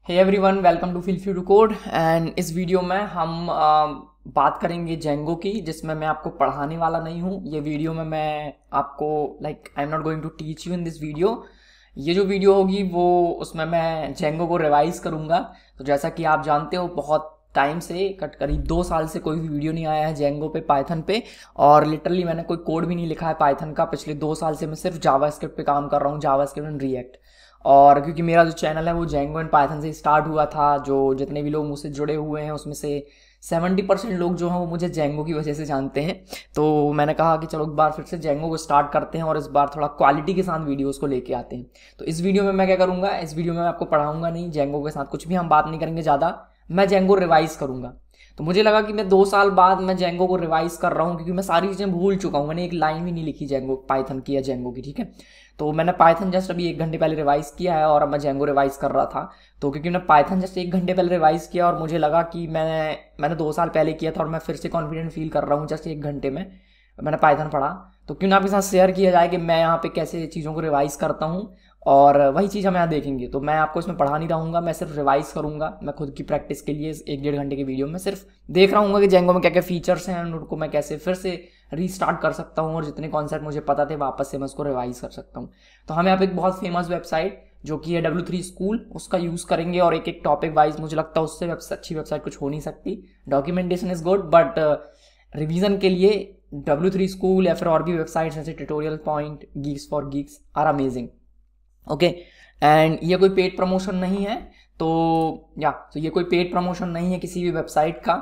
Hey everyone, welcome to feel free to code. And इस video में हम बात करेंगे जेंगो की, जिसमें मैं आपको पढ़ाने वाला नहीं हूँ। ये वीडियो में मैं आपको I am not going to teach you in this video. ये जो वीडियो होगी वो उसमें मैं जेंगो को रिवाइज करूँगा। तो जैसा कि आप जानते हो, बहुत टाइम से करीब 2 साल से कोई भी वीडियो नहीं आया है जेंगो पे, पाइथन पे। और लिटरली मैंने कोई कोड भी नहीं लिखा है पाइथन का। पिछले 2 साल से मैं सिर्फ जावास्क्रिप्ट पे काम कर रहा हूँ, जावास्क्रिप्ट एंड रिएक्ट। और क्योंकि मेरा जो चैनल है वो जेंगो एंड पाइथन से स्टार्ट हुआ था, जो जितने भी लोग मुझसे जुड़े हुए हैं उसमें से 70% लोग जो हैं वो मुझे जेंगो की वजह से जानते हैं। तो मैंने कहा कि चलो एक बार फिर से जेंगो को स्टार्ट करते हैं और इस बार थोड़ा क्वालिटी के साथ वीडियोस को लेके आते हैं। तो इस वीडियो में मैं क्या करूँगा, इस वीडियो में मैं आपको पढ़ाऊंगा नहीं, जेंगो के साथ कुछ भी हम बात नहीं करेंगे ज़्यादा। मैं जेंगो रिवाइज करूँगा। तो मुझे लगा कि मैं 2 साल बाद मैं जेंगो को रिवाइज कर रहा हूँ, क्योंकि मैं सारी चीज़ें भूल चुका हूँ। मैंने एक लाइन भी नहीं लिखी जेंगो पाइथन की या जेंगो की, ठीक है। तो मैंने पाइथन जस्ट अभी 1 घंटे पहले रिवाइज किया है और अब मैं जेंगो रिवाइज कर रहा था। तो क्योंकि मैंने पाइथन जस्ट 1 घंटे पहले रिवाइज किया और मुझे लगा कि मैंने 2 साल पहले किया था और मैं फिर से कॉन्फिडेंट फील कर रहा हूँ जस्ट 1 घंटे में मैंने पाइथन पढ़ा। तो क्यों ना आपके साथ शेयर किया जाए कि मैं यहाँ पे कैसे चीज़ों को रिवाइज करता हूँ, और वही चीज़ हम यहाँ देखेंगे। तो मैं आपको इसमें पढ़ा नहीं रहूँगा, मैं सिर्फ रिवाइज करूँगा। मैं खुद की प्रैक्टिस के लिए 1-1.5 घंटे के वीडियो में सिर्फ देख रहा हूँ कि जेंगो में क्या क्या फीचर्स हैं, उनको मैं कैसे फिर से रीस्टार्ट कर सकता हूँ, और जितने कॉन्सेप्ट मुझे पता थे वापस से मैं उसको रिवाइज कर सकता हूँ। तो हम यहाँ पे एक बहुत फेमस वेबसाइट जो कि है W3 स्कूल, उसका यूज़ करेंगे। और एक एक टॉपिक वाइज मुझे लगता है उससे अच्छी वेबसाइट कुछ हो नहीं सकती। Documentation is good, but revision के लिए W3 स्कूल या फिर और भी वेबसाइट्स जैसे tutorial point, geeks for geeks are amazing. Okay, and ये कोई पेड प्रमोशन नहीं है। तो ये कोई पेड प्रमोशन नहीं है किसी भी वेबसाइट का।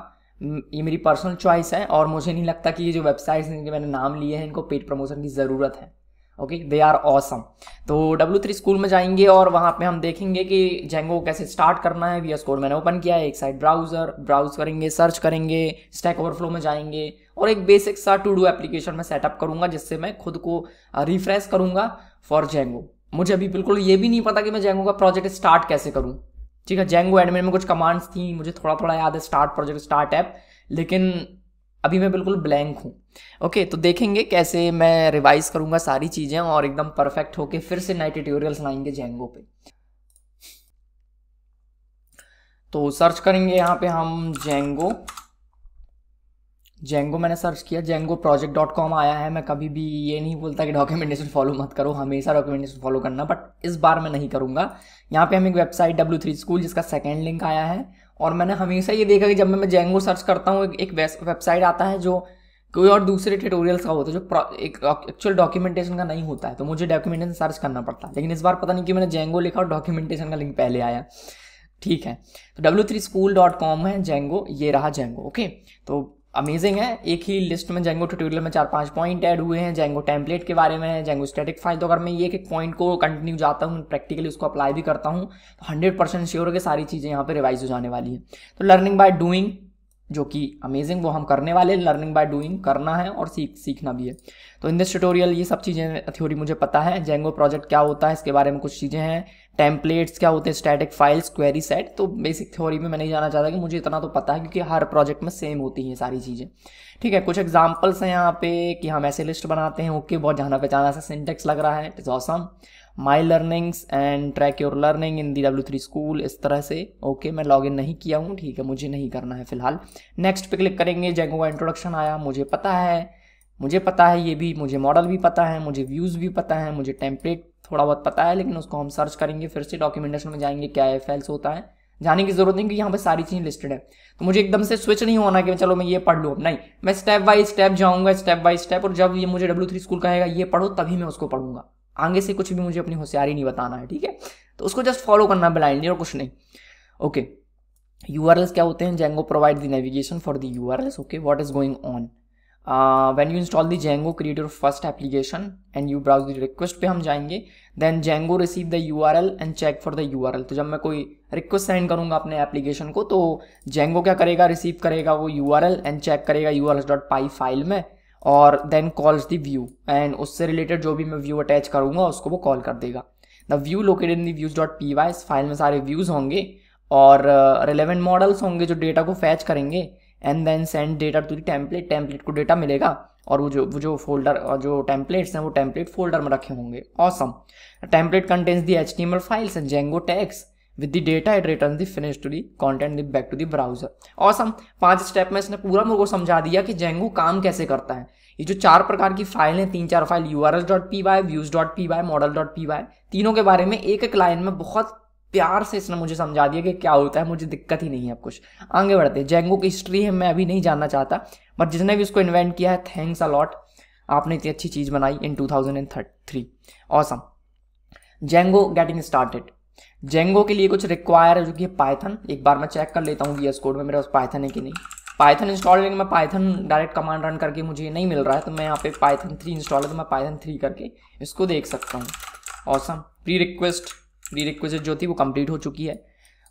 ये मेरी पर्सनल चॉइस है और मुझे नहीं लगता कि ये जो वेबसाइट्स जिनके मैंने नाम लिए हैं इनको पेड प्रमोशन की ज़रूरत है। Okay, they are awesome. तो W3 स्कूल में जाएंगे और वहाँ पे हम देखेंगे कि जेंगो कैसे स्टार्ट करना है। VS कोड मैंने ओपन किया है, एक साइड ब्राउज करेंगे, सर्च करेंगे, स्टैक ओवरफ्लो में जाएंगे और एक बेसिक सा टू डू एप्लीकेशन में सेटअप करूँगा, जिससे मैं खुद को रिफ्रेश करूँगा फॉर जेंगो। मुझे अभी बिल्कुल ये भी नहीं पता कि मैं जेंगो का प्रोजेक्ट स्टार्ट कैसे करूँ, ठीक है। जेंगो एडमिन में कुछ कमांड्स थी, मुझे थोड़ा थोड़ा याद है, स्टार्ट प्रोजेक्ट, स्टार्ट ऐप, लेकिन अभी मैं बिल्कुल ब्लैंक हूँ। ओके, तो देखेंगे कैसे मैं रिवाइज करूँगा सारी चीज़ें और एकदम परफेक्ट होके फिर से नए ट्यूटोरियल्स लाएंगे जेंगो पे। तो सर्च करेंगे यहाँ पे हम जेंगो मैंने सर्च किया, jengoproject.com आया है। मैं कभी भी ये नहीं बोलता कि डॉक्यूमेंटेशन फॉलो मत करो, हमेशा डॉक्यूमेंटेशन फॉलो करना, बट इस बार मैं नहीं करूँगा। यहाँ पे हम एक वेबसाइट W3 स्कूल जिसका सेकेंड लिंक आया है, और मैंने हमेशा ये देखा कि जब मैं जेंगो सर्च करता हूँ एक वेबसाइट आता है जो कोई और दूसरे ट्यूटोरियल्स का होता है, जो एक एक्चुअल डॉक्यूमेंटेशन का नहीं होता है। तो मुझे डॉक्यूमेंटेशन सर्च करना पड़ता है, लेकिन इस बार पता नहीं कि मैंने जेंगो लिखा और डॉक्यूमेंटेशन का लिंक पहले आया, ठीक है। तो W3school.com है जेंगो, ये रहा जेंगो। ओके, तो अमेजिंग है। एक ही लिस्ट में जेंगो ट्यूटोरियल में 4-5 पॉइंट ऐड हुए हैं। जेंगो टेम्पलेट के बारे में, जेंगो स्टैटिक फाइल। तो अगर मैं ये एक पॉइंट को कंटिन्यू जाता हूँ, प्रैक्टिकली उसको अप्लाई भी करता हूँ, तो 100% श्योर है कि सारी चीज़ें यहाँ पे रिवाइज हो जाने वाली है। तो लर्निंग बाय डूइंग, जो कि अमेजिंग, वो हम करने वाले। लर्निंग बाय डूइंग करना है और सीखना भी है। तो इन दिस ट्यूटोरियल ये सब चीज़ें थ्योरी मुझे पता है। जेंगो प्रोजेक्ट क्या होता है इसके बारे में कुछ चीज़ें हैं, टेम्पलेट्स क्या होते हैं, स्टैटिक फाइल्स, क्वेरी सेट। तो बेसिक थ्योरी में मैं नहीं जाना चाहता, कि मुझे इतना तो पता है क्योंकि हर प्रोजेक्ट में सेम होती हैं सारी चीज़ें, ठीक है। कुछ एग्जांपल्स हैं यहाँ पे कि हम ऐसे लिस्ट बनाते हैं। ओके, बहुत जाना पहचाना सा सिंटेक्स लग रहा है, it is awesome. My learnings and track your learning in the W3 school, इस तरह से। ओके, मैं लॉगिन नहीं किया हूँ, ठीक है, मुझे नहीं करना है फिलहाल। नेक्स्ट पे क्लिक करेंगे। जेंगो का इंट्रोडक्शन आया, मुझे पता है ये भी, मुझे मॉडल भी पता है, मुझे व्यूज़ भी पता है, मुझे टेम्पलेट थोड़ा बहुत पता है, लेकिन उसको हम सर्च करेंगे। फिर से डॉक्यूमेंटेशन में जाएंगे, क्या FLs होता है, जाने की जरूरत नहीं, क्योंकि यहाँ पे सारी चीज़ें लिस्टेड है। तो मुझे एकदम से स्विच नहीं होना कि चलो मैं ये पढ़ लूँ, नहीं, मैं स्टेप बाय स्टेप जाऊँगा, स्टेप बाय स्टेप। और जब ये मुझे W3 स्कूल कहेगा ये पढ़ो, तभी मैं उसको पढ़ूंगा। आगे से कुछ भी मुझे अपनी होशियारी नहीं बताना है, ठीक है। तो उसको जस्ट फॉलो करना ब्लाइंडली और कुछ नहीं। ओके, URLs क्या होते हैं? Django provide the navigation for the URLs। Okay, what is going on when you install the Django, create your first application and you browse the request पे हम जाएंगे। then Django receive the URL and check for the URL। तो जब मैं कोई request send करूँगा अपने application को, तो Django क्या करेगा, रिसीव करेगा वो URL एंड चेक करेगा urls.py फाइल में, और then calls the view, and उससे रिलेटेड जो भी मैं व्यू अटैच करूँगा उसको वो कॉल कर देगा। The view located in the views.py, इस फाइल में सारे व्यूज़ होंगे और रिलेवेंट मॉडल्स होंगे जो डेटा को फैच करेंगे, and then send data to the template को डेटा मिलेगा, और वो जो फोल्डर और जो टेम्पलेट्स हैं वो टेम्पलेट फोल्डर में रखे होंगे। Awesome. Template contains the HTML files and Django tags with the data it return the finish to the content back to the browser. Awesome. 5 step में इसने पूरा मेरे को समझा दिया कि जेंगो काम कैसे करता है। ये जो 4 प्रकार की फाइल हैं, 3-4 फाइल, urls.py, views.py, model.py, तीनों के बारे में एक एक लाइन में बहुत प्यार से इसने मुझे समझा दिया कि क्या होता है। मुझे दिक्कत ही नहीं है अब कुछ। आगे बढ़ते हैं। जेंगो की हिस्ट्री है मैं अभी नहीं जानना चाहता, बट जिसने भी उसको इन्वेंट किया है, थैंक्स अ लॉट, आपने इतनी अच्छी चीज बनाई इन 2003। Awesome. Django getting started. Django के लिए कुछ रिक्वायर है जो कि पाइथन। एक बार मैं चेक कर लेता हूँ VS कोड में मेरे पास पाइथन है कि नहीं। पाइथन इंस्टॉल, लेकिन मैं पाइथन डायरेक्ट कमांड रन करके मुझे नहीं मिल रहा है, तो मैं यहाँ पे पाइथन 3 इंस्टॉल है तो मैं पाइथन 3 करके इसको देख सकता हूँ। ऑसम। प्री रिक्वेस्ट जो थी वो कंप्लीट हो चुकी है।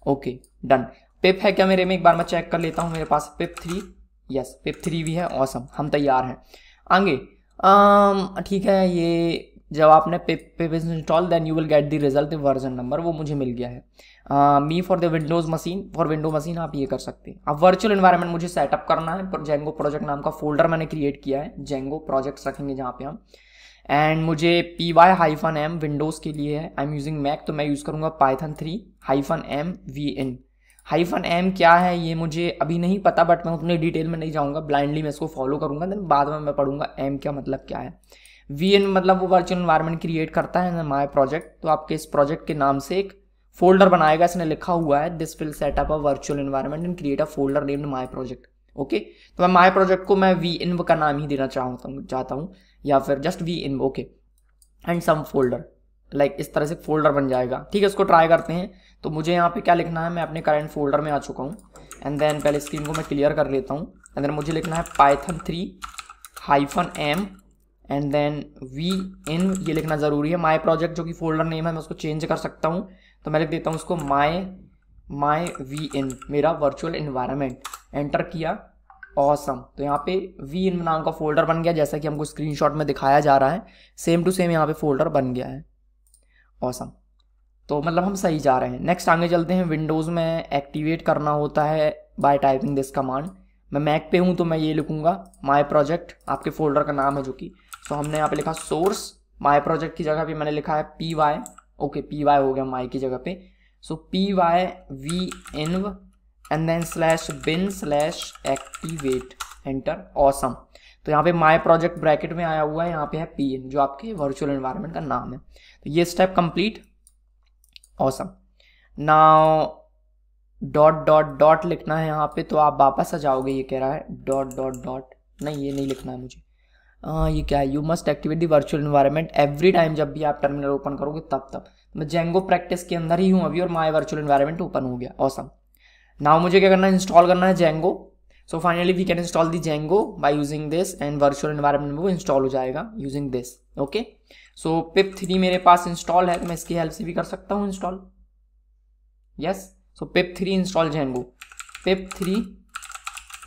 Okay done. पिप है क्या मेरे में, एक बार मैं चेक कर लेता हूँ। मेरे पास पिप 3, यस पिप 3 भी है। ऑसम, हम तैयार हैं। आगे ठीक है, ये जब आपने pip install then you will get the result version number, वो मुझे मिल गया है। Me for the Windows machine, for window machine आप ये कर सकते हैं। अब वर्चुअल एनवायरनमेंट मुझे सेटअप करना है, पर जेंगो प्रोजेक्ट नाम का फोल्डर मैंने क्रिएट किया है। जेंगो प्रोजेक्ट्स रखेंगे जहाँ पे हम, एंड मुझे py-m विंडोज़ के लिए है। आई एम यूजिंग मैक, तो मैं यूज़ करूँगा पाइथन 3-m vn। -m क्या है ये मुझे अभी नहीं पता, बट मैं उतने डिटेल में नहीं जाऊँगा, ब्लाइंडली मैं इसको फॉलो करूँगा, देन बाद में मैं पढ़ूंगा m क्या मतलब क्या है। vn मतलब वो वर्चुअल एनवायरनमेंट क्रिएट करता है माय प्रोजेक्ट, तो आपके इस प्रोजेक्ट के नाम से एक फोल्डर बनाएगा। इसने लिखा हुआ है this will set up a virtual environment and create a folder named my project. Okay, तो मैं माय प्रोजेक्ट को मैं vn का नाम ही देना चाहता हूँ, या फिर just vn। Okay, and some folder, like इस तरह से फोल्डर बन जाएगा। ठीक है, इसको ट्राई करते हैं। तो मुझे यहाँ पे क्या लिखना है, मैं अपने करंट फोल्डर में आ चुका हूँ, एंड देन पहले स्क्रीन को मैं क्लियर कर लेता हूँ, एंड देन मुझे लिखना है Python 3-m and then vn, ये लिखना ज़रूरी है। माय प्रोजेक्ट जो कि फोल्डर नेम है, मैं उसको चेंज कर सकता हूँ, तो मैं लिख देता हूँ उसको माय vn, मेरा वर्चुअल एनवायरनमेंट। एंटर किया। ऑसम। तो यहाँ पे vn नाम का फोल्डर बन गया, जैसा कि हमको स्क्रीनशॉट में दिखाया जा रहा है। सेम टू सेम यहाँ पे फोल्डर बन गया है। ऑसम, तो मतलब हम सही जा रहे हैं। नेक्स्ट आगे चलते हैं। विंडोज़ में एक्टिवेट करना होता है बाय टाइपिंग दिस कमांड। मैं मैक पे हूँ तो मैं ये लिखूँगा माय प्रोजेक्ट, आपके फोल्डर का नाम है जो कि, तो हमने यहाँ पे लिखा सोर्स, माय प्रोजेक्ट की जगह पे मैंने लिखा है py। ओके, py हो गया माय की जगह पे, so py-v-inv and then /bin/activate, enter. Awesome. तो यहाँ पे माय प्रोजेक्ट ब्रैकेट में आया हुआ है, यहाँ पे है pn जो आपके वर्चुअल एनवायरनमेंट का नाम है। तो ये step complete. Awesome. Now dot लिखना है यहाँ पे, तो आप वापस आ जाओगे। ये कह रहा है डॉट, नहीं ये नहीं लिखना है मुझे। ये क्या है, you must activate the virtual environment every time, जब भी आप टर्मिनल ओपन करोगे तब। मैं जेंगो प्रैक्टिस के अंदर ही हूँ अभी, और माय वर्चुअल एनवायरनमेंट ओपन हो गया। ऑसम। नाउ मुझे क्या करना है, इंस्टॉल करना है Django. So finally we can install the Django by using this, and virtual environment में वो इंस्टॉल हो जाएगा using this. Okay, so pip 3 मेरे पास इंस्टॉल है, तो मैं इसकी हेल्प से भी कर सकता हूँ इंस्टॉल। यस, सो पिप 3 इंस्टॉल जेंगो, पिप 3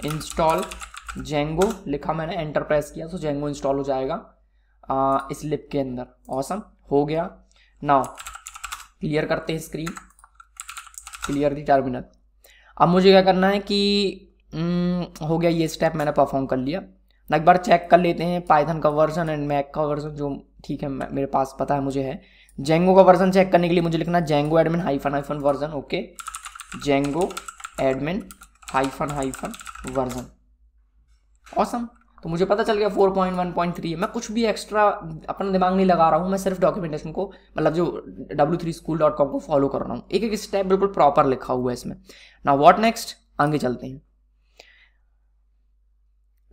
इंस्टॉल जेंगो लिखा मैंने, एंटर प्रेस किया, तो जेंगो इंस्टॉल हो जाएगा इस लिप के अंदर। ऑसम, हो गया। नाउ क्लियर करते हैं स्क्रीन, क्लियर दी टर्मिनल। अब मुझे क्या करना है कि हो गया, ये स्टेप मैंने परफॉर्म कर लिया ना। एक बार चेक कर लेते हैं पाइथन का वर्जन एंड मैक का वर्जन, जो ठीक है मेरे पास पता है मुझे है। जेंगो का वर्जन चेक करने के लिए मुझे लिखना है Django admin hyphen version. Okay, Django admin hyphen version. Awesome. तो मुझे पता चल गया 4.1.3 है। मैं कुछ भी एक्स्ट्रा अपना दिमाग नहीं लगा रहा हूँ, मैं सिर्फ डॉक्यूमेंटेशन को, मतलब जो w3school.com को फॉलो कर रहा हूँ। एक एक स्टेप बिल्कुल प्रॉपर लिखा हुआ है इसमें। नाउ व्हाट नेक्स्ट, आगे चलते हैं।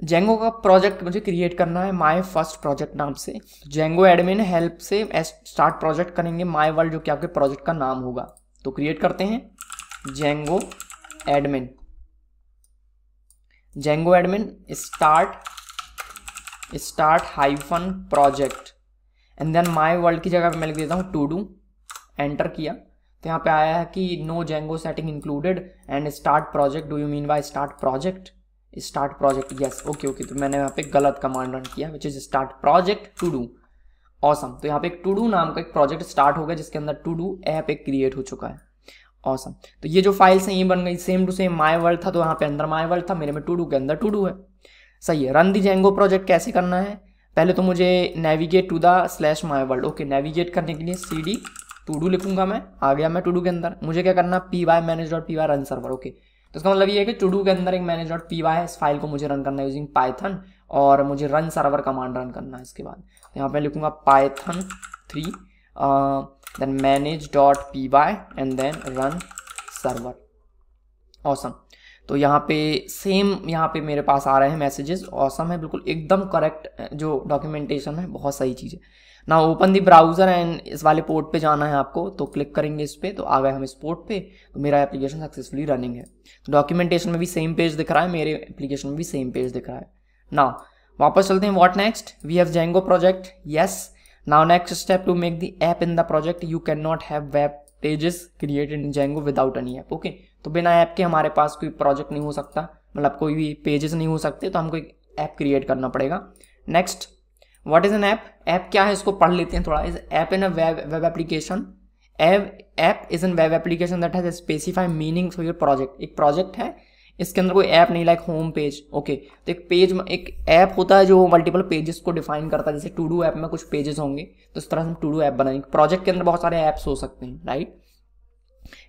जेंगो का प्रोजेक्ट मुझे क्रिएट करना है माय फर्स्ट प्रोजेक्ट नाम से। जेंगो एडमिन हेल्प से स्टार्ट प्रोजेक्ट करेंगे माय वर्ल्ड, जो कि आपके प्रोजेक्ट का नाम होगा। तो क्रिएट करते हैं Django admin start hyphen project, and then my world की जगह पे मैं लिख देता हूँ टू डू। एंटर किया, तो यहाँ पे आया है कि no Django setting included and start project, do you mean by start project, yes. Okay, तो मैंने यहाँ पे गलत कमांड रन किया, which is start project to do. Awesome. तो यहाँ पे एक टू डू नाम का एक प्रोजेक्ट स्टार्ट हो गया, जिसके अंदर टू डू ऐप एक क्रिएट हो चुका है। ऑसम। तो ये जो फाइल्स हैं ये बन गई same to same. My world था तो यहाँ पे अंदर माय वर्ल्ड था, मेरे में टू डू के अंदर टू डू है। सही है। रन दी जेंगो प्रोजेक्ट कैसे करना है, पहले तो मुझे navigate to the /my world. Okay, navigate करने के लिए cd टू डू लिखूंगा मैं, आ गया मैं टू डू के अंदर। मुझे क्या करना, P Y manage dot P Y run server. Okay, तो इसका मतलब ये है कि टू डू के अंदर एक मैनेज डॉट पी वाई है, इस फाइल को मुझे रन करना है यूजिंग पाइथन, और मुझे रन सर्वर कमांड रन करना है। इसके बाद यहाँ पे लिखूंगा Python 3 then manage dot P Y and then run server. Awesome. तो यहाँ पे सेम यहाँ पे मेरे पास आ रहे हैं मैसेजेस। ऑसम है, बिल्कुल एकदम करेक्ट जो डॉक्यूमेंटेशन है, बहुत सही चीज़ है ना। ओपन दी ब्राउजर एंड इस वाले पोर्ट पे जाना है आपको, तो क्लिक करेंगे इस पे, तो आ गए हम इस पोर्ट पे, तो मेरा एप्लीकेशन सक्सेसफुली रनिंग है। तो डॉक्यूमेंटेशन में भी सेम पेज दिख रहा है, मेरे एप्लीकेशन में भी सेम पेज दिख रहा है। नाउ वापस चलते हैं, what next, we have Django project, yes. Now next step, to make the app in the project you can not have web pages created in Django without any app. Okay, तो बिना app के हमारे पास कोई project नहीं हो सकता, मतलब कोई भी पेजेस नहीं हो सकते, तो हमको एक ऐप क्रिएट करना पड़ेगा। Next, what is an app, app क्या है इसको पढ़ लेते हैं थोड़ा। Is app in a web application, app is an web application that has a specified meaning for your project. एक प्रोजेक्ट है, इसके अंदर कोई ऐप नहीं, लाइक होम पेज। ओके, तो एक पेज में एक ऐप होता है जो मल्टीपल पेजेस को डिफाइन करता है, जैसे टू डू ऐप में कुछ पेजेस होंगे, तो इस तरह से हम टू डू ऐप बनाएंगे। प्रोजेक्ट के अंदर बहुत सारे ऐप्स हो सकते हैं, right.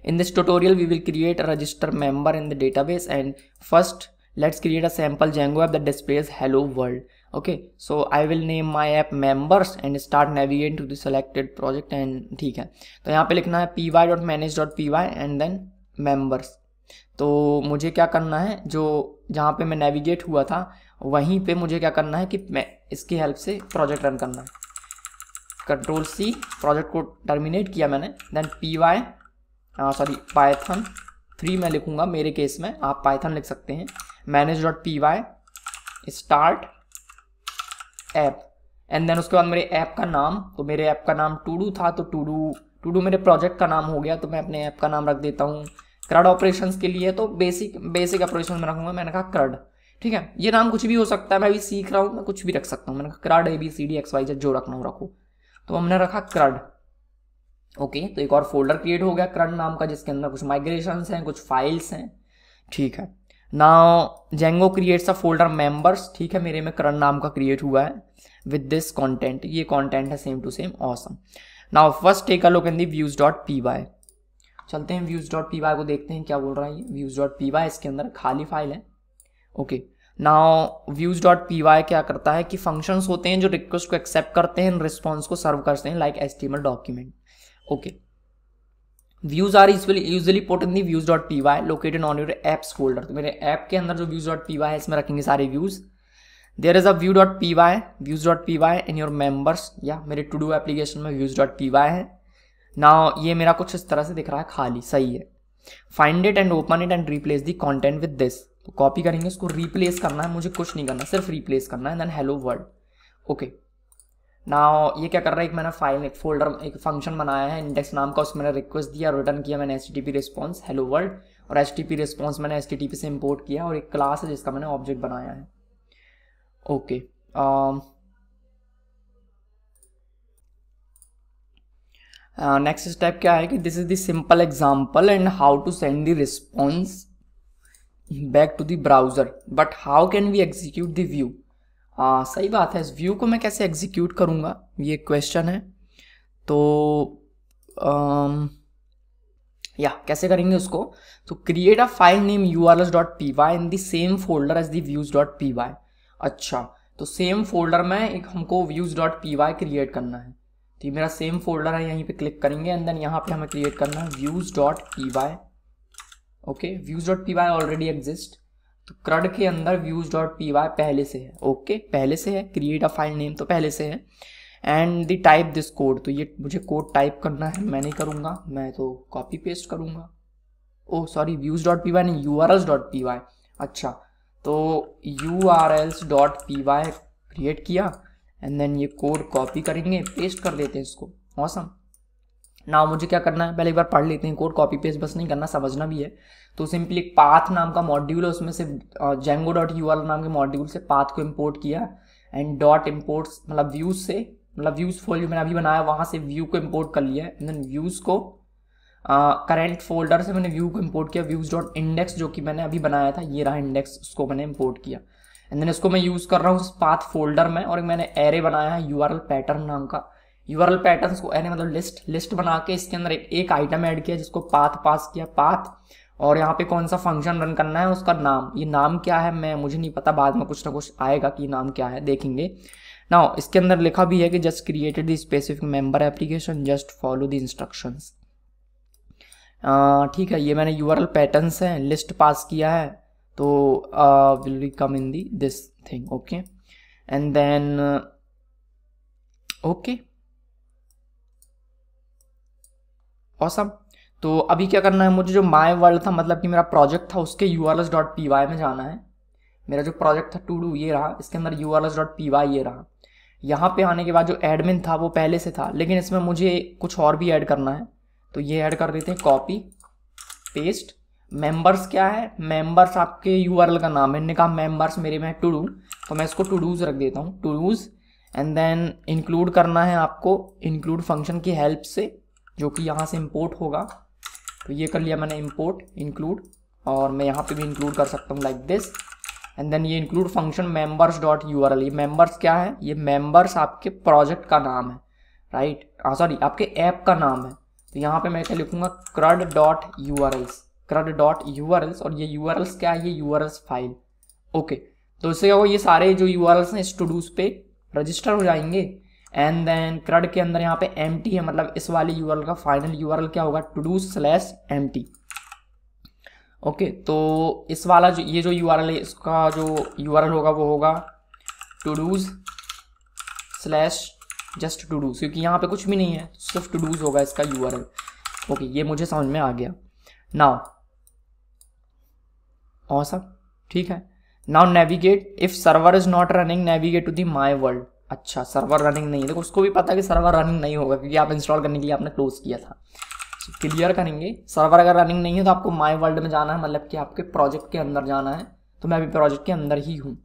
In this tutorial, we will create a register member in the database, and first, let's create a sample Django app that displays hello world. Okay, so I will name my app members and start navigating to the selected project, and ठीक है, तो यहाँ पे लिखना है py.manage.py and then members। तो मुझे क्या करना है, जो जहाँ पे मैं नेविगेट हुआ था वहीं पे मुझे क्या करना है कि मैं इसकी हेल्प से प्रोजेक्ट रन करना है। कंट्रोल सी, प्रोजेक्ट को टर्मिनेट किया मैंने, देन पाइथन 3 मैं लिखूंगा मेरे केस में, आप पाइथन लिख सकते हैं। manage.py start app, and then उसके बाद मेरे ऐप का नाम, तो मेरे ऐप का नाम टू डू था, तो टू डू मेरे प्रोजेक्ट का नाम हो गया, तो मैं अपने ऐप का नाम रख देता हूँ। क्रड ऑपरेशंस के लिए तो बेसिक ऑपरेशन में रखूंगा, मैंने कहा क्रड, ठीक है। ये नाम कुछ भी हो सकता है, मैं भी सीख रहा हूँ, मैं कुछ भी रख सकता हूँ। मैंने कहा क्रड ABCD XYZ जो रखना हो रखो, तो हमने रखा क्रड। ओके, तो एक और फोल्डर क्रिएट हो गया क्रड नाम का, जिसके अंदर कुछ माइग्रेशंस हैं, कुछ फाइल्स हैं, ठीक है। Now Django creates a folder members, ठीक है, मेरे में क्रड नाम का क्रिएट हुआ है विद दिस कंटेंट, ये कंटेंट है same to same, awesome. Now first take a look in the views.py, चलते हैं views.py को देखते हैं क्या बोल रहा है ये views.py। इसके अंदर खाली फाइल है। ओके, नाउ views.py क्या करता है कि फंक्शंस होते हैं जो रिक्वेस्ट को एक्सेप्ट करते हैं, रिस्पॉन्स को सर्व करते हैं, like HTML document. Okay, views are usually put in the views.py located on your apps folder। तो मेरे ऐप के अंदर जो views.py है इसमें रखेंगे सारे views। There is a views.py in your members, या मेरे to do एप्लीकेशन में views.py है। Now ये मेरा कुछ इस तरह से दिख रहा है खाली, सही है। Find it and open it and replace the content with this। तो कॉपी करेंगे, इसको रिप्लेस करना है, मुझे कुछ नहीं करना, सिर्फ रिप्लेस करना है, then hello world. Okay, now ये क्या कर रहा है, एक मैंने फाइल, एक फोल्डर, एक फंक्शन बनाया है इंडेक्स नाम का, उसमें मैंने रिक्वेस्ट दिया, रिटर्न किया मैंने HTTP रिस्पॉन्स हेलो वर्ल्ड, और HTTP रिस्पॉन्स मैंने HTTP से इंपोर्ट किया, और एक क्लास है जिसका मैंने ऑब्जेक्ट बनाया है। ओके, नेक्स्ट स्टेप क्या है कि this is the simple example and how to send the response back to the browser, but how can we execute the view. सही बात है, इस व्यू को मैं कैसे एग्जीक्यूट करूंगा, ये क्वेश्चन है। तो या कैसे करेंगे उसको, तो create a file name urls.py in the same folder as the views.py। अच्छा, तो सेम फोल्डर में एक हमको views.py क्रिएट करना है, तो ये मेरा सेम फोल्डर है, यहीं पे क्लिक करेंगे, एंड देन यहाँ पे हमें क्रिएट करना है views.py। Okay, views.py already exist, तो क्रड के अंदर views.py पहले से है। ओके, पहले से है, क्रिएट अ फाइल नेम तो पहले से है, and the type this code, तो ये मुझे कोड टाइप करना है, मैं नहीं करूँगा, मैं तो कॉपी पेस्ट करूँगा। ओह सॉरी, views.py नहीं, urls.py। अच्छा, तो urls.py क्रिएट किया, एंड देन ये कोड कॉपी करेंगे, पेस्ट कर देते हैं इसको। ऑसम। नाउ मुझे क्या करना है, पहले एक बार पढ़ लेते हैं, कोड कॉपी पेस्ट बस नहीं करना, समझना भी है। तो सिंपली एक पाथ नाम का मॉड्यूल है, उसमें से django.url नाम के मॉड्यूल से पाथ को इंपोर्ट किया, एंड डॉट इम्पोर्ट्स मतलब व्यूज से, मतलब व्यूज फोल्डर मैंने अभी बनाया वहां से व्यू को इंपोर्ट कर लिया है, एंड देन व्यूज को करेंट फोल्डर से मैंने व्यू को इंपोर्ट किया, views.index जो कि मैंने अभी बनाया था, ये रहा इंडेक्स, उसको मैंने इंपोर्ट किया, एंड देन इसको मैं यूज कर रहा हूँ पाथ फोल्डर में, और मैंने एरे बनाया है URL पैटर्न नाम का, यूआरएल पैटर्न्स को यानी मतलब लिस्ट बना के इसके अंदर एक आइटम ऐड किया जिसको पाथ पास किया, पाथ, और यहाँ पे कौन सा फंक्शन रन करना है उसका नाम, ये नाम क्या है मुझे नहीं पता, बाद में कुछ ना कुछ आएगा कि नाम क्या है, देखेंगे। नाउ इसके अंदर लिखा भी है कि just created the specific member application, just follow the instructions. ठीक है, ये मैंने यूआरएल पैटर्न्स है, लिस्ट पास किया है, तो will be come in the this thing, okay, and then okay awesome. तो अभी क्या करना है मुझे, जो माय वर्ल्ड था मतलब कि मेरा प्रोजेक्ट था उसके urls.py में जाना है। मेरा जो प्रोजेक्ट था टू डू ये रहा, इसके अंदर urls.py ये रहा। यहाँ पे आने के बाद जो एडमिन था वो पहले से था, लेकिन इसमें मुझे कुछ और भी ऐड करना है, तो ये ऐड कर देते हैं, कॉपी पेस्ट। मेंबर्स क्या है, मेंबर्स आपके यूआरएल का नाम है, मैंने कहा मेंबर्स मेरे में टू डू, तो मैं इसको टू डूज रख देता हूँ, to dos. And then include करना है आपको इंक्लूड फंक्शन की हेल्प से, जो कि यहाँ से इंपोर्ट होगा, तो ये कर लिया मैंने इंपोर्ट इंक्लूड, और मैं यहाँ पे भी इंक्लूड कर सकता हूँ लाइक दिस। एंड देन ये include function members dot URL, ये मेंबर्स क्या है, ये मेंबर्स आपके प्रोजेक्ट का नाम है, राइट, सॉरी आपके ऐप का नाम है, तो यहाँ पे मैं क्या लिखूंगा, crud डॉट यूआरएल्स, और ये यूआरएल्स क्या है, ये यूआरएल्स फाइल, ओके। तो इससे क्या होगा, ये सारे जो यूआरएल्स हैं इस टू डूज पे रजिस्टर हो जाएंगे। एंड देन crud के अंदर यहाँ पे एम्प्टी है, मतलब इस वाले यूआरएल का फाइनल यूआरएल क्या होगा, to-do/empty, ओके। तो इस वाला जो ये जो यूआरएल है इसका जो यूआरएल होगा वो होगा to-do/just to-do, क्योंकि यहाँ पे कुछ भी नहीं है, सिर्फ to-do's होगा इसका यूआरएल, ओके। ये मुझे समझ में आ गया। नाउ ऑसम, ठीक है। Now navigate, if server is not running navigate to the my world. अच्छा, सर्वर रनिंग नहीं है, देखो उसको भी पता है कि सर्वर रनिंग नहीं होगा क्योंकि आप इंस्टॉल करने के लिए आपने क्लोज किया था। क्लियर करेंगे, सर्वर अगर रनिंग नहीं है तो आपको माई वर्ल्ड में जाना है, मतलब कि आपके प्रोजेक्ट के अंदर जाना है, तो मैं अभी प्रोजेक्ट के अंदर ही हूँ।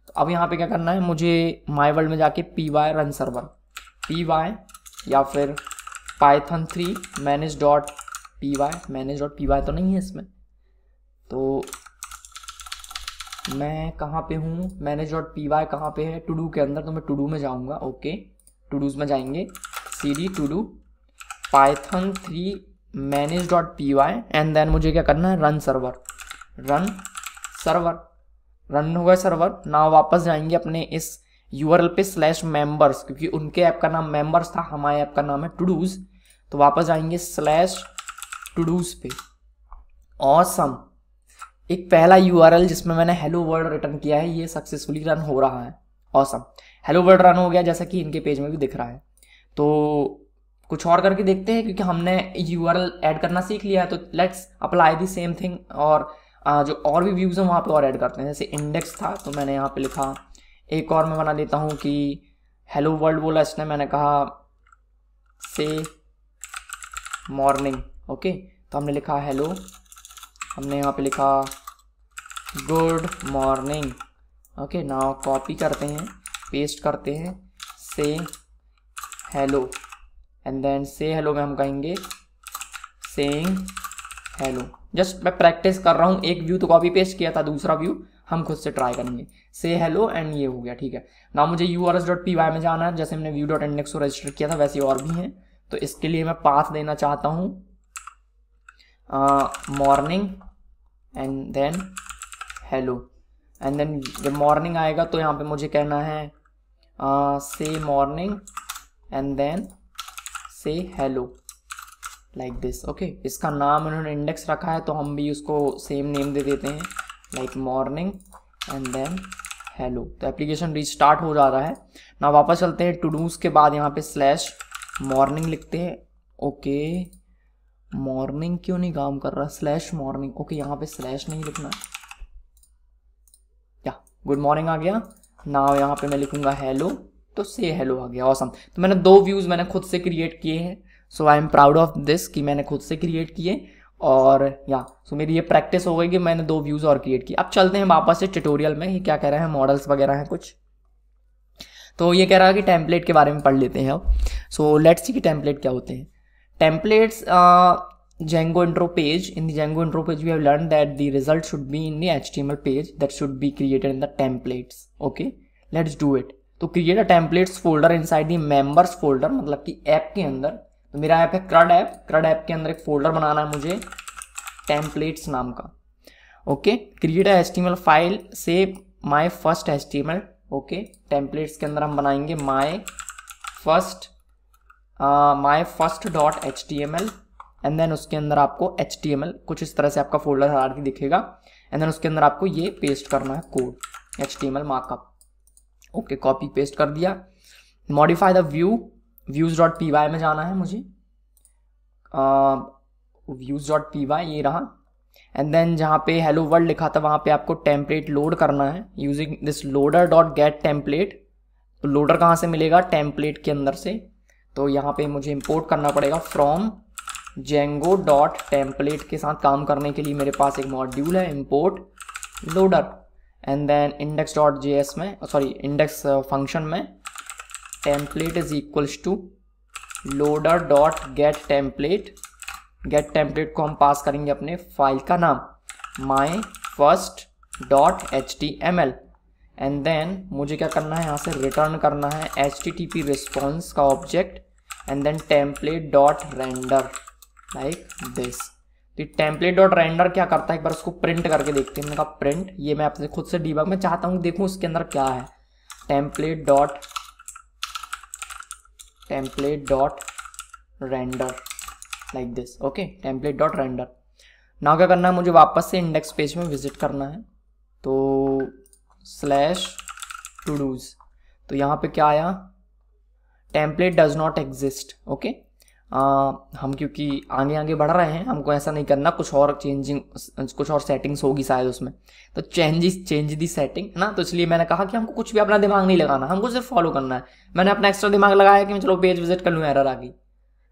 तो अब यहाँ पे क्या करना है मुझे, माई वर्ल्ड में जाके py रन सर्वर, py या फिर python3 manage.py, manage.py तो नहीं है इसमें, तो मैं कहाँ पे हूँ, manage.py कहाँ पे है, टू डू के अंदर, तो मैं टू डू में जाऊँगा, ओके। टू डूज में जाएंगे, cd to do python3 manage.py, and then मुझे क्या करना है, रन सर्वर, रन हुआ सर्वर। ना वापस जाएंगे अपने इस यूआरएल पे /members, क्योंकि उनके ऐप का नाम मेंबर्स था, हमारे ऐप का नाम है to-do's, तो वापस जाएंगे /to-do's पे। ऑसम, एक पहला यूआरएल जिसमें मैंने हेलो वर्ल्ड रिटर्न किया है ये सक्सेसफुली रन हो रहा है। ऑसम, हेलो वर्ल्ड रन हो गया जैसा कि इनके पेज में भी दिख रहा है। तो कुछ और करके देखते हैं, क्योंकि हमने यूआरएल ऐड करना सीख लिया है, तो let's apply the same thing, और जो और भी व्यूज हैं वहाँ पे और ऐड करते हैं। जैसे इंडेक्स था तो मैंने यहाँ पे लिखा, एक और मैं बना लेता हूँ कि हेलो वर्ल्ड बोला इसने, मैंने कहा से मॉर्निंग, ओके। तो हमने लिखा हेलो, हमने यहाँ पे लिखा good morning, okay. Now copy करते हैं, पेस्ट करते हैं, से hello, and then say hello में हम कहेंगे सेइंग हेलो। जस्ट मैं प्रैक्टिस कर रहा हूँ, एक व्यू तो कॉपी पेस्ट किया था, दूसरा व्यू हम खुद से ट्राई करेंगे, से हेलो, एंड ये हो गया, ठीक है। ना मुझे urls.py में जाना है, जैसे हमने view.index को रजिस्टर किया था वैसे और भी हैं, तो इसके लिए मैं पाथ देना चाहता हूँ morning and then hello, and then जब मॉर्निंग आएगा तो यहाँ पे मुझे कहना है say morning and then say hello like this, okay. इसका नाम उन्होंने इंडेक्स रखा है तो हम भी उसको सेम नेम दे देते हैं, like morning and then hello. तो एप्लीकेशन रीस्टार्ट हो जा रहा है ना। वापस चलते हैं, टू डूज के बाद यहाँ पे /मॉर्निंग लिखते हैं, ओके। मॉर्निंग क्यों नहीं काम कर रहा, /मॉर्निंग, ओके। यहाँ पे स्लैश नहीं लिखना, या गुड मॉर्निंग आ गया। ना यहाँ पे मैं लिखूंगा हेलो, तो से हेलो आ गया, ऑसम। तो मैंने 2 व्यूज मैंने खुद से क्रिएट किए हैं, so I am proud of this कि मैंने खुद से क्रिएट किए, और या सो मेरी ये प्रैक्टिस हो गई कि मैंने 2 व्यूज और क्रिएट किए। अब चलते हैं वापस से ट्यूटोरियल में, ये क्या कह रहे हैं, मॉडल्स वगैरह हैं कुछ, तो ये कह रहा है कि टेम्पलेट के बारे में पढ़ लेते हैं अब। सो लेट्स सी कि टेम्पलेट क्या होते हैं। Templates Django intro page. In the Django intro page, we have learned that the result should be in the HTML page that should be created in the templates. Okay, let's do it. तो create a templates folder inside the members folder, मतलब कि app के अंदर, तो मेरा app है क्रड app, क्रड app के अंदर एक फोल्डर बनाना है मुझे टेम्पलेट्स नाम का। Okay, create a HTML file से my first HTML। Okay, templates के अंदर हम बनाएंगे my first dot HTML, and then उसके अंदर आपको HTML कुछ इस तरह से आपका फोल्डर हायरार्की दिखेगा, एंड देन उसके अंदर आपको ये पेस्ट करना है code HTML markup. Okay, copy paste कर दिया। मॉडिफाई द व्यूज.py में जाना है मुझे, व्यूज.py ये रहा, एंड देन जहाँ पे हेलो वर्ल्ड लिखा था वहाँ पे आपको टेम्पलेट लोड करना है using this loader dot get template. तो लोडर कहाँ से मिलेगा? टेम्पलेट के अंदर से। तो यहाँ पे मुझे इंपोर्ट करना पड़ेगा फ्रॉम जेंगो डॉट टेम्पलेट के साथ काम करने के लिए मेरे पास एक मॉड्यूल है import loader, and then index dot JS में, सॉरी इंडेक्स फंक्शन में template is equals to loader dot get template. Get template को हम पास करेंगे अपने फाइल का नाम my first dot HTML, and then मुझे क्या करना है, यहाँ से रिटर्न करना है HTTP रिस्पॉन्स का object, and then template dot render like this. तो टेम्पलेट डॉट रेंडर क्या करता है, एक बार उसको प्रिंट करके देखते हैं। मैंने कहा प्रिंट, ये मैं आपसे खुद से डीबग में चाहता हूँ देखूँ उसके अंदर क्या है। Template dot render like this. Okay, template dot render. Now क्या करना है, मुझे वापस से इंडेक्स पेज में विजिट करना है, तो /todos, तो यहाँ पे क्या आया, template does not exist. Okay, हम क्योंकि आगे बढ़ रहे हैं, हमको ऐसा नहीं करना, कुछ और सेटिंग्स होगी शायद उसमें, तो चेंज दी सेटिंग है ना। तो इसलिए मैंने कहा कि हमको कुछ भी अपना दिमाग नहीं लगाना, हमको सिर्फ फॉलो करना है। मैंने अपना एक्स्ट्रा दिमाग लगाया कि मैं चलो पेज विजिट कर लूँ, एरर आ गई है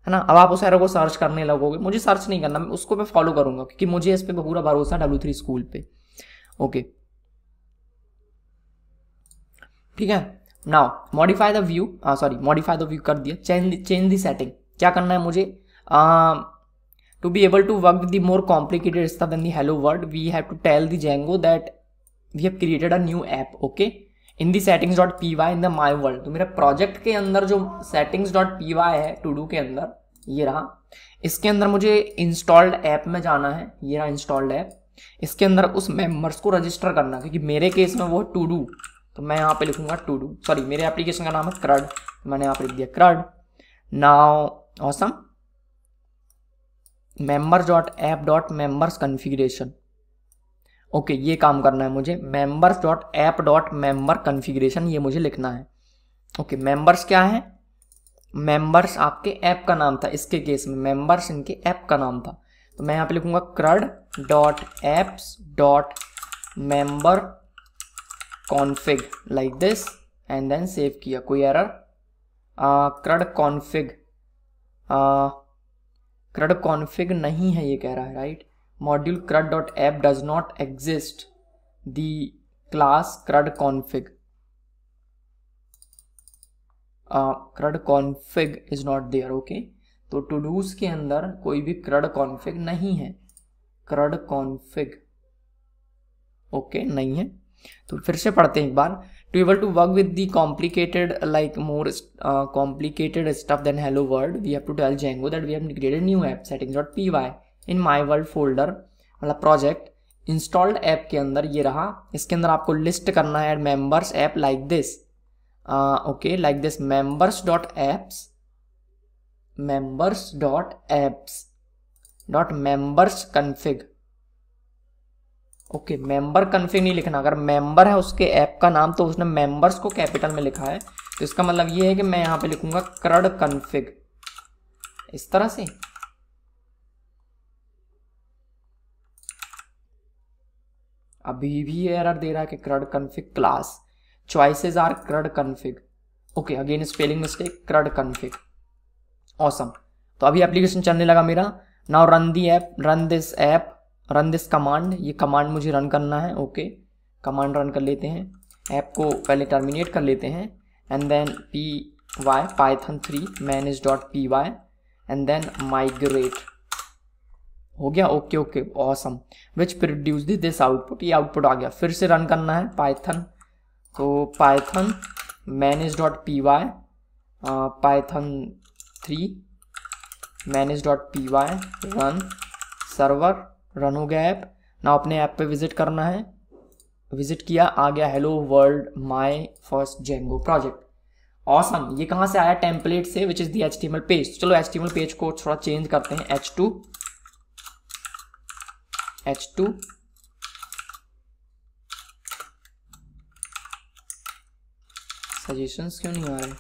ना। अब आप उस एरर को सर्च करने लगोगे, मुझे सर्च नहीं करना, उसको मैं फॉलो करूंगा क्योंकि मुझे इस पर पूरा भरोसा W3 स्कूल पे। ओके, ठीक है। नाउ मॉडिफाई द व्यू कर दिया। चेंज दी सेटिंग, क्या करना है मुझे, to be able to work with the more complicated stuff then the hello world we have to tell the Django that we have created a new app. Okay, in the settings.py in the my world. तो मेरे project के अंदर जो settings.py है to do के अंदर, ये रहा, इसके अंदर मुझे इंस्टॉल्ड ऐप में जाना है, ये रहा इंस्टॉल्ड ऐप। इसके अंदर उस मेंबर्स को रजिस्टर करना, क्योंकि मेरे केस में वो टू डू, तो मैं यहाँ पे लिखूंगा टू डू, सॉरी मेरे एप्लीकेशन का नाम है क्रड, मैंने यहाँ पे लिख दिया क्रड। Now awesome, members.app.members configuration। Okay, ये काम करना है मुझे, members.app.member configuration, ये मुझे लिखना है। ओके, मेंबर्स क्या है, मेंबर्स आपके ऐप का नाम था, इसके केस में मेंबर्स इनके ऐप का नाम था, तो मैं यहाँ पे लिखूंगा crud.apps.member config like this, and then save किया। कोई एरर, crud config नहीं है ये कह रहा है, right. Module crud.app does not exist the class crud config is not there। Okay, तो टू डूज के अंदर कोई भी crud config नहीं है, crud config ओके नहीं है। तो फिर से पढ़ते हैं एक बार, to able to work with the complicated like more complicated stuff than hello world we have to tell Django that we have created new app settings.py in my world folder, मतलब project installed app के अंदर ये रहा। इसके अंदर आपको list करना है members app like this. Okay, like this members.apps.members config। Okay, member config नहीं लिखना, अगर मेंबर है उसके ऐप का नाम तो उसने मेंबर्स को कैपिटल में लिखा है, तो इसका मतलब ये है कि मैं यहां पे लिखूंगा crud config इस तरह से। अभी भी एरर दे रहा है कि crud config class, choices are crud config। Okay, again spelling mistake, crud config। Awesome, तो अभी एप्लीकेशन चलने लगा मेरा। Now run the app, run this command, ये कमांड मुझे रन करना है। ओके, कमांड रन कर लेते हैं, ऐप को पहले टर्मिनेट कर लेते हैं, and then python3 manage.py and then migrate, हो गया। Okay okay, awesome, which produce this output, ये आउटपुट आ गया। फिर से रन करना है पाइथन, तो Python manage.py python 3 manage.py run server, run हो गया ऐप। ना अपने ऐप पे विजिट करना है, विजिट किया, आ गया hello world my first Django project. Awesome. ये कहाँ से आया? टेम्पलेट से, which is the HTML page. चलो HTML पेज को थोड़ा चेंज करते हैं, H2 सजेशंस क्यों नहीं आ रहे?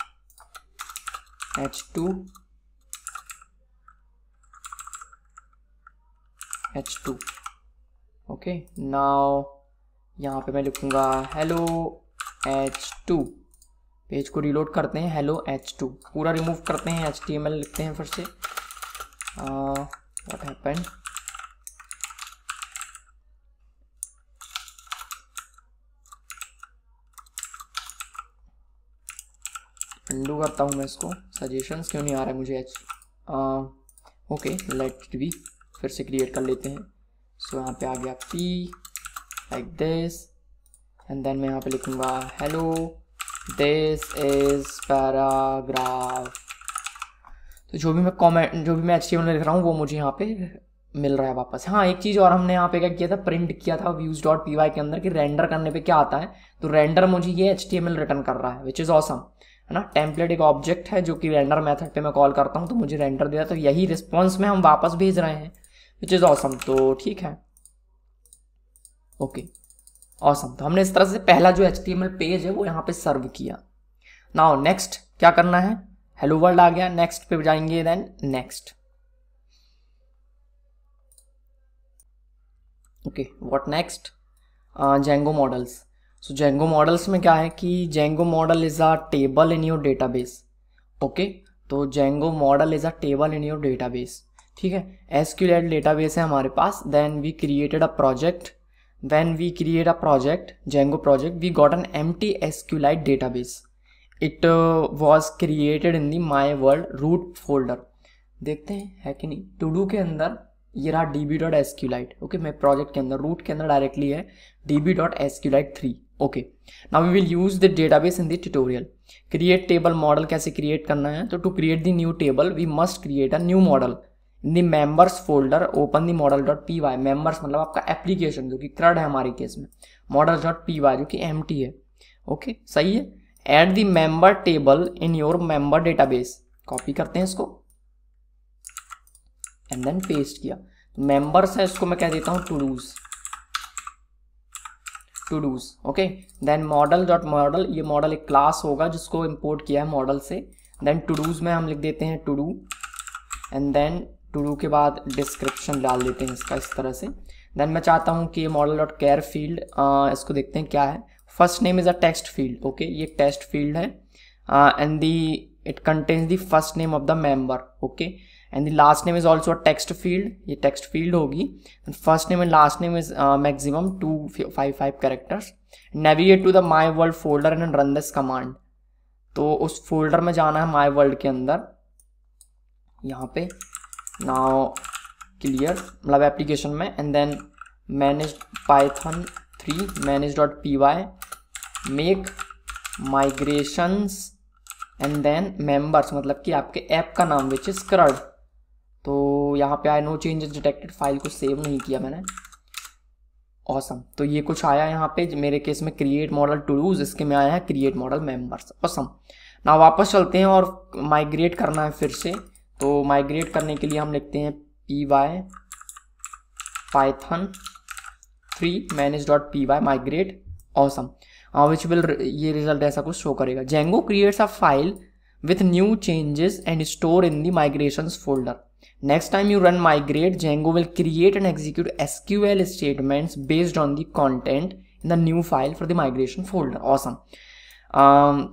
H2 okay. नाउ यहाँ पे मैं लिखूंगा हेलो H2। पेज को रीलोड करते हैं, हेलो H2 पूरा रिमूव करते हैं, HTML लिखते हैं फिर से। What happened? अंडू करता हूँ मैं इसको। सजेशंस क्यों नहीं आ रहा है मुझे? Okay, let it be. फिर से क्रिएट कर लेते हैं। सो यहाँ पे आ गया P like this, and then मैं यहाँ पे लिखूंगा हेलो दिस इज पैराग्राफ। तो जो भी मैं HTML लिख रहा हूँ वो मुझे यहाँ पे मिल रहा है वापस। हाँ, एक चीज़ और हमने यहाँ पे क्या किया था, प्रिंट किया था views.py के अंदर कि रेंडर करने पे क्या आता है। तो रेंडर मुझे ये HTML रिटर्न कर रहा है, विच इज़ ऑसम, है ना। टेम्पलेट एक ऑब्जेक्ट है जो कि रेंडर मेथड पे मैं कॉल करता हूँ तो मुझे रेंडर दे रहा है, तो यही रिस्पॉन्स में हम वापस भेज रहे हैं, विच इज़ ऑसम। तो ठीक है, ओके, ऑसम। तो हमने इस तरह से पहला जो HTML पेज है वो यहाँ पे सर्व किया। नाउ नेक्स्ट क्या करना है? हेलो वर्ल्ड आ गया, नेक्स्ट पे जाएंगे, then next. Okay, what next? Django models. So Django models में क्या है कि Django model is a table in your database. Okay, तो Django model is a table in your database, ठीक है। SQLite डेटाबेस है हमारे पास। Then we created a project. When we create a project, Django project, we got an empty SQLite database. It was created in the my world root folder. देखते हैं है कि नहीं। to do के अंदर ये रहा db.sqlite। ओके, मैं प्रोजेक्ट के अंदर रूट के अंदर डायरेक्टली है db.sqlite 3। Okay, now we will use the database in the tutorial. Create table model कैसे क्रिएट करना है? तो to create the new table we must create a new model in the members folder. Open the model.py। Members मतलब आपका application जो कि CRUD है हमारे केस में, model.py जो कि empty है। ओके, सही है। Add the member table in your member database. Copy करते हैं इसको एंड देन पेस्ट किया। मेंबर्स है, इसको मैं कह देता हूँ to dos. Okay, then model.model, ये मॉडल एक क्लास होगा जिसको इंपोर्ट किया है मॉडल से। देन टू डूज में हम लिख देते हैं to do, and then to do के बाद डिस्क्रिप्शन डाल देते हैं इसका इस तरह से। देन मैं चाहता हूँ कि model.char फील्ड, इसको देखते हैं क्या है। First name is a text field. Okay, ये टेक्स्ट फील्ड है and it contains the first name of the member. Okay, and the last name is also a text field, ये टेक्स्ट फील्ड होगी। First name and last name is maximum 255 characters. Navigate to the my world folder and run this command. तो उस folder में जाना है my world के अंदर, यहाँ पे नाउ क्लियर मतलब एप्लीकेशन में, and then manage python 3 manage.py make migrations and then members मतलब कि आपके ऐप का नाम विच इज CRUD। तो यहाँ पे आया नो चेंजेस डिटेक्टेड, फाइल को सेव नहीं किया मैंने। ऑसम, तो ये कुछ आया यहाँ पे मेरे केस में क्रिएट मॉडल टू डूज, इसके में आया है क्रिएट मॉडल मेंबर्स। ऑसम। ना वापस चलते हैं और माइग्रेट करना है फिर से। तो माइग्रेट करने के लिए हम लिखते हैं py python 3 manage.py migrate. Awesome, which will, ये रिजल्ट ऐसा कुछ शो करेगा। Django creates a file with new changes and store in the migrations folder. Next time you run migrate, Django will create and execute SQL statements based on the content in the new file for the migration folder. Awesome.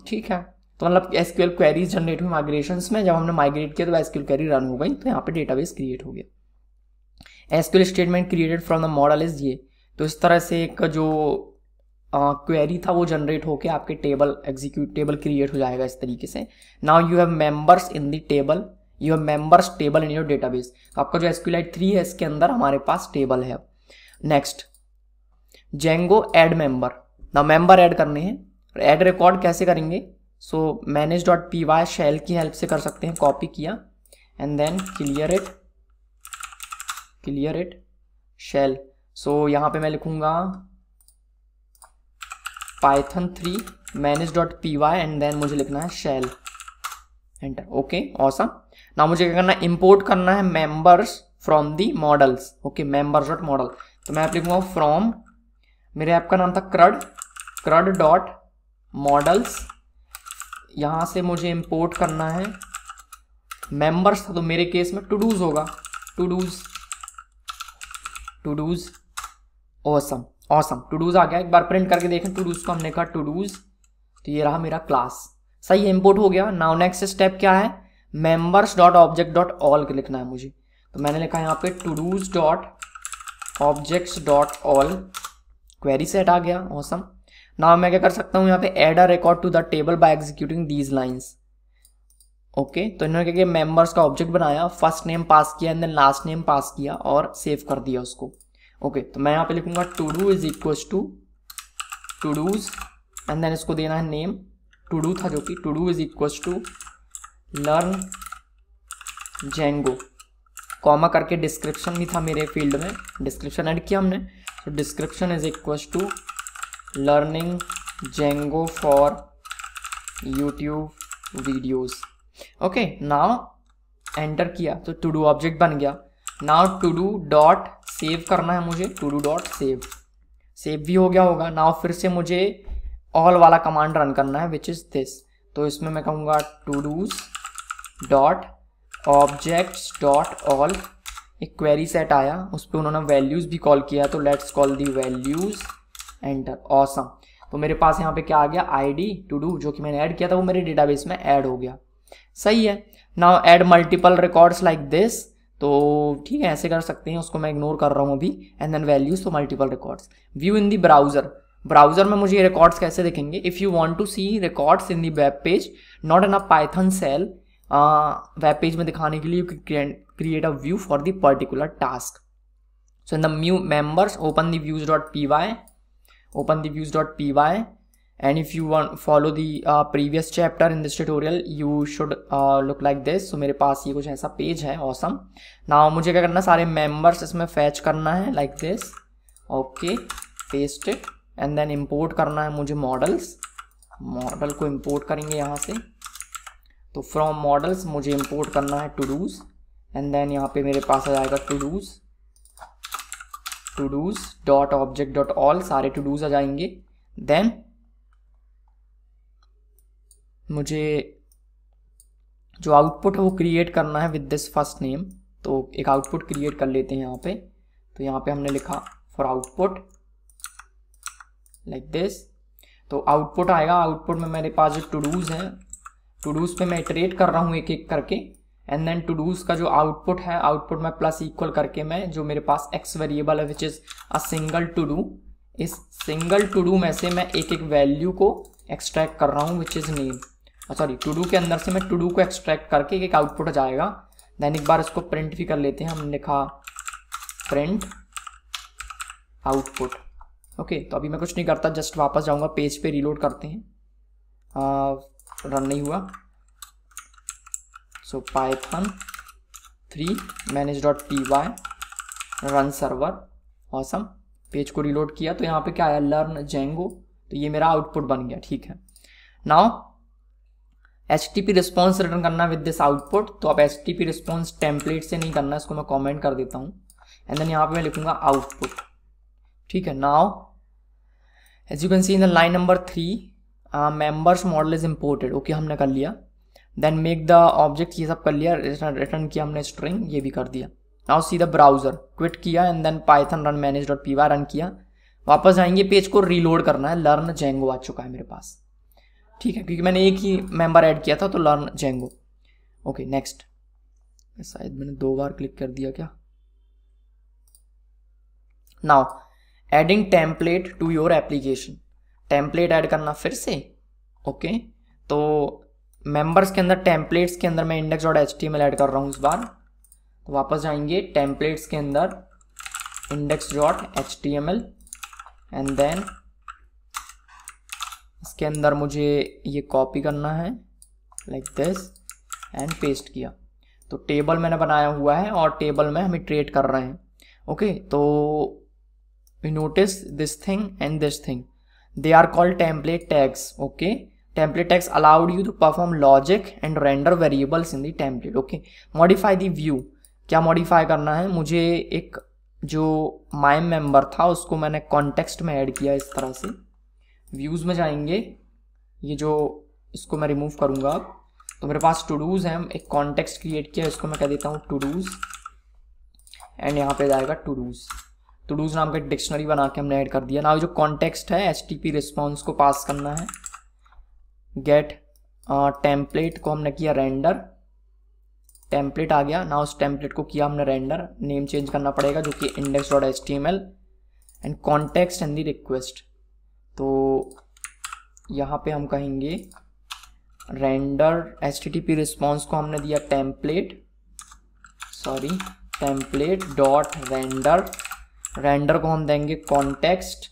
ठीक है, तो मतलब SQL queries generate हुई migrations में। जब हमने migrate किया तो SQL क्वेरी रन हो गई, तो यहाँ पे डेटाबेस क्रिएट हो गया। SQL statement created from the model is ये। तो इस तरह से एक जो क्वेरी था वो जनरेट होके आपके टेबल एग्जीक्यूटेबल क्रिएट हो जाएगा इस तरीके से। Now you have members in the table, you have members table in your database. आपका जो SQLite 3 है इसके अंदर हमारे पास टेबल है। Next Django add member. ना मेंबर ऐड करने हैं। ऐड रिकॉर्ड कैसे करेंगे? So manage dot P Y shell की हेल्प से कर सकते हैं, कॉपी किया and then clear it shell. So यहाँ पे मैं लिखूंगा Python 3 manage dot P Y and then मुझे लिखना है शेल, एंटर। Okay awesome. ना मुझे क्या करना है, इंपोर्ट करना है members from the models. Okay members dot model, तो मैं आप लिखूंगा फ्रॉम, मेरे ऐप का नाम था क्रड डॉट मॉडल्स, यहाँ से मुझे इंपोर्ट करना है मेंबर्स था, तो मेरे केस में टू डूज होगा, todos. Awesome todos आ गया। एक बार प्रिंट करके देखें टू डूज को, हमने कहा टू डूज, तो ये रहा मेरा क्लास, सही है, इंपोर्ट हो गया। नाउ नेक्स्ट स्टेप क्या है, members dot object dot all लिखना है मुझे, तो मैंने लिखा यहाँ पे to dos dot objects dot all, query set आ गया, ऑसम। नाउ मैं क्या कर सकता हूँ यहाँ पे, add a record to the table by executing these lines. Okay तो इन्होंने क्या किया, मेंबर्स का ऑब्जेक्ट बनाया, फर्स्ट नेम पास किया एंड देन लास्ट नेम पास किया और सेव कर दिया उसको। ओके तो मैं यहाँ पे लिखूंगा to do is equals to to dos and then इसको देना है नेम, टू डू था जो कि to do is equals to learn Django, comma करके डिस्क्रिप्शन भी था मेरे फील्ड में, डिस्क्रिप्शन ऐड किया हमने, तो description is equals to learning Django for YouTube videos. Okay now enter किया तो टू डू ऑब्जेक्ट बन गया। Now to do dot save करना है मुझे, टू डू डॉट सेव भी हो गया होगा। नाउ फिर से मुझे ऑल वाला कमांड रन करना है विच इज दिस, तो इसमें मैं कहूँगा to dos dot objects dot all, एक क्वेरी सेट आया, उस पर उन्होंने वैल्यूज भी कॉल किया, तो let's call the values, enter, awesome. तो मेरे पास यहाँ पे क्या आ गया, आईडी टू डू जो कि मैंने ऐड किया था वो मेरे डेटाबेस में ऐड हो गया, सही है। Now add multiple records like this, तो ठीक है ऐसे कर सकते हैं, उसको मैं इग्नोर कर रहा हूँ अभी, एंड देन वैल्यूज तो multiple records. View in the browser में मुझे ये रिकॉर्ड्स कैसे दिखेंगे, if you want to see records in the web page not in a Python shell, web page में दिखाने के लिए you create a view for the particular task. So in the members open the views dot P Y and if you want follow the previous chapter in this tutorial you should look like this। so मेरे पास ये कुछ ऐसा page है, awesome। now मुझे क्या करना है, सारे members इसमें fetch करना है like this, okay paste it and then import करना है मुझे मॉडल को import करेंगे यहाँ से, तो from models मुझे import करना है to do's and then यहाँ पे मेरे पास आ जाएगा to do's dot object dot all, सारे to do's आ जाएंगे। then मुझे जो आउटपुट है वो क्रिएट करना है विद दिस फर्स्ट नेम, तो एक आउटपुट क्रिएट कर लेते हैं यहाँ पे, तो यहाँ पे हमने लिखा फॉर आउटपुट लाइक दिस, तो आउटपुट आएगा। आउटपुट में मेरे पास जो टू डूज हैं, टू डूज पे मैं इटरेट कर रहा हूँ एक एक करके, एंड देन टू डूज का जो आउटपुट है, आउटपुट में प्लस इक्वल करके मैं जो मेरे पास एक्स वेरिएबल है which is a single to do, इस सिंगल टू डू में से मैं एक एक वैल्यू को एक्सट्रैक्ट कर रहा हूँ which is name, sorry to do के अंदर से मैं टू डू को एक्सट्रैक्ट करके एक आउटपुट आ जाएगा। देन एक बार इसको प्रिंट भी कर लेते हैं, हमने लिखा प्रिंट आउटपुट। ओके तो अभी मैं कुछ नहीं करता, जस्ट वापस जाऊंगा पेज पे, रीलोड करते हैं, रन नहीं हुआ। So Python 3 manage dot P Y run server, awesome. Page को रीलोड किया तो यहाँ पे क्या आया, लर्न जेंगो, तो ये मेरा आउटपुट बन गया, ठीक है। नाउ HTTP रिस्पॉन्स रिटर्न करना विद दिस आउटपुट, तो अब HTTP रिस्पॉन्स टेम्पलेट से नहीं करना, इसको मैं कमेंट कर देता हूँ एंड देन यहाँ पे मैं लिखूंगा आउटपुट, ठीक है। Now as you can see in the line number 3 members model is imported, okay हमने कर लिया। देन मेक द ऑब्जेक्ट, ये सब कर लिया, रिटर्न किया हमने स्ट्रिंग, ये भी कर दिया। Now see the browser, quit किया and then Python run manage dot P Y run किया, वापस जाएंगे, पेज को रीलोड करना है, लर्न जेंगो आ चुका है मेरे पास, ठीक है, क्योंकि मैंने एक ही मेंबर ऐड किया था, तो लर्न जेंगो। ओके नेक्स्ट, शायद मैंने 2 बार क्लिक कर दिया क्या। Now adding template to your application, template add करना फिर से, ओके तो मेंबर्स के अंदर टेम्पलेट्स के अंदर मैं इंडेक्स डॉट HTML ऐड कर रहा हूँ इस बार, तो वापस जाएंगे टेम्पलेट्स के अंदर index dot HTML and then इसके अंदर मुझे ये कॉपी करना है लाइक दिस एंड पेस्ट किया। तो टेबल मैंने बनाया हुआ है और टेबल में हम इटरेट कर रहे हैं। ओके, तो we notice this thing and this thing, they are called template tags. Okay, template tags allowed you to perform logic and render variables in the template. Okay, modify the view, क्या modify करना है मुझे, एक जो माई member था उसको मैंने context में ऐड किया इस तरह से। व्यूज़ में जाएंगे, ये जो इसको मैं रिमूव करूँगा अब, तो मेरे पास टू डूज़ है, एक कॉन्टेक्स्ट क्रिएट किया, इसको मैं कह देता हूँ टू डूज़ एंड यहाँ पे जाएगा टू डूज़ नाम का डिक्शनरी बना के हमने ऐड कर दिया। ना जो कॉन्टेक्स्ट है HTTP रिस्पॉन्स को पास करना है, गेट टेम्पलेट को हमने किया रेंडर, टेम्पलेट आ गया ना, उस टेम्पलेट को किया हमने रेंडर, नेम चेंज करना पड़ेगा जो कि index.html and context and the request. तो यहाँ पे हम कहेंगे रेंडर HTTP रिस्पॉन्स को हमने दिया टेम्पलेट डॉट रेंडर को हम देंगे context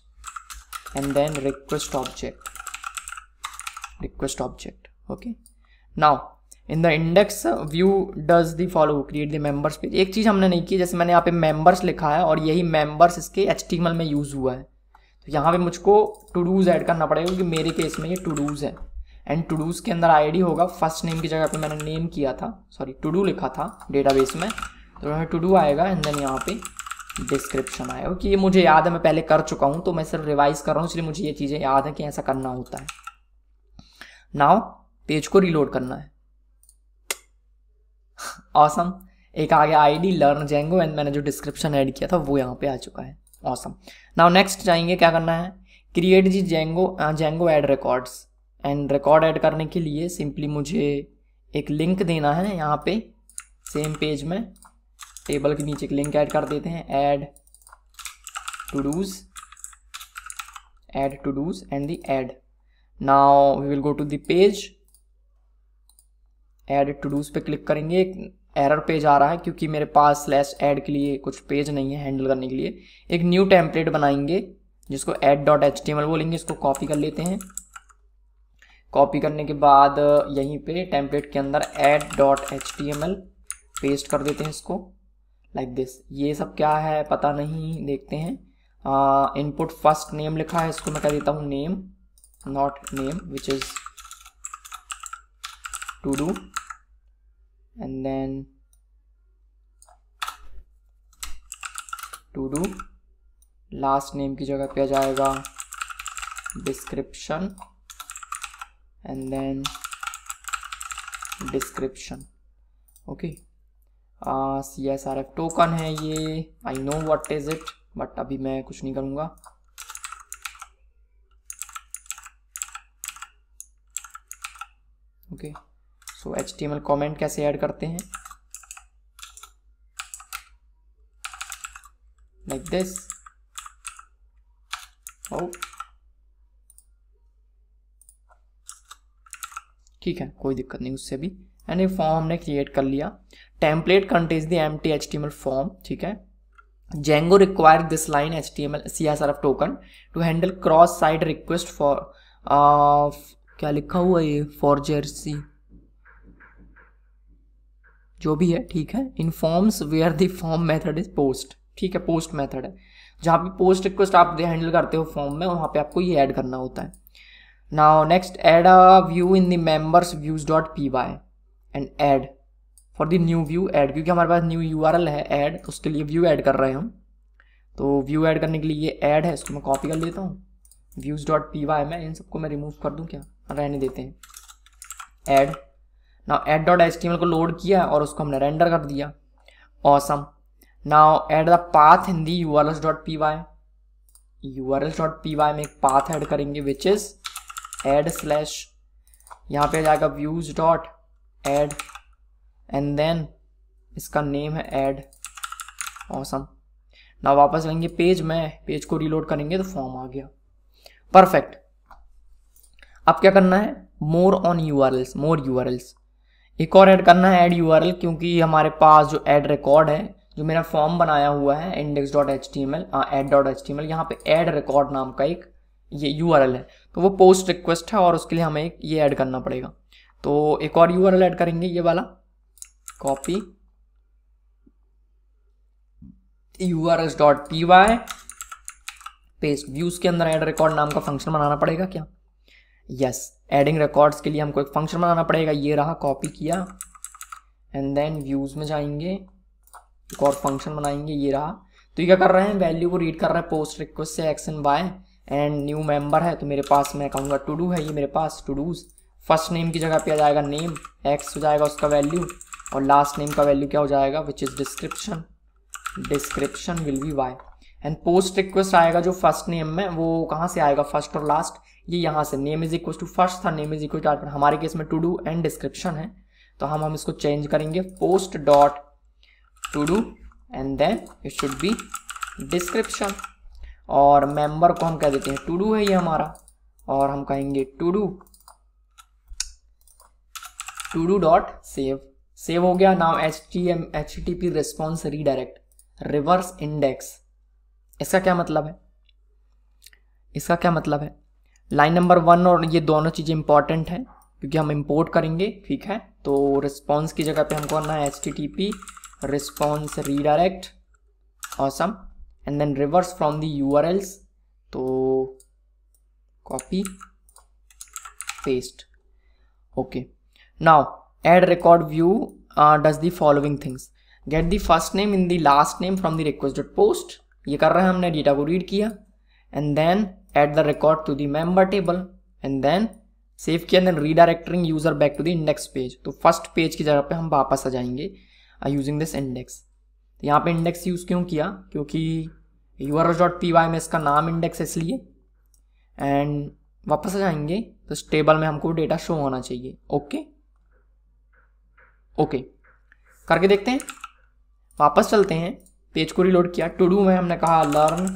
and then request object. Okay, now in the index view does the follow, create the members page. एक चीज़ हमने नहीं की, जैसे मैंने यहाँ पे मेंबर्स लिखा है और यही मेंबर्स इसके HTML में यूज़ हुआ है, तो यहाँ पे मुझको टू डूज़ ऐड करना पड़ेगा क्योंकि मेरे केस में ये टू डूज़ है। एंड टू डूज़ के अंदर आईडी होगा, फर्स्ट नेम की जगह पे मैंने नेम किया था, टू डू लिखा था डेटाबेस में, तो यहाँ टू डू आएगा एंड देन यहाँ पे डिस्क्रिप्शन आएगा। क्योंकि ये मुझे याद है, मैं पहले कर चुका हूँ, तो मैं सिर्फ रिवाइज कर रहा हूँ, इसलिए मुझे ये चीज़ें याद है कि ऐसा करना होता है। नाउ पेज को रीलोड करना है। ऑसम, एक आ गया आईडी लर्न जेंगो एंड मैंने जो डिस्क्रिप्शन ऐड किया था वो यहाँ पे आ चुका है। ऑसम, नाउ नेक्स्ट जाएंगे, क्या करना है, create G Django add records. And record add करने के लिए सिंपली मुझे एक लिंक देना है, यहाँ पे सेम पेज में टेबल के नीचे एक लिंक ऐड कर देते हैं, add to dos and the add. Now we will go to the page, add todos पे क्लिक करेंगे, एक एरर पेज आ रहा है क्योंकि मेरे पास /ऐड के लिए कुछ पेज नहीं है हैंडल करने के लिए। एक न्यू टेम्पलेट बनाएंगे जिसको add.html बोलेंगे, इसको कॉपी कर लेते हैं। कॉपी करने के बाद यहीं पे टेम्पलेट के अंदर add.html पेस्ट कर देते हैं इसको लाइक दिस। ये सब क्या है पता नहीं, देखते हैं। इनपुट फर्स्ट नेम लिखा है, इसको मैं कह देता हूँ name, not name which is to do, and then to do, last name की जगह पे आ जाएगा description and then description. Okay, CSRF token है ये, I know what is it, but अभी मैं कुछ नहीं करूँगा। ओके, सो HTML कमेंट कैसे ऐड करते हैं, लाइक दिस। ठीक है, कोई दिक्कत नहीं उससे भी। एंड ये फॉर्म हमने क्रिएट कर लिया। Template contains the empty HTML form, ठीक है। Django require this line HTML CSRF token to handle cross site request for क्या लिखा हुआ है ये, फॉर जर्सी जो भी है, ठीक है। In forms where the form method is post, ठीक है, पोस्ट मेथड है, जहाँ पे पोस्ट रिक्वेस्ट आप हैंडल करते हो फॉर्म में, वहाँ पे आपको ये ऐड करना होता है। Now next, add a view in the members views.py and add for the new view add, क्योंकि हमारे पास न्यू URL है ऐड, तो उसके लिए व्यू ऐड कर रहे हैं हम। तो व्यू ऐड करने के लिए ये ऐड है, इसको मैं कॉपी कर लेता हूँ views.py में। इन सबको मैं रिमूव कर दूँ क्या, रहने देते हैं। ऐड, नाउ add.html को लोड किया और उसको हमने रेंडर कर दिया। Awesome, now add the path in the urls.py। urls.py में एक पाथ ऐड करेंगे विच इज ऐड स्लैश, यहाँ पे जाएगा views.add एंड देन इसका नेम है ऐड। ऑसम, ना वापस आएंगे पेज में, पेज को रीलोड करेंगे तो फॉर्म आ गया, परफेक्ट। अब क्या करना है, more on URLs, more URLs एक और ऐड करना है, ऐड यूआरएल, क्योंकि हमारे पास जो ऐड रिकॉर्ड है, जो मेरा फॉर्म बनाया हुआ है index.html add.html, यहाँ पे ऐड रिकॉर्ड नाम का एक ये यूआरएल है, तो वो पोस्ट रिक्वेस्ट है और उसके लिए हमें ये ऐड करना पड़ेगा। तो एक और यूआरएल ऐड करेंगे, ये वाला कॉपी urls.py पेस्ट। व्यूज के अंदर ऐड रिकॉर्ड नाम का फंक्शन बनाना पड़ेगा क्या? यस, एडिंग रिकॉर्ड्स के लिए हमको एक फंक्शन बनाना पड़ेगा। ये रहा, कॉपी किया एंड देन व्यूज में जाएंगे, एक और फंक्शन बनाएंगे, ये रहा। तो ये क्या कर रहे हैं, वैल्यू को रीड कर रहा है पोस्ट रिक्वेस्ट से X and Y and new member है, तो मेरे पास मैं कहूँगा टू डू है, ये मेरे पास टू डूज। फर्स्ट नेम की जगह पे आ जाएगा नेम, एक्स हो जाएगा उसका वैल्यू, और लास्ट नेम का वैल्यू क्या हो जाएगा, which is description, description will be Y. And post request आएगा जो फर्स्ट नेम में, वो कहाँ से आएगा, फर्स्ट और लास्ट, ये यहाँ से। Name is equal to first था, नेम इज इक्वल टू, हमारे केस में टू डू एंड डिस्क्रिप्शन है, तो हम इसको चेंज करेंगे post dot to do and then it should be description. और मेंबर को हम कह देते हैं टू डू है ये हमारा, और हम कहेंगे to do dot save. Save हो गया। Now HTTP response redirect reverse index, इसका क्या मतलब है, इसका क्या मतलब है, लाइन नंबर 1 और ये दोनों चीज़ें इंपॉर्टेंट हैं क्योंकि हम इंपोर्ट करेंगे, ठीक है। तो रिस्पॉन्स की जगह पे हमको करना है HTTP response redirect, awesome, and then reverse from the URLs, तो copy paste, okay. Now add record view does the following things, get the first name in the last name from the request.post, ये कर रहे हैं, हमने data को read किया, and then add the record to the member table and then save किया, then redirecting user back to the index page। तो first page की जगह पे हम वापस आ जाएंगे यूजिंग दिस इंडेक्स। यहाँ पे इंडेक्स यूज क्यों किया, क्योंकि urls.py में इसका नाम इंडेक्स है इसलिए, एंड वापस आ जाएंगे तो इस टेबल में हमको डेटा शो होना चाहिए। ओके ओके करके देखते हैं, वापस चलते हैं, पेज को रिलोड किया, टू डू में हमने कहा लर्न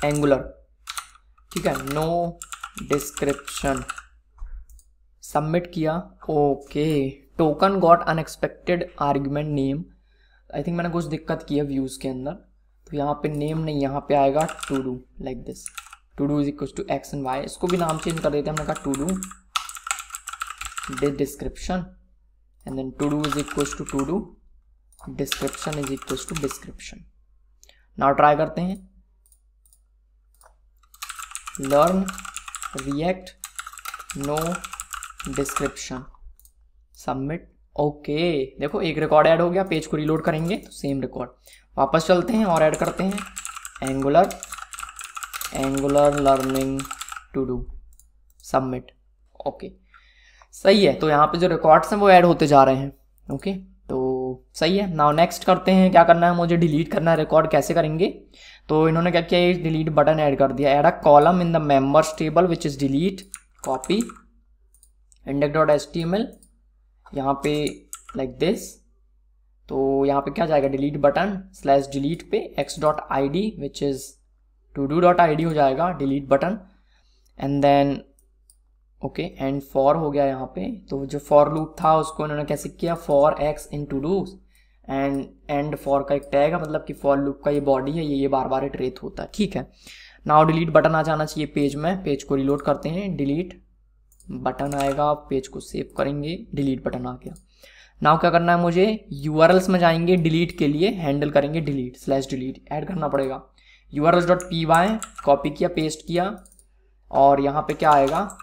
एंगुलर, ठीक है, नो डिस्क्रिप्शन, सबमिट किया, okay. Token got unexpected argument name, I think मैंने कुछ दिक्कत की है व्यूज के अंदर, तो यहाँ पे नेम नहीं, यहाँ पे आएगा to do, like this, to do is equal to X and Y, इसको भी नाम चेंज कर देते हैं, हमने कहा to do description and then to do is equals to do, description is equals to description। now try करते हैं, learn react no description, submit, okay. देखो एक रिकॉर्ड ऐड हो गया, पेज को रीलोड करेंगे तो सेम रिकॉर्ड। वापस चलते हैं और ऐड करते हैं Angular learning to do, submit, okay, सही है। तो यहाँ पे जो रिकॉर्ड्स हैं वो ऐड होते जा रहे हैं, ओके, तो सही है। नाउ नेक्स्ट करते हैं, क्या करना है, मुझे डिलीट करना है रिकॉर्ड, कैसे करेंगे, तो इन्होंने क्या किया, डिलीट बटन ऐड कर दिया, add a column in the members table which is delete, copy index.html, यहाँ पे लाइक दिस, तो यहाँ पे क्या जाएगा, डिलीट बटन स्लैश डिलीट पे x.id विच इज todo.id हो जाएगा delete button, and then okay and for हो गया यहाँ पे। तो जो फॉर लूप था उसको इन्होंने कैसे किया, for X in to do, and for का एक टैग है, मतलब कि फॉर लूप का ये बॉडी है, ये बार बार इटरेट होता है, ठीक है। नाउ डिलीट बटन आ जाना चाहिए पेज में, पेज को रिलोड करते हैं, डिलीट बटन आएगा, पेज को सेव करेंगे, डिलीट बटन आ गया। नाउ क्या करना है मुझे, यूआरएल्स में जाएंगे, डिलीट के लिए हैंडल करेंगे डिलीट स्लैश डिलीट, ऐड करना पड़ेगा, urls.py कॉपी किया, पेस्ट किया, और यहाँ पे क्या आएगा,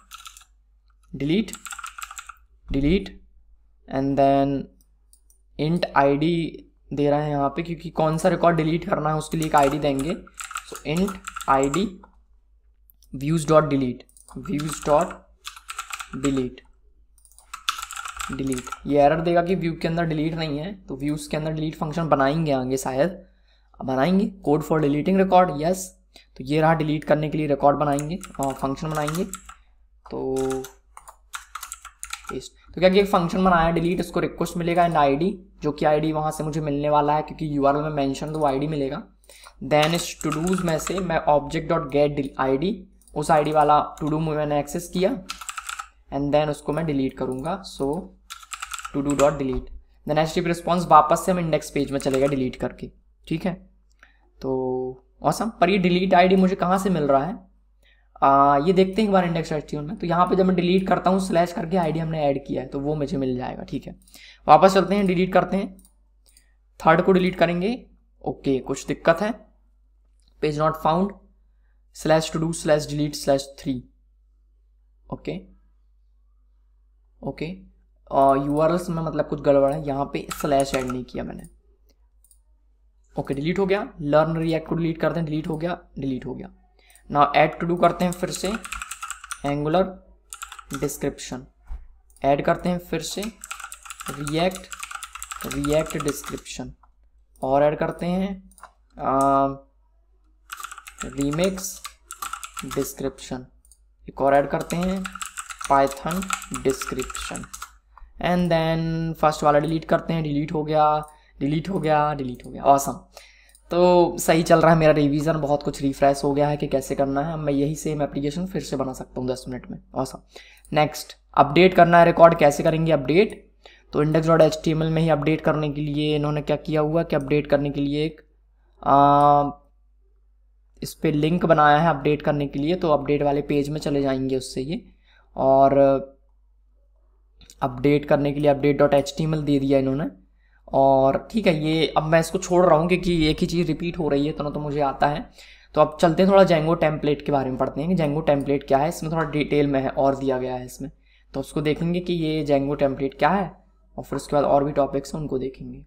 delete and then int ID दे रहे हैं यहाँ पे, क्योंकि कौन सा रिकॉर्ड डिलीट करना है उसके लिए एक आईडी देंगे, सो इंट आईडी views.delete, डिलीट, ये एरर देगा कि व्यू के अंदर डिलीट नहीं है, तो व्यूज के अंदर डिलीट फंक्शन बनाएंगे आगे, शायद बनाएंगे, code for deleting record, yes. तो ये रहा डिलीट करने के लिए रिकॉर्ड बनाएंगे और फंक्शन बनाएंगे, तो क्या एक फंक्शन बनाया डिलीट, उसको रिक्वेस्ट मिलेगा एंड आईडी, जो कि आईडी वहां से मुझे मिलने वाला है क्योंकि यूआरएल में मेंशन, तो आईडी मिलेगा। देन इस टू डूज में से मैं object.get आईडी, उस आईडी वाला टू डू मैंने एक्सेस किया एंड देन उसको मैं डिलीट करूंगा, so to do dot delete, then HTTP response वापस से हम इंडेक्स पेज में चलेगा डिलीट करके, ठीक है। तो ऑसम, पर ये डिलीट आईडी मुझे कहाँ से मिल रहा है, ये देखते हैं एक बार index.html में। तो यहाँ पे जब मैं डिलीट करता हूँ स्लैश करके आईडी हमने ऐड किया है तो वो मुझे मिल जाएगा। ठीक है, वापस चलते हैं, डिलीट करते हैं, थर्ड को डिलीट करेंगे। ओके, कुछ दिक्कत है, page not found, slash to do slash delete slash 3। Okay okay, URLs में मतलब कुछ गड़बड़ है, यहाँ पे स्लैश ऐड नहीं किया मैंने। ओके, डिलीट हो गया। लर्न रिएक्ट को डिलीट करते हैं, डिलीट हो गया, डिलीट हो गया। नाउ ऐड टू डू करते हैं फिर से, एंगुलर डिस्क्रिप्शन ऐड करते हैं फिर से, रिएक्ट डिस्क्रिप्शन, और ऐड करते हैं रीमिक्स डिस्क्रिप्शन, एक और ऐड करते हैं Python description, and then first वाला डिलीट करते हैं, डिलीट हो गया, डिलीट हो गया, डिलीट हो गया। ऑसम। तो सही चल रहा है मेरा रिवीजन, बहुत कुछ रिफ्रेश हो गया है कि कैसे करना है। मैं यही सेम एप्लीकेशन फिर से बना सकता हूँ 10 मिनट में। ऑसम। नेक्स्ट, अपडेट करना है रिकॉर्ड। कैसे करेंगे अपडेट? तो index.html में ही अपडेट करने के लिए इन्होंने क्या किया हुआ कि अपडेट करने के लिए एक इस पर लिंक बनाया है अपडेट करने के लिए। तो अपडेट वाले पेज में चले जाएंगे उससे ये, और अपडेट करने के लिए update.html दे दिया इन्होंने। और ठीक है, ये अब मैं इसको छोड़ रहा हूँ क्योंकि एक ही चीज़ रिपीट हो रही है, तो मुझे आता है। तो अब चलते हैं थोड़ा जेंगो टेम्पलेट के बारे में पढ़ते हैं कि जेंगो टेम्पलेट क्या है। इसमें थोड़ा डिटेल में है और दिया गया है इसमें, तो उसको देखेंगे कि ये जेंगो टेम्पलेट क्या है, और फिर उसके बाद और भी टॉपिक्स हैं उनको देखेंगे।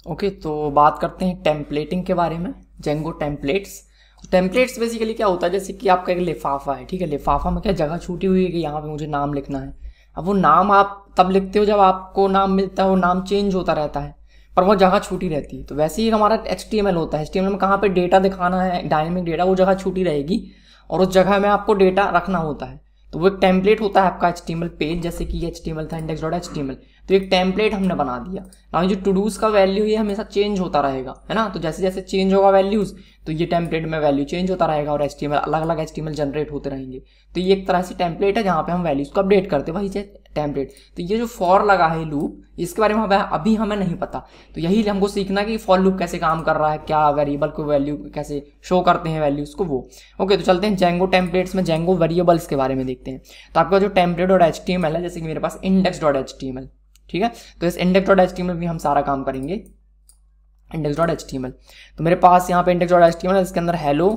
ओके, तो बात करते हैं टेम्पलेटिंग के बारे में, जेंगो टेम्पलेट्स। टेम्पलेट्स बेसिकली क्या होता है, जैसे कि आपका एक लिफाफा है, ठीक है, लिफाफा में क्या जगह छूटी हुई है कि यहाँ पे मुझे नाम लिखना है। अब वो नाम आप तब लिखते हो जब आपको नाम मिलता है, वो नाम चेंज होता रहता है, पर वो जगह छूटी रहती है। तो वैसे ही हमारा HTML होता है, HTML में कहाँ पे डेटा दिखाना है, डायनेमिक डेटा, वो जगह छूटी रहेगी और उस जगह में आपको डेटा रखना होता है। तो वो एक टेम्पलेट होता है आपका HTML पेज, जैसे कि HTML था index.html, तो एक टेम्पलेट हमने बना दिया। ना जो टू डूज का वैल्यू ये हमेशा चेंज होता रहेगा, है ना। तो जैसे जैसे चेंज होगा वैल्यूज, तो ये टेम्पलेट में वैल्यू चेंज होता रहेगा और HTML अलग अलग HTML जनरेट होते रहेंगे। तो ये एक तरह से टेम्पलेट है जहाँ पे हम वैल्यूज को अपडेट करते हैं, वही टेम्पलेट। तो ये जो फॉर लगा है लूप, इसके बारे में अभी हमें नहीं पता, तो यही हमको सीखना कि फॉर लूप कैसे काम कर रहा है, क्या वेरिएबल को वैल्यू कैसे शो करते हैं वैल्यूज को, वो। ओके, तो चलते हैं जेंगो टेम्पलेट्स में, जेंगो वेरिएबल्स के बारे में देखते हैं। तो आपका जो टेम्पलेट.html है, जैसे कि मेरे पास index.html, ठीक है, तो इस index.html में हम सारा काम करेंगे। index.html, तो मेरे पास यहाँ पे index.html है, इसके अंदर hello,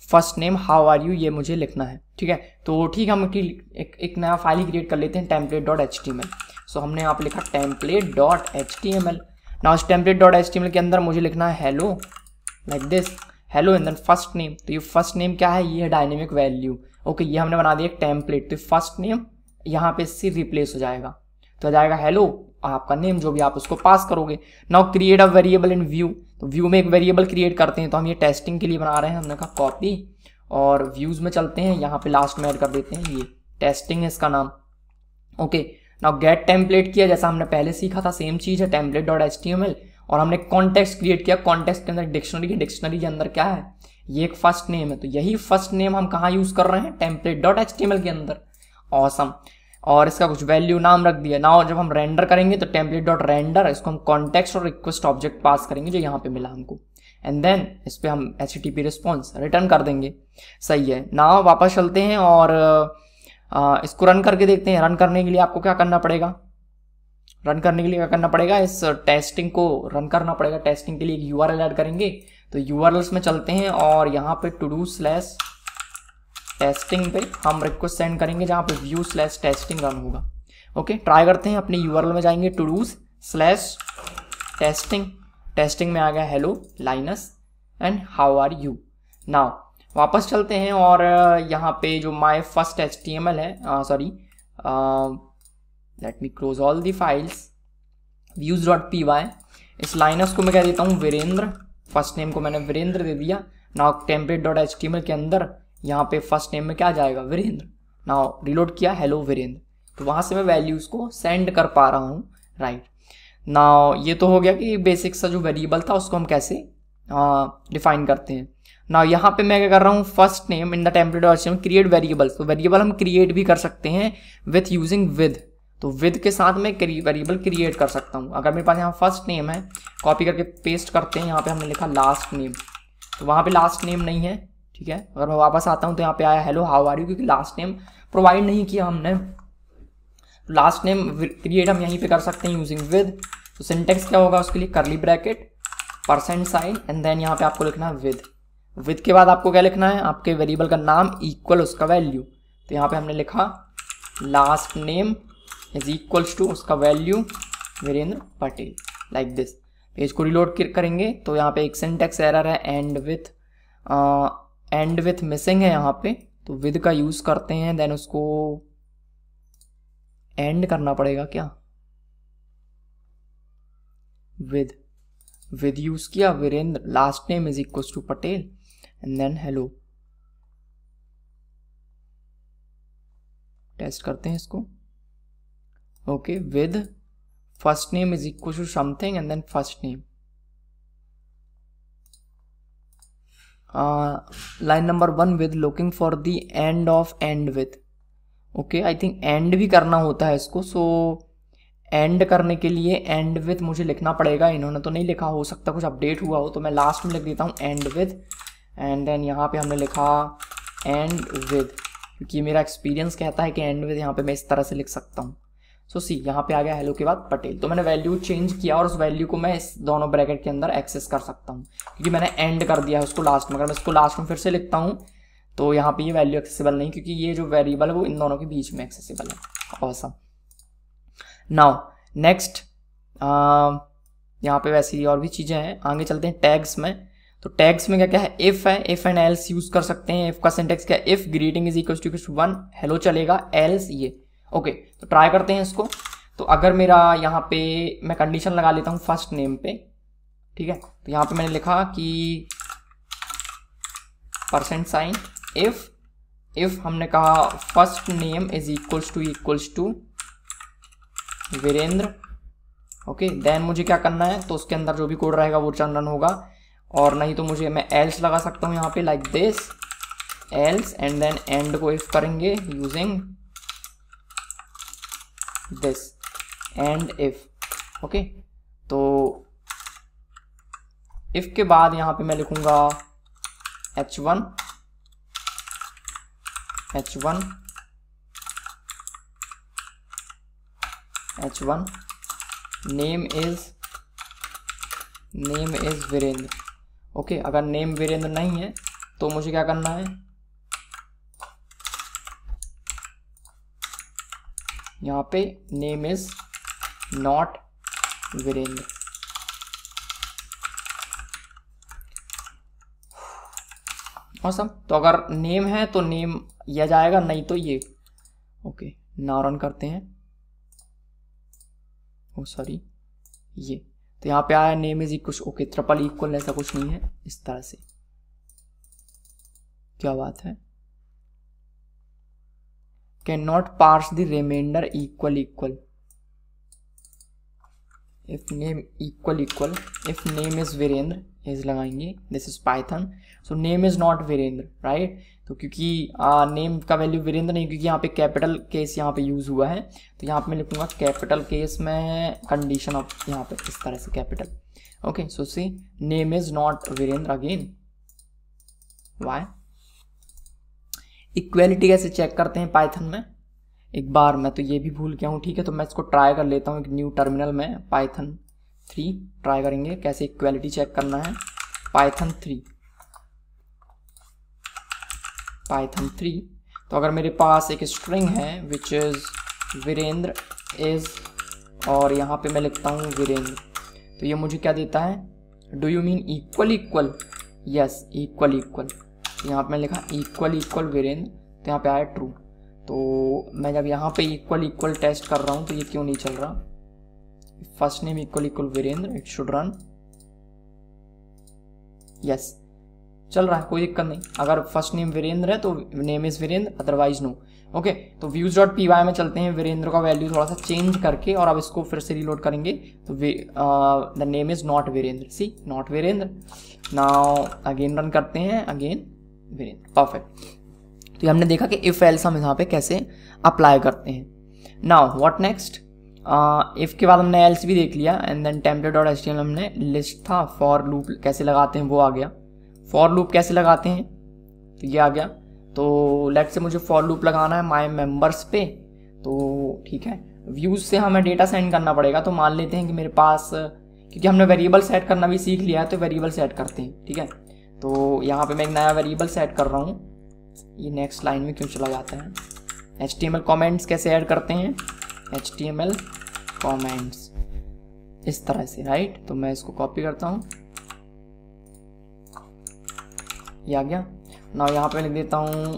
first name, how are you, ये मुझे लिखना है, ठीक है। तो ठीक है, हम एक नया फाइल क्रिएट कर लेते हैं, template.html। सो हमने यहाँ पे लिखा template.html। ना उस template.html के अंदर मुझे लिखना है hello, like this, hello and then first name. तो ये फर्स्ट नेम क्या है, ये है डायनेमिक वैल्यू। ओके, ये हमने बना दिया एक टेम्पलेट। तो फर्स्ट नेम यहाँ पे इससे रिप्लेस हो जाएगा, तो आ जाएगा हेलो, आपका नेम जो भी आप उसको पास करोगे। Now create a variable in view, तो व्यू में एक वेरिएबल क्रिएट करते हैं। तो हम ये टेस्टिंग के लिए बना रहे हैं, हमने कहा कॉपी, और व्यूज में चलते हैं, यहाँ पे लास्ट में ऐड कर देते हैं, ये टेस्टिंग है इसका नाम। ओके, नाउ गेट टेम्पलेट किया, जैसा हमने पहले सीखा था सेम चीज है, template.html, और हमने कॉन्टेक्स्ट क्रिएट किया। कॉन्टेक्स्ट के अंदर डिक्शनरी है, डिक्शनरी के अंदर क्या है, ये एक फर्स्ट नेम है। तो यही फर्स्ट नेम हम कहाँ यूज कर रहे हैं, template.html के अंदर। ऑसम। और इसका कुछ वैल्यू नाम रख दिया। नाउ जब हम रेंडर करेंगे तो template.render, इसको हम कॉन्टेक्स्ट और रिक्वेस्ट ऑब्जेक्ट पास करेंगे जो यहाँ पे मिला हमको, एंड देन इस पे हम HTTP रिस्पॉन्स रिटर्न कर देंगे। सही है। नाउ वापस चलते हैं और इसको रन करके देखते हैं। रन करने के लिए आपको क्या करना पड़ेगा, रन करने के लिए क्या करना पड़ेगा, इस टेस्टिंग को रन करना पड़ेगा। टेस्टिंग के लिए एक URL ऐड करेंगे, तो URLs में चलते हैं और यहाँ पे to-do/टेस्टिंग पे हम रिक्वेस्ट सेंड करेंगे, जहाँ पे view/टेस्टिंग रन होगा। ओके, ट्राई करते हैं, अपने URL में जाएंगे, to-do/टेस्टिंग, टेस्टिंग में आ गया hello lines and how are you. Now वापस चलते हैं और यहाँ पे जो माई फर्स्ट HTML है, sorry, let me close all the files, views.py, इस लाइनस को मैं कह देता हूँ वीरेंद्र, फर्स्ट नेम को मैंने वीरेंद्र दे दिया। नाउ template.html के अंदर यहाँ पे फर्स्ट नेम में क्या जाएगा, वीरेंद्र। नाउ रिलोड किया, हेलो वीरेंद्र, तो वहाँ से मैं वैल्यूज को सेंड कर पा रहा हूँ, राइट। नाउ ये तो हो गया कि बेसिक सा जो वेरिएबल था उसको हम कैसे डिफाइन करते हैं। नाउ यहाँ पे मैं क्या कर रहा हूँ, first name in the template.html create variable. तो वेरिएबल हम क्रिएट भी कर सकते हैं विथ यूजिंग विद, तो विद के साथ मैं वेरिएबल क्रिएट कर सकता हूँ। अगर मेरे पास यहाँ फर्स्ट नेम है, कॉपी करके पेस्ट करते हैं। यहाँ पे हमने लिखा लास्ट नेम, तो वहाँ पे लास्ट नेम नहीं है, ठीक है। अगर मैं वापस आता हूँ तो यहाँ पे आया हेलो हाउ आर यू, क्योंकि लास्ट नेम प्रोवाइड नहीं किया हमने। लास्ट नेम क्रिएट हम यहीं पे कर सकते हैं यूजिंग विद। तो सिंटेक्स क्या होगा उसके लिए, करली ब्रैकेट %, एंड देन यहाँ पे आपको लिखना है विद। विद के बाद आपको क्या लिखना है, आपके वेरिएबल का नाम इक्वल उसका वैल्यू। तो यहाँ पे हमने लिखा last name is equals to उसका value Virendra Patel, like this. Page को रिलोड करेंगे तो यहाँ पे एक सिंटेक्स एरर है, एंड विथ मिसिंग है यहाँ पे, तो विद का यूज करते हैं, देन उसको एंड करना पड़ेगा क्या, विद यूज किया, Virendra last name is equals to Patel, and then hello. Test करते हैं इसको। Okay, with first name is equal to something and then first name. Line number 1 with looking for the end of end with. Okay, I think and भी करना होता है इसको, so and करने के लिए एंड विद मुझे लिखना पड़ेगा। इन्होंने तो नहीं लिखा, हो सकता कुछ अपडेट हुआ हो, तो मैं लास्ट में लिख देता हूँ एंड विद, एंड देन यहाँ पे हमने लिखा एंड विद, क्योंकि मेरा एक्सपीरियंस कहता है कि एंड विद यहाँ पे मैं इस तरह से लिख सकता हूँ। सो सी यहाँ पे आ गया हेलो के बाद पटेल। तो मैंने वैल्यू चेंज किया और उस वैल्यू को मैं इस दोनों ब्रैकेट के अंदर एक्सेस कर सकता हूँ, क्योंकि मैंने एंड कर दिया है उसको लास्ट में। अगर मैं इसको लास्ट में फिर से लिखता हूँ तो यहाँ पे ये वैल्यू एक्सेसिबल नहीं, क्योंकि ये जो वेरिएबल है वो इन दोनों के बीच में एक्सेसिबल है। ऑसम। नाउ नेक्स्ट, यहाँ पे वैसे ही और भी चीज़ें हैं, आगे चलते हैं टैग्स में। तो टैग्स में क्या क्या है, इफ है, इफ एंड एल्स यूज कर सकते हैं। इफ का सिंटेक्स क्या है, if greeting is equal to 1 hello चलेगा, एल्स ये। ओके, तो ट्राई करते हैं इसको। तो अगर मेरा यहाँ पे मैं कंडीशन लगा लेता हूँ फर्स्ट नेम पे, ठीक है, तो यहाँ पे मैंने लिखा कि %, इफ हमने कहा first name is equals to Virendra. Okay, then मुझे क्या करना है, तो उसके अंदर जो भी कोड रहेगा वो रन होगा, और नहीं तो मैं एल्स लगा सकता हूँ यहाँ पे, like this else, and then end को इफ करेंगे using this end if. Okay, तो इफ के बाद यहाँ पे मैं लिखूंगा h1 name is Virendra. Okay, अगर नेम वीरेंद्र नहीं है तो मुझे क्या करना है, यहाँ पे name is not Virendra. Awesome. तो अगर नेम है तो नेम यह जाएगा, नहीं तो ये। ओके, नाउ रन करते हैं। ओ सॉरी, ये तो यहाँ पे आया name is equal. Okay, triple equal ऐसा कुछ नहीं है, इस तरह से। क्या बात है, can not parse the remainder equal if name equal if name is Virendra is लगाएंगे, this is Python, so name is not Virendra, right. तो क्योंकि नेम का वैल्यू वीरेंद्र नहीं, क्योंकि यहाँ पे कैपिटल केस यहाँ पे यूज हुआ है, तो यहाँ पे मैं लिखूंगा कैपिटल केस में कंडीशन ऑफ, यहाँ पे इस तरह से capital. Okay, so see name is not Virendra again. Why? Equality कैसे चेक करते हैं पाइथन में, एक बार मैं तो ये भी भूल गया हूँ, ठीक है। तो मैं इसको ट्राई कर लेता हूँ एक न्यू टर्मिनल में, पाइथन 3 ट्राई करेंगे कैसे इक्वेलिटी चेक करना है। पाइथन 3। तो अगर मेरे पास एक स्ट्रिंग है विच इज वीरेंद्र इज, और यहाँ पे मैं लिखता हूँ वीरेंद्र, तो ये मुझे क्या देता है, do you mean equal? Yes, equal. यहाँ पे मैं लिखा इक्वल वीरेंद्र, तो यहाँ पे आया ट्रू। तो मैं जब यहाँ पे इक्वल टेस्ट कर रहा हूँ तो ये क्यों नहीं चल रहा, first name equal Virendra, it should run. Yes, चल रहा है, कोई दिक्कत नहीं। अगर फर्स्ट नेम वीरेंद्र है तो name is Virendra, otherwise no. Okay, तो views.py में चलते हैं, वीरेंद्र का वैल्यू थोड़ा सा चेंज करके, और अब इसको फिर से रीलोड करेंगे। तो the name is not Virendra, see not Virendra. Now again run करते हैं, अगेन वीरेंद्र, परफेक्ट। तो हमने देखा कि इफ एल्स हम यहाँ पे कैसे अप्लाई करते हैं। नाउ व्हाट नेक्स्ट, इफ़ के बाद हमने एल्स भी देख लिया, and then template dot HTML हमने लिस्ट था, फॉर लूप कैसे लगाते हैं वो आ गया, फॉर लूप कैसे लगाते हैं तो ये आ गया। तो लेट से मुझे फॉर लूप लगाना है माई मेंबर्स पे, तो ठीक है, व्यूज़ से हमें डेटा सेंड करना पड़ेगा। तो मान लेते हैं कि मेरे पास, क्योंकि हमने वेरिएबल सेट करना भी सीख लिया है तो वेरिएबल सेट करते हैं, ठीक है। तो यहाँ पे मैं एक नया वेरिएबल सेट कर रहा हूँ, ये नेक्स्ट लाइन में क्यों चला जाता है। HTML कमेंट्स कैसे ऐड करते हैं, HTML कमेंट्स इस तरह से, राइट। तो मैं इसको कॉपी करता हूँ, ये आ गया ना। यहाँ पे लिख देता हूँ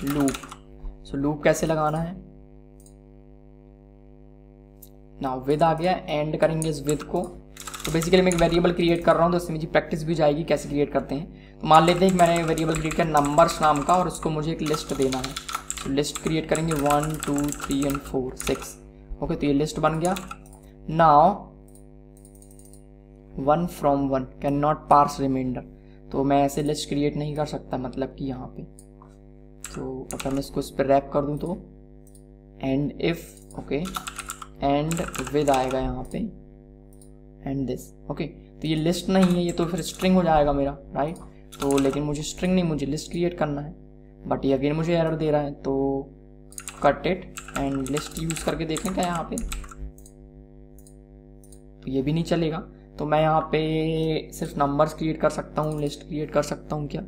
लूप। सो लूप कैसे लगाना है ना, विद आ गया, एंड करेंगे इस विद को। तो बेसिकली मैं एक वेरिएबल क्रिएट कर रहा हूँ तो उससे मुझे प्रैक्टिस भी जाएगी कैसे क्रिएट करते हैं। तो मान लेते हैं कि मैंने वेरिएबल क्रिएट किया नंबर्स नाम का, और उसको मुझे एक लिस्ट देना है। तो लिस्ट क्रिएट करेंगे 1 2 3 एंड 4 6। ओके, तो ये लिस्ट बन गया। Now 1 from 1 can not parse reminder, तो मैं ऐसे लिस्ट क्रिएट नहीं कर सकता, मतलब कि यहाँ पे। तो अगर मैं इसको इस पर रैप कर दूँ तो and if, okay, and with आएगा यहाँ पे, एंड दिस। ओके, तो ये लिस्ट नहीं है, ये तो फिर स्ट्रिंग हो जाएगा मेरा, राइट। तो लेकिन मुझे स्ट्रिंग नहीं, मुझे लिस्ट क्रिएट करना है, बट ये अगेन मुझे एरर दे रहा है। तो cut it and list use करके देखें क्या यहाँ पे, तो ये भी नहीं चलेगा। तो मैं यहाँ पे सिर्फ नंबर्स क्रिएट कर सकता हूँ, लिस्ट क्रिएट कर सकता हूँ क्या।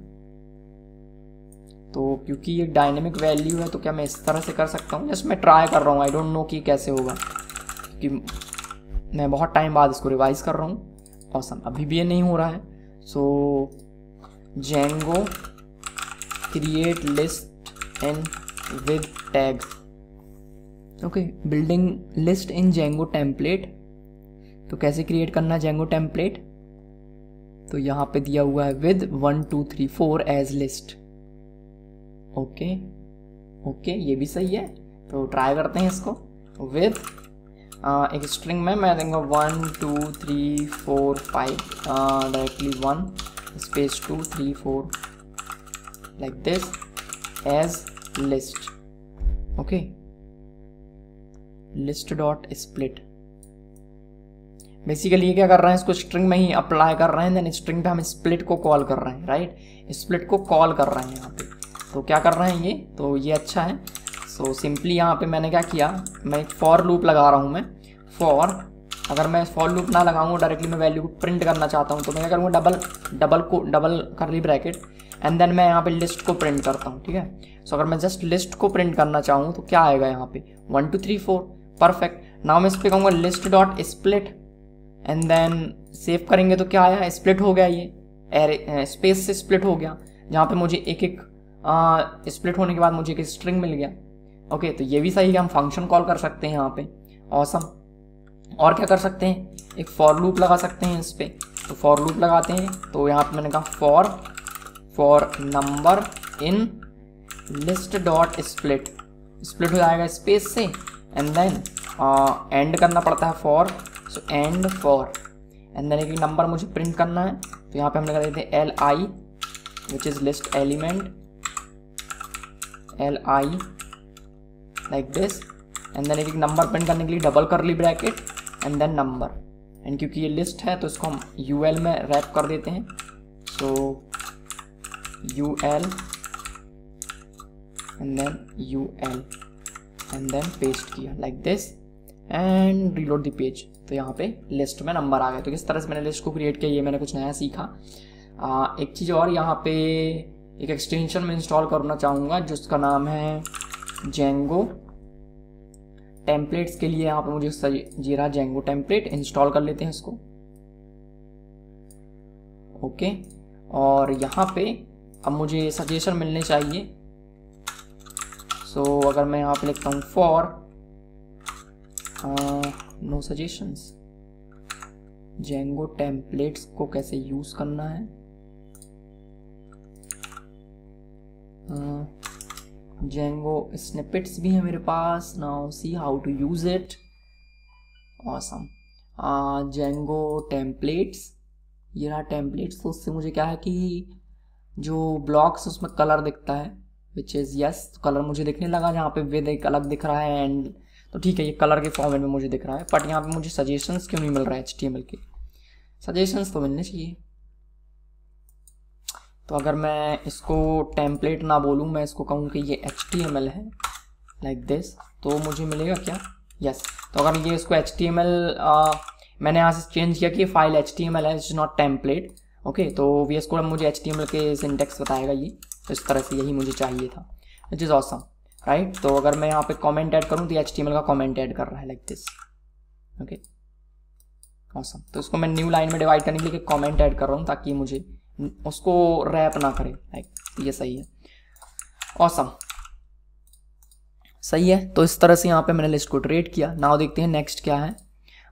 तो क्योंकि ये डायनेमिक वैल्यू है तो क्या मैं इस तरह से कर सकता हूँ, जस्ट मैं ट्राई कर रहा हूँ, आई डोंट नो कि कैसे होगा, क्योंकि मैं बहुत टाइम बाद इसको रिवाइज कर रहा हूँ। ऑसम, अभी भी ये नहीं हो रहा है। So Django create list in with tag, okay, building list in Django template. तो कैसे क्रिएट करना जेंगो टेम्पलेट, तो यहाँ पे दिया हुआ है with 1 2 3 4 as list. Okay okay, ये भी सही है। तो ट्राई करते हैं इसको विद एक स्ट्रिंग में मैं देंगे 1 2 3 4 5 directly 1 space 2 3 4 like this as list. Okay, list dot split. Basically ये क्या कर रहे हैं, इसको स्ट्रिंग में ही अप्लाई कर रहे हैं, देन स्ट्रिंग पे हम स्प्लिट को कॉल कर रहे हैं, राइट। स्प्लिट को कॉल कर रहे हैं यहाँ पे। तो क्या कर रहे हैं ये, तो ये अच्छा है। सो सिंपली यहाँ पे मैंने क्या किया, मैं एक फॉर लूप लगा रहा हूँ। मैं फॉर, अगर मैं फॉर लूप ना लगाऊंगा डायरेक्टली मैं वैल्यू को प्रिंट करना चाहता हूँ, तो मैं क्या करूँगा, double curly bracket and then मैं यहाँ पे लिस्ट को प्रिंट करता हूँ, ठीक है। सो अगर मैं जस्ट लिस्ट को प्रिंट करना चाहूँ तो क्या आएगा यहाँ पे 1 2 3 4, परफेक्ट। नाउ मैं इस पर कहूँगा list dot split and then save करेंगे तो क्या आया, स्प्लिट हो गया, ये स्पेस से स्प्लिट हो गया, जहाँ पे मुझे एक एक स्प्लिट होने के बाद मुझे एक स्ट्रिंग मिल गया। ओके, तो ये भी सही है, हम फंक्शन कॉल कर सकते हैं यहाँ पे। ऑसम। और क्या कर सकते हैं, एक फॉर लूप लगा सकते हैं इस पे। तो फॉर लूप लगाते हैं, तो यहाँ पे मैंने कहा for number in list dot split, split हो जाएगा स्पेस से एंड देन एंड करना पड़ता है for, so end for and then एक नंबर मुझे प्रिंट करना है। तो यहाँ पे हमने कर देते हैं li which is list element li like this and then एक नंबर प्रिंट करने के लिए double curly bracket and then number. And क्योंकि ये लिस्ट है तो इसको हम ul में रैप कर देते हैं। सो ul एंड देन पेस्ट किया like this and reload the page. तो यहाँ पे लिस्ट में नंबर आ गए। तो किस तरह से मैंने लिस्ट को क्रिएट किया, ये मैंने कुछ नया सीखा। एक चीज़ और, यहाँ पे एक एक्सटेंशन में इंस्टॉल करना चाहूँगा जिसका नाम है जेंगो टेम्पलेट्स। के लिए यहाँ पे मुझे जीरा जेंगो टेम्पलेट इंस्टॉल कर लेते हैं इसको। ओके, और यहाँ पे अब मुझे सजेशन मिलने चाहिए। सो अगर मैं यहाँ पे लिखता हूँ for no suggestions, Django templates को कैसे यूज करना है, जेंगो स्निपेट्स भी है मेरे पास। Now see how to use it. Awesome. Django templates, ये रहा टेम्पलेट्स। तो उससे मुझे क्या है कि जो ब्लॉक्स उसमें कलर दिखता है विच इज़ यस, कलर मुझे दिखने लगा, जहाँ पे विद एक अलग दिख रहा है एंड तो ठीक है, ये कलर के फॉर्मेट में मुझे दिख रहा है, बट यहाँ पे मुझे सजेशंस क्यों नहीं मिल रहा है HTML के? सजेशंस तो मिलने चाहिए। तो अगर मैं इसको टेम्पलेट ना बोलूँ, मैं इसको कहूँ कि ये HTML है लाइक दिस, तो मुझे मिलेगा क्या? यस। तो अगर ये इसको HTML मैंने यहाँ से चेंज किया कि ये फाइल HTML है, इट्स नॉट टेम्पलेट। ओके, तो VS कोड मुझे HTML के सिंटेक्स बताएगा ये, तो इस तरह से यही मुझे चाहिए था, विच इज़ ऑसम, राइट। तो अगर मैं यहाँ पे कमेंट ऐड करूँ तो HTML का कमेंट ऐड कर रहा है लाइक दिस। Okay, awesome. तो इसको मैं न्यू लाइन में डिवाइड करने के लिए कमेंट ऐड कर रहा हूँ ताकि मुझे उसको रैप ना करे, लाइक ये सही है, ऑसम, सही है। तो इस तरह से यहाँ पे मैंने लिस्ट को क्रिएट किया। नाउ देखते हैं नेक्स्ट क्या है।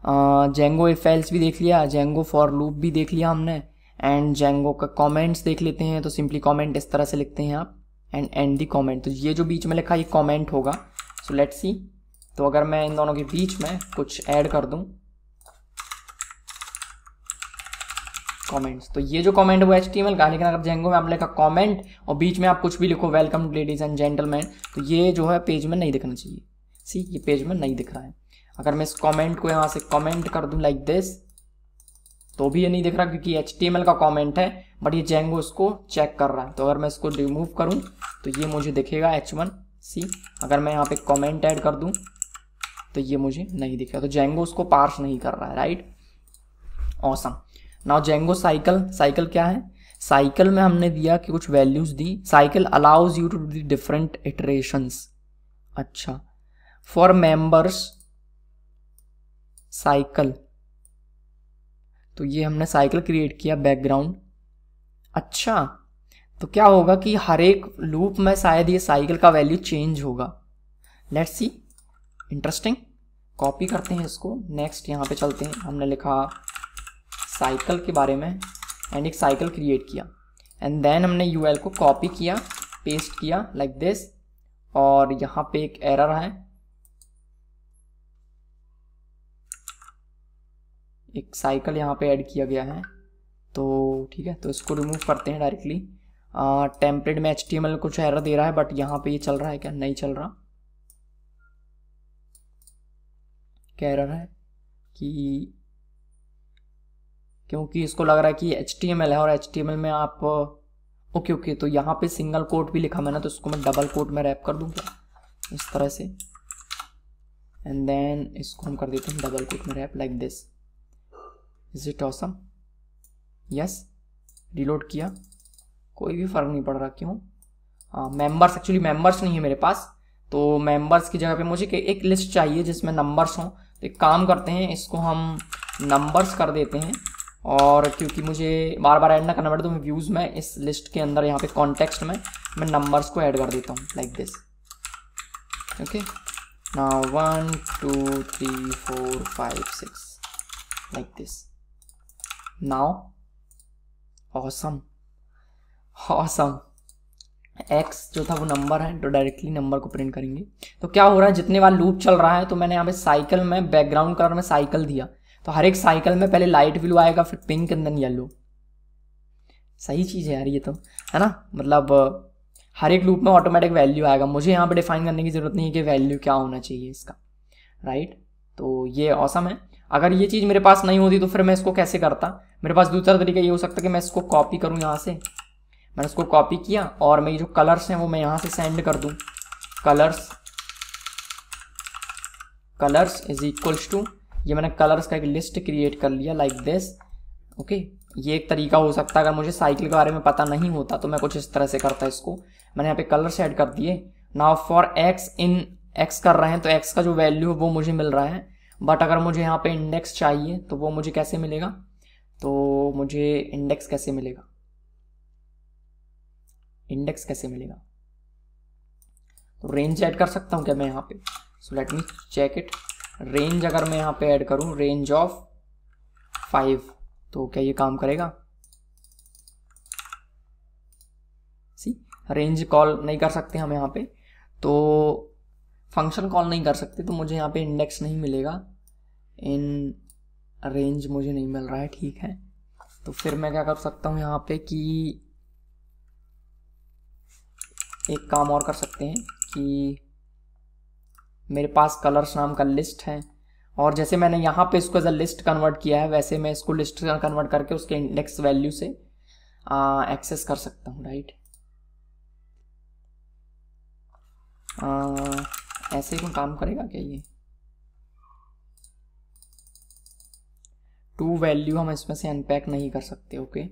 जेंगो इफ एल्स भी देख लिया, जेंगो फॉर लूप भी देख लिया हमने, एंड जेंगो का कमेंट्स देख लेते हैं। तो सिंपली कमेंट इस तरह से लिखते हैं आप, एंड एंड दी कमेंट। तो ये जो बीच में लिखा ये कमेंट होगा। So let's see. तो अगर मैं इन दोनों के बीच में कुछ ऐड कर दूं कमेंट्स, तो ये जो कमेंट है वो HTML का, लेकिन अगर जेंगो में आप लिखा कमेंट और बीच में आप कुछ भी लिखो वेलकम लेडीज एंड जेंटलमैन, तो ये जो है पेज में नहीं दिखना चाहिए। सी, ये पेज में नहीं दिख रहा है। अगर मैं इस कमेंट को यहाँ से कमेंट कर दूं लाइक दिस, तो भी ये नहीं दिख रहा क्योंकि HTML का कमेंट है, बट ये जेंगो इसको चेक कर रहा है। तो अगर मैं इसको रिमूव करूं तो ये मुझे दिखेगा H1। सी, अगर मैं यहाँ पे कमेंट ऐड कर दूं तो ये मुझे नहीं दिखेगा। तो जेंगो उसको पार्स नहीं कर रहा है, right, awesome. Now Django cycle, cycle क्या है? साइकिल में हमने दिया कि कुछ वैल्यूज दी। Cycle allows you to do different iterations. अच्छा, फॉर मेंबर्स साइकिल, तो ये हमने साइकिल क्रिएट किया बैकग्राउंड। अच्छा, तो क्या होगा कि हर एक लूप में शायद ये साइकिल का वैल्यू चेंज होगा। Let's see, interesting. कॉपी करते हैं इसको, नेक्स्ट यहाँ पे चलते हैं। हमने लिखा साइकिल के बारे में एंड एक साइकिल क्रिएट किया, एंड देन हमने URL को कॉपी किया, पेस्ट किया लाइक दिस, और यहाँ पे एक एरर है, एक साइकिल यहाँ पे ऐड किया गया है। तो ठीक है, तो इसको रिमूव करते हैं डायरेक्टली। टेम्पलेट में HTML कुछ एरर दे रहा है, बट यहाँ पे ये चल रहा है क्या? नहीं चल रहा। क्या एरर है कि क्योंकि इसको लग रहा है कि HTML है, और HTML में आप ओके, तो यहाँ पे सिंगल कोट भी लिखा मैंने, तो इसको मैं डबल कोट में रैप कर दूँ क्या? इस तरह से, एंड देन इसको हम कर देते हैं डबल कोट में wrap like this. Is it awesome? Yes. Reload किया, कोई भी फर्क नहीं पड़ रहा, क्यों? मेंबर्स, एक्चुअली मेंबर्स नहीं है मेरे पास, तो मेंबर्स की जगह पे मुझे एक लिस्ट चाहिए जिसमें नंबर्स हों। तो एक काम करते हैं, इसको हम नंबर्स कर देते हैं, और क्योंकि मुझे बार बार ऐड ना करना पड़े तो मैं व्यूज़ में इस लिस्ट के अंदर यहाँ पे कॉन्टेक्स्ट में मैं नंबर्स को ऐड कर देता हूँ like this. Okay, now 1 2 3 4 5 6 like this. Now awesome, awesome. X जो था वो नंबर है, तो डायरेक्टली नंबर को प्रिंट करेंगे। तो क्या हो रहा है, जितने बार लूप चल रहा है, तो मैंने यहाँ पे साइकिल में बैकग्राउंड कलर में साइकिल दिया, तो हर एक साइकिल में पहले लाइट ब्लू आएगा, फिर पिंक एंड देन येलो। सही चीज़ है यार ये तो, है ना। मतलब हर एक लूप में ऑटोमेटिक वैल्यू आएगा, मुझे यहाँ पे डिफाइन करने की जरूरत नहीं है कि वैल्यू क्या होना चाहिए इसका, राइट। तो ये ऑसम है। अगर ये चीज़ मेरे पास नहीं होती तो फिर मैं इसको कैसे करता? मेरे पास दूसरा तरीका ये हो सकता है कि मैं इसको कॉपी करूँ यहाँ से। मैंने इसको कॉपी किया, और मैं ये जो कलर्स हैं वो मैं यहाँ से सेंड कर दूँ। कलर्स इज इक्वल्स टू, ये मैंने कलर्स का एक लिस्ट क्रिएट कर लिया लाइक दिस। ओके, ये एक तरीका हो सकता है। अगर मुझे साइकिल के बारे में पता नहीं होता तो मैं कुछ इस तरह से करता इसको। मैंने यहाँ पे कलर्स ऐड कर दिए। Now for X, in x कर रहे हैं तो एक्स का जो वैल्यू है वो मुझे मिल रहा है, बट अगर मुझे यहाँ पे इंडेक्स चाहिए तो वो मुझे कैसे मिलेगा? तो मुझे इंडेक्स कैसे मिलेगा? इंडेक्स कैसे मिलेगा? तो रेंज ऐड कर सकता हूँ क्या मैं यहाँ पे? So let me check it. Range अगर मैं यहाँ पे ऐड करूँ रेंज ऑफ 5, तो क्या ये काम करेगा? सी, रेंज कॉल नहीं कर सकते हम यहाँ पे, तो फंक्शन कॉल नहीं कर सकते, तो मुझे यहाँ पे इंडेक्स नहीं मिलेगा, इन रेंज मुझे नहीं मिल रहा है। ठीक है, तो फिर मैं क्या कर सकता हूँ यहाँ पे कि एक काम और कर सकते हैं कि मेरे पास कलर्स नाम का लिस्ट है, और जैसे मैंने यहाँ पे इसको एज अ लिस्ट कन्वर्ट किया है वैसे मैं इसको लिस्ट कन्वर्ट करके उसके इंडेक्स वैल्यू से एक्सेस कर सकता हूँ, राइट। ऐसे ही काम करेगा क्या ये? टू वैल्यू हम इसमें से अनपैक नहीं कर सकते, ओके।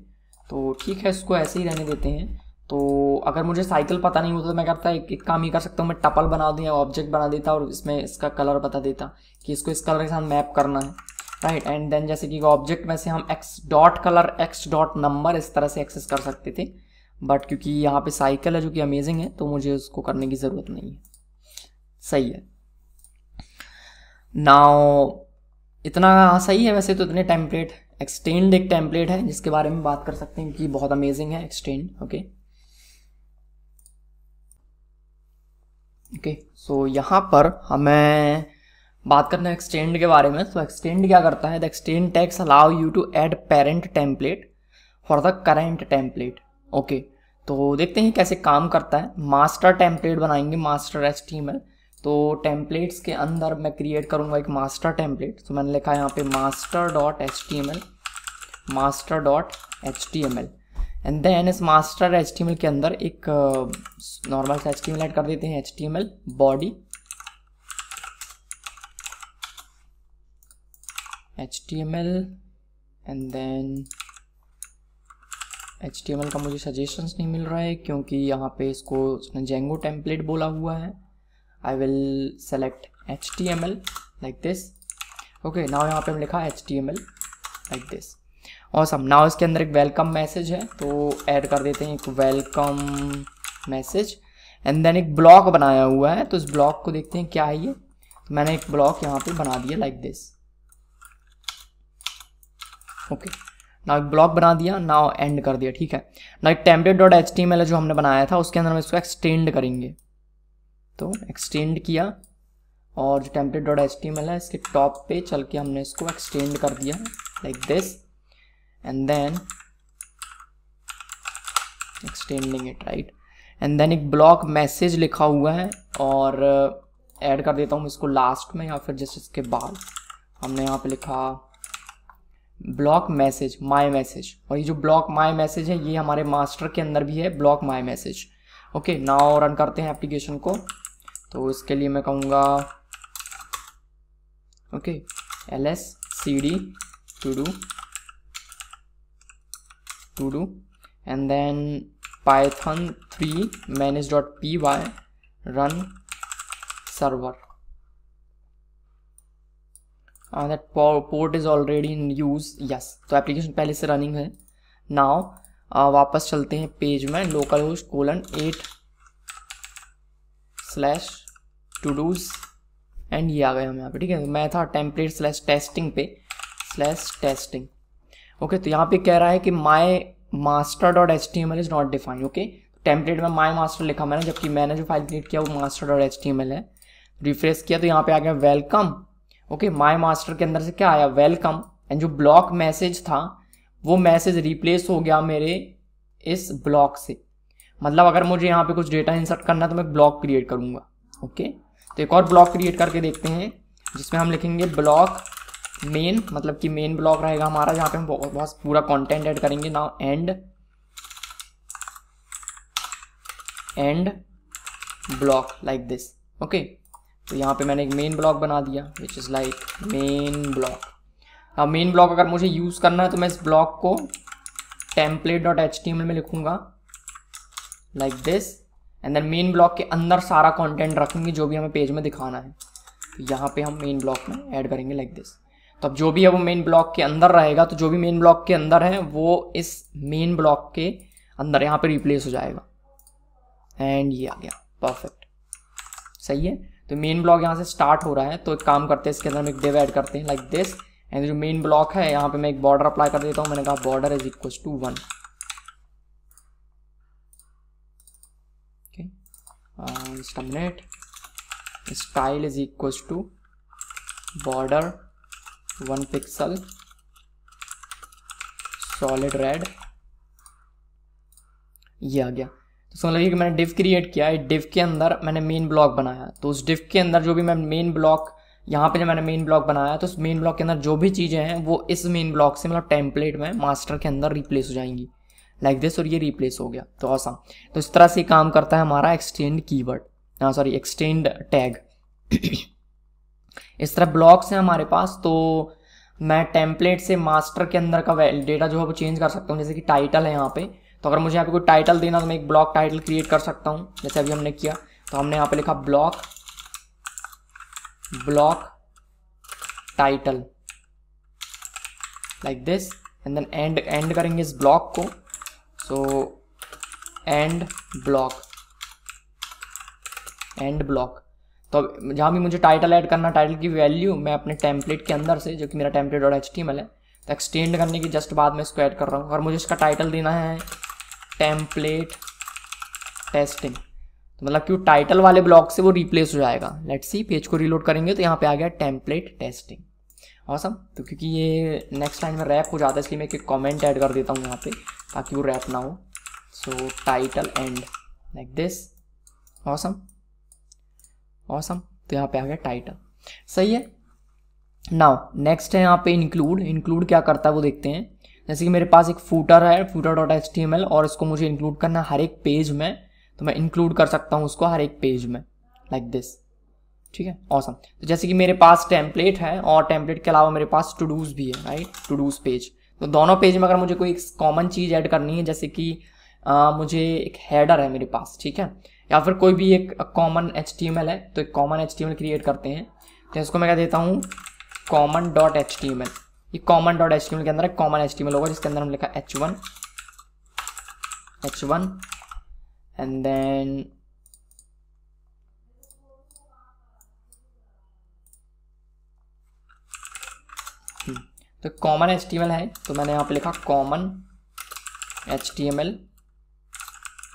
तो ठीक है, इसको ऐसे ही रहने देते हैं। तो अगर मुझे साइकिल पता नहीं होता तो मैं करता एक काम ही कर सकता हूँ, मैं टपल बना दूँ या ऑब्जेक्ट बना देता और इसमें इसका कलर बता देता कि इसको इस कलर के साथ मैप करना है, राइट। एंड देन जैसे कि ऑब्जेक्ट में से हम x dot colour, x dot number इस तरह से एक्सेस कर सकते थे, बट क्योंकि यहाँ पे साइकिल है जो कि अमेजिंग है तो मुझे उसको करने की ज़रूरत नहीं है। सही है। नाउ इतना सही है वैसे तो इतने टेम्पलेट। एक्सटेंड एक टेम्पलेट है जिसके बारे में बात कर सकते हैं कि बहुत अमेजिंग है एक्सटेंड, ओके। ओके, सो यहाँ पर हमें बात करना है एक्सटेंड के बारे में। तो एक्सटेंड क्या करता है? The extend tags allow you to add parent template for the current template, okay. तो देखते हैं कैसे काम करता है। मास्टर टेम्पलेट बनाएंगे, मास्टर HTML। तो टेम्पलेट्स के अंदर मैं क्रिएट करूँगा एक मास्टर टेम्पलेट। तो मैंने लिखा है यहाँ पे master.html, master.html। एंड देन इस मास्टर HTML के अंदर एक नॉर्मल सा HTML ऐड कर देते हैं, HTML body, HTML। And then HTML का मुझे सजेशंस नहीं मिल रहा है क्योंकि यहाँ पे इसको उसने जेंगो टेम्पलेट बोला हुआ है। I will select HTML like this, okay। now यहाँ पे हम लिखा HTML like this, awesome। now इसके अंदर एक वेलकम मैसेज है तो ऐड कर देते हैं एक वेलकम मैसेज। एंड देन एक ब्लॉक बनाया हुआ है तो इस ब्लॉक को देखते हैं क्या है ये। तो मैंने एक ब्लॉक यहाँ पे बना दिया like this, ओके। now एक ब्लॉक बना दिया, now एंड कर दिया, ठीक है। now एक template.html जो हमने बनाया था उसके अंदर हम इसको एक्सटेंड करेंगे। तो एक्सटेंड किया और जो template.html है इसके टॉप पे चल के हमने इसको एक्सटेंड कर दिया like this. And then extending it, right. And then एक ब्लॉक मैसेज लिखा हुआ है और ऐड कर देता हूँ इसको लास्ट में या फिर जस्ट इसके बाद। हमने यहाँ पे लिखा ब्लॉक मैसेज माई मैसेज, और ये जो ब्लॉक माई मैसेज है ये हमारे मास्टर के अंदर भी है, block my message, okay. Now run करते हैं एप्लीकेशन को। तो इसके लिए मैं कहूँगा okay ls cd to do and then python 3 manage.py run server। that port is already in use, yes। तो एप्लीकेशन पहले से रनिंग है। नाउ वापस चलते हैं पेज में, localhost:8/todos एंड ये आ गए हम यहाँ पे, ठीक है। मैं था template/testing पे /testing, ओके। तो यहाँ पे कह रहा है कि my master.html is not defined, okay. Template में my master लिखा मैंने, जबकि मैंने जो फाइल क्रिएट किया वो master.html है। रिफ्रेश किया तो यहाँ पे आ गया वेलकम, ओके। my master के अंदर से क्या आया? वेलकम। एंड जो ब्लॉक मैसेज था वो मैसेज रिप्लेस हो गया मेरे इस ब्लॉक से। मतलब अगर मुझे यहाँ पे कुछ डेटा इंसर्ट करना है तो मैं ब्लॉक क्रिएट करूँगा, ओके। तो एक और ब्लॉक क्रिएट करके देखते हैं जिसमें हम लिखेंगे ब्लॉक मेन, मतलब कि मेन ब्लॉक रहेगा हमारा जहाँ पे हम बहुत पूरा कंटेंट ऐड करेंगे। Now and block like this, okay. तो यहाँ पे मैंने एक मेन ब्लॉक बना दिया which is like main block. अब मेन ब्लॉक अगर मुझे यूज़ करना है तो मैं इस ब्लॉक को template.html में लिखूंगा like this. And then main block के अंदर सारा कंटेंट रखेंगे जो भी हमें पेज में दिखाना है। तो यहाँ पे हम मेन ब्लॉक में ऐड करेंगे लाइक दिस। तो अब जो भी है वो मेन ब्लॉक के अंदर रहेगा, तो जो भी मेन ब्लॉक के अंदर है वो इस मेन ब्लॉक के अंदर यहाँ पे रिप्लेस हो जाएगा। एंड ये आ गया, परफेक्ट, सही है। तो मेन ब्लॉक यहाँ से स्टार्ट हो रहा है, तो एक काम करते हैं इसके अंदर हम एक डिव ऐड करते हैं लाइक दिस। एंड जो मेन ब्लॉक है यहाँ पे मैं एक बॉर्डर अप्लाई कर देता हूँ। मैंने कहा border is equal to 1, okay. Terminate style is equal to border 1 pixel solid red, ये आ गया। तो समझ लीजिए कि मैंने डिव क्रिएट किया, डिव के अंदर मैंने मेन ब्लॉक बनाया, तो उस डिव के अंदर जो भी मैं मेन ब्लॉक यहाँ पे जब मैंने मेन ब्लॉक बनाया तो उस मेन ब्लॉक के अंदर जो भी चीज़ें हैं वो इस मेन ब्लॉक से मतलब टेम्पलेट में मास्टर के अंदर रिप्लेस हो जाएंगी लाइक दिस, और ये रिप्लेस हो गया। तो ऑसम। तो इस तरह से काम करता है हमारा extend keyword, sorry extend tag. इस तरह ब्लॉक्स हैं हमारे पास। तो मैं टेम्पलेट से मास्टर के अंदर का डेटा जो है वो चेंज कर सकता हूँ। जैसे कि टाइटल है यहाँ पे, तो अगर मुझे यहाँ पे कोई टाइटल देना तो मैं एक ब्लॉक टाइटल क्रिएट कर सकता हूँ, जैसे अभी हमने किया। तो हमने यहाँ पे लिखा block title like this, and then end करेंगे इस ब्लॉक को। So end block. तो जहाँ भी मुझे टाइटल ऐड करना, टाइटल की वैल्यू मैं अपने टेम्पलेट के अंदर से, जो कि मेरा टेम्पलेट.html है, तो एक्सटेंड करने की जस्ट बाद में इसको ऐड कर रहा हूँ। और मुझे इसका टाइटल देना है टेम्पलेट टेस्टिंग, तो मतलब कि टाइटल वाले ब्लॉक से वो रिप्लेस हो जाएगा। लेट्स सी, पेज को रीलोड करेंगे तो यहाँ पे आ गया टेम्पलेट टेस्टिंग। ऑसम। तो क्योंकि ये नेक्स्ट लाइन में रैप हो जाता है इसलिए मैं एक कमेंट ऐड कर देता हूँ यहाँ पे ताकि वो रैप ना हो। सो title and like this. Awesome. तो यहाँ पे आ गया टाइटल। सही है। नाउ नेक्स्ट है यहाँ पे इंक्लूड क्या करता है वो देखते हैं। जैसे कि मेरे पास एक फूटर है, footer.html, और इसको मुझे इंक्लूड करना है हर एक पेज में, तो मैं इंक्लूड कर सकता हूँ उसको हर एक पेज में लाइक दिस। ठीक है, ऑसम। तो जैसे कि मेरे पास टेम्पलेट है और टेम्पलेट के अलावा मेरे पास टू डूज भी है, राइट, टू डूज पेज। तो दोनों पेज में अगर मुझे कोई कॉमन चीज़ ऐड करनी है, जैसे कि मुझे एक हेडर है मेरे पास, ठीक है, या फिर कोई भी एक कॉमन HTML है, तो एक कॉमन HTML क्रिएट करते हैं। तो इसको मैं क्या देता हूँ, common.html। ये common.html के अंदर एक कॉमन HTML होगा जिसके अंदर हम लिखा h1 एंड देन तो कॉमन HTML है, तो मैंने यहाँ पे लिखा कॉमन HTML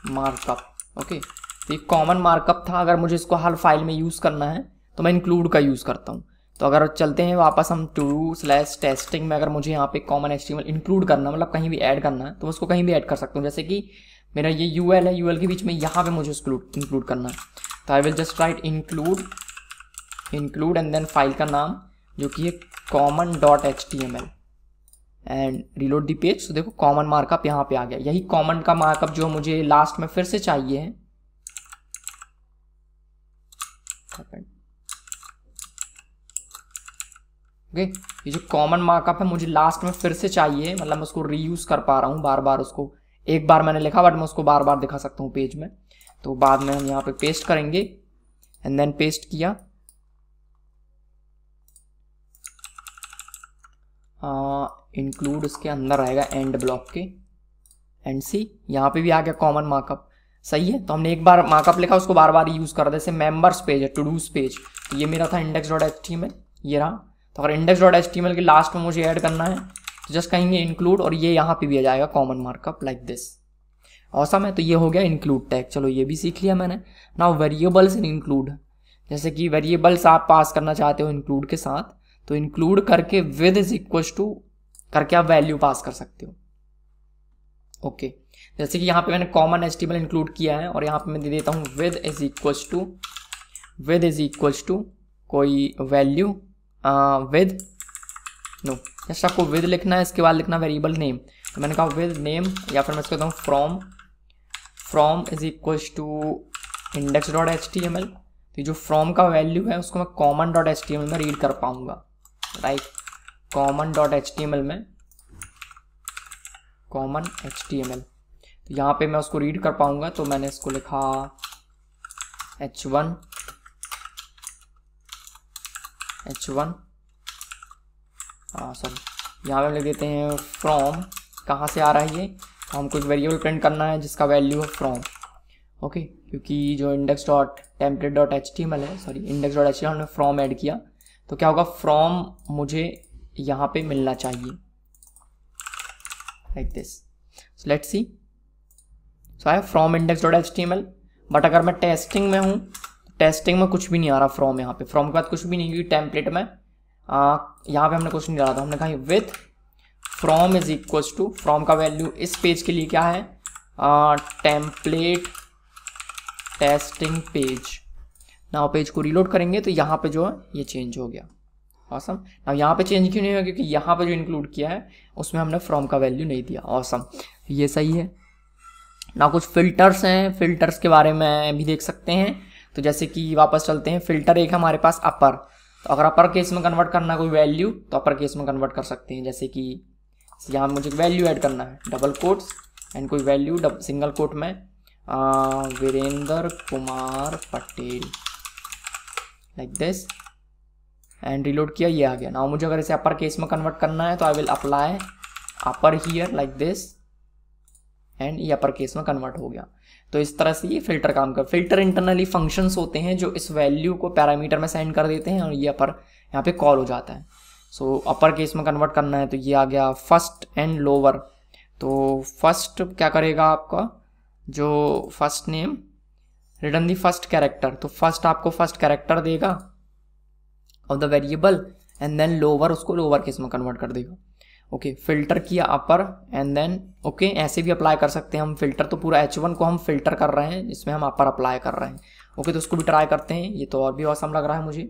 मार्कअप। ओके, तो ये कॉमन मार्कअप था। अगर मुझे इसको हर फाइल में यूज़ करना है तो मैं इंक्लूड का यूज़ करता हूँ। तो अगर चलते हैं वापस हम to/testing में, अगर मुझे यहाँ पे कॉमन HTML इंक्लूड करना, मतलब कहीं भी ऐड करना है, तो उसको कहीं भी ऐड कर सकता हूँ। जैसे कि मेरा ये UL है, UL के बीच में यहाँ पे मुझे उसको इंक्लूड करना है, तो I will just write include and then file का नाम जो कि है common.html and reload the page. तो देखो कॉमन मार्कअप यहाँ पे आ गया। यही कॉमन का मार्कअप जो मुझे लास्ट में फिर से चाहिए है, ओके, ये जो कॉमन मार्कअप है मुझे लास्ट में फिर से चाहिए, मतलब मैं उसको रीयूज कर पा रहा हूँ बार बार। उसको एक बार मैंने लिखा बट मैं उसको बार बार दिखा सकता हूँ पेज में। तो बाद में हम यहाँ पे पेस्ट करेंगे एंड देन पेस्ट किया, इंक्लूड उसके अंदर रहेगा एंड ब्लॉक के, एंड सी यहाँ पे भी आ गया कॉमन मार्कअप। सही है। तो हमने एक बार मार्कअप लिखा, उसको बार बार यूज कर रहे। जैसे मेंबर्स पेज है, टू डूज पेज, तो ये मेरा था index.html, ये रहा। तो अगर index.html के लास्ट में मुझे ऐड करना है तो जस्ट कहेंगे इंक्लूड, और ये यहाँ पे भी आ जाएगा common markup like this. Awesome है। तो ये हो गया इंक्लूड टैग। चलो ये भी सीख लिया मैंने। नाउ वेरिएबल्स इन इंक्लूड, जैसे कि वेरिएबल्स आप पास करना चाहते हो इंक्लूड के साथ, तो इंक्लूड करके विद इज इक्वल टू करके आप वैल्यू पास कर सकते हो। ओके, जैसे कि यहाँ पे मैंने कॉमन HTML इंक्लूड किया है और यहाँ पे मैं दे देता हूँ विद इज इक्वल टू कोई वैल्यू विद, नो, जस्ट आपको विद लिखना है, इसके बाद लिखना वेरिएबल नेम। तो मैंने कहा विद नेम, या फिर मैं इसको कहता हूँ from is equal to index.html। तो जो फ्रॉम का वैल्यू है उसको मैं common.html में रीड कर पाऊंगा, राइट, common.html में common HTML, तो यहाँ पे मैं उसको रीड कर पाऊंगा। तो मैंने इसको लिखा h1 सॉरी, यहाँ पे हम लिख देते हैं फ्रॉम, कहाँ से आ रहा है ये, तो हमको एक वेरिएबल प्रिंट करना है जिसका वैल्यू है फ्रॉम। ओके, क्योंकि जो index.template.html है, सॉरी index.html हमने फ्रॉम ऐड किया, तो क्या होगा, फ्रॉम मुझे यहाँ पे मिलना चाहिए like this. So let's see, so I from index.html, but अगर मैं टेस्टिंग में हूँ, टेस्टिंग में कुछ भी नहीं आ रहा फ्रॉम, यहाँ पे फ्रॉम के बाद कुछ भी नहीं, क्योंकि टेम्पलेट में यहाँ पे हमने कुछ नहीं डाला था। हमने कहा with from is equal to, from का वैल्यू इस पेज के लिए क्या है, template testing page. Now page को रीलोड करेंगे तो यहाँ पे जो है ये चेंज हो गया। ऑसम। नाउ यहाँ पे चेंज क्यों नहीं हुआ, क्योंकि यहाँ पे जो इंक्लूड किया है उसमें हमने फ्रॉम का वैल्यू नहीं दिया। ऑसम, ये सही है। ना कुछ फिल्टर्स हैं, फिल्टर्स के बारे में भी देख सकते हैं। तो जैसे कि वापस चलते हैं, फिल्टर एक हमारे पास अपर, तो अगर अपर केस में कन्वर्ट करना कोई वैल्यू तो अपर केस में कन्वर्ट कर सकते हैं। जैसे कि यहाँ मुझे वैल्यू ऐड करना है, डबल कोट्स एंड कोई वैल्यू सिंगल कोट में Virendra Kumar Patel, like this, and reload किया, ये आ गया। नाउ मुझे अगर इसे अपर केस में कन्वर्ट करना है तो I will apply upper here like this, and ये अपर केस में कन्वर्ट हो गया। तो इस तरह से ये फिल्टर काम कर। फिल्टर इंटरनली फंक्शंस होते हैं जो इस वैल्यू को पैरामीटर में सेंड कर देते हैं और ये अपर यहाँ पे कॉल हो जाता है। सो अपर केस में कन्वर्ट करना है तो ये आ गया फर्स्ट एंड लोअर। तो फर्स्ट क्या करेगा आपका जो first name, return the first character, तो फर्स्ट आपको फर्स्ट कैरेक्टर देगा of the variable and then lower उसको लोअर केस में कन्वर्ट कर देगा। ओके, फिल्टर किया अपर एंड देन ओके, ऐसे भी अप्लाई कर सकते हैं हम फिल्टर। तो पूरा H1 को हम फिल्टर कर रहे हैं, इसमें हम अपर अप्लाई कर रहे हैं। ओके, तो उसको भी ट्राई करते हैं। ये तो और भी औसम लग रहा है मुझे।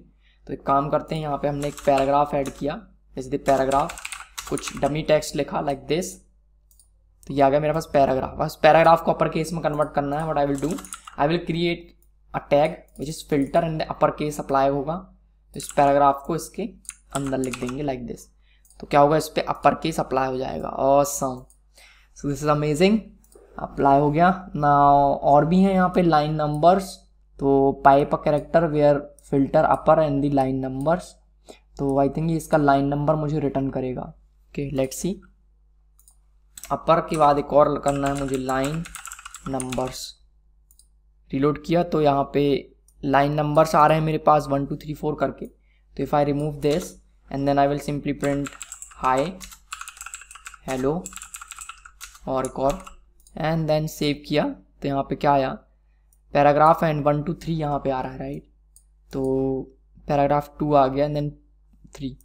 तो एक काम करते हैं, यहाँ पे हमने एक पैराग्राफ ऐड किया, जैसे पैराग्राफ, कुछ डमी टेक्स्ट लिखा लाइक दिस, तो ये आ गया मेरे पास पैराग्राफ। बस पैराग्राफ को अपर केस में कन्वर्ट करना है। What I will do, I will create a tag which is filter and upper case apply होगा। तो इस पैराग्राफ को इसके अंदर लिख देंगे लाइक दिस, तो क्या होगा, इस पर अपर केस अप्लाई हो जाएगा। Awesome, so this is amazing, apply हो गया। नाउ और भी हैं यहाँ पे लाइन नंबर्स, तो pipe a character where filter upper and the line numbers. तो आई थिंक इसका लाइन नंबर मुझे रिटर्न करेगा। Okay, let's see. अपर के बाद एक और करना है मुझे, लाइन नंबर्स। रिलोड किया तो यहाँ पे लाइन नंबर्स आ रहे हैं मेरे पास 1 2 3 4 करके। तो if I remove this and then I will simply print hi, hello और एक और, एंड देन सेव किया तो यहाँ पे क्या आया, पैराग्राफ एंड 1 2 3 यहाँ पे आ रहा है, राइट। तो पैराग्राफ 2 आ गया एंड देन 3।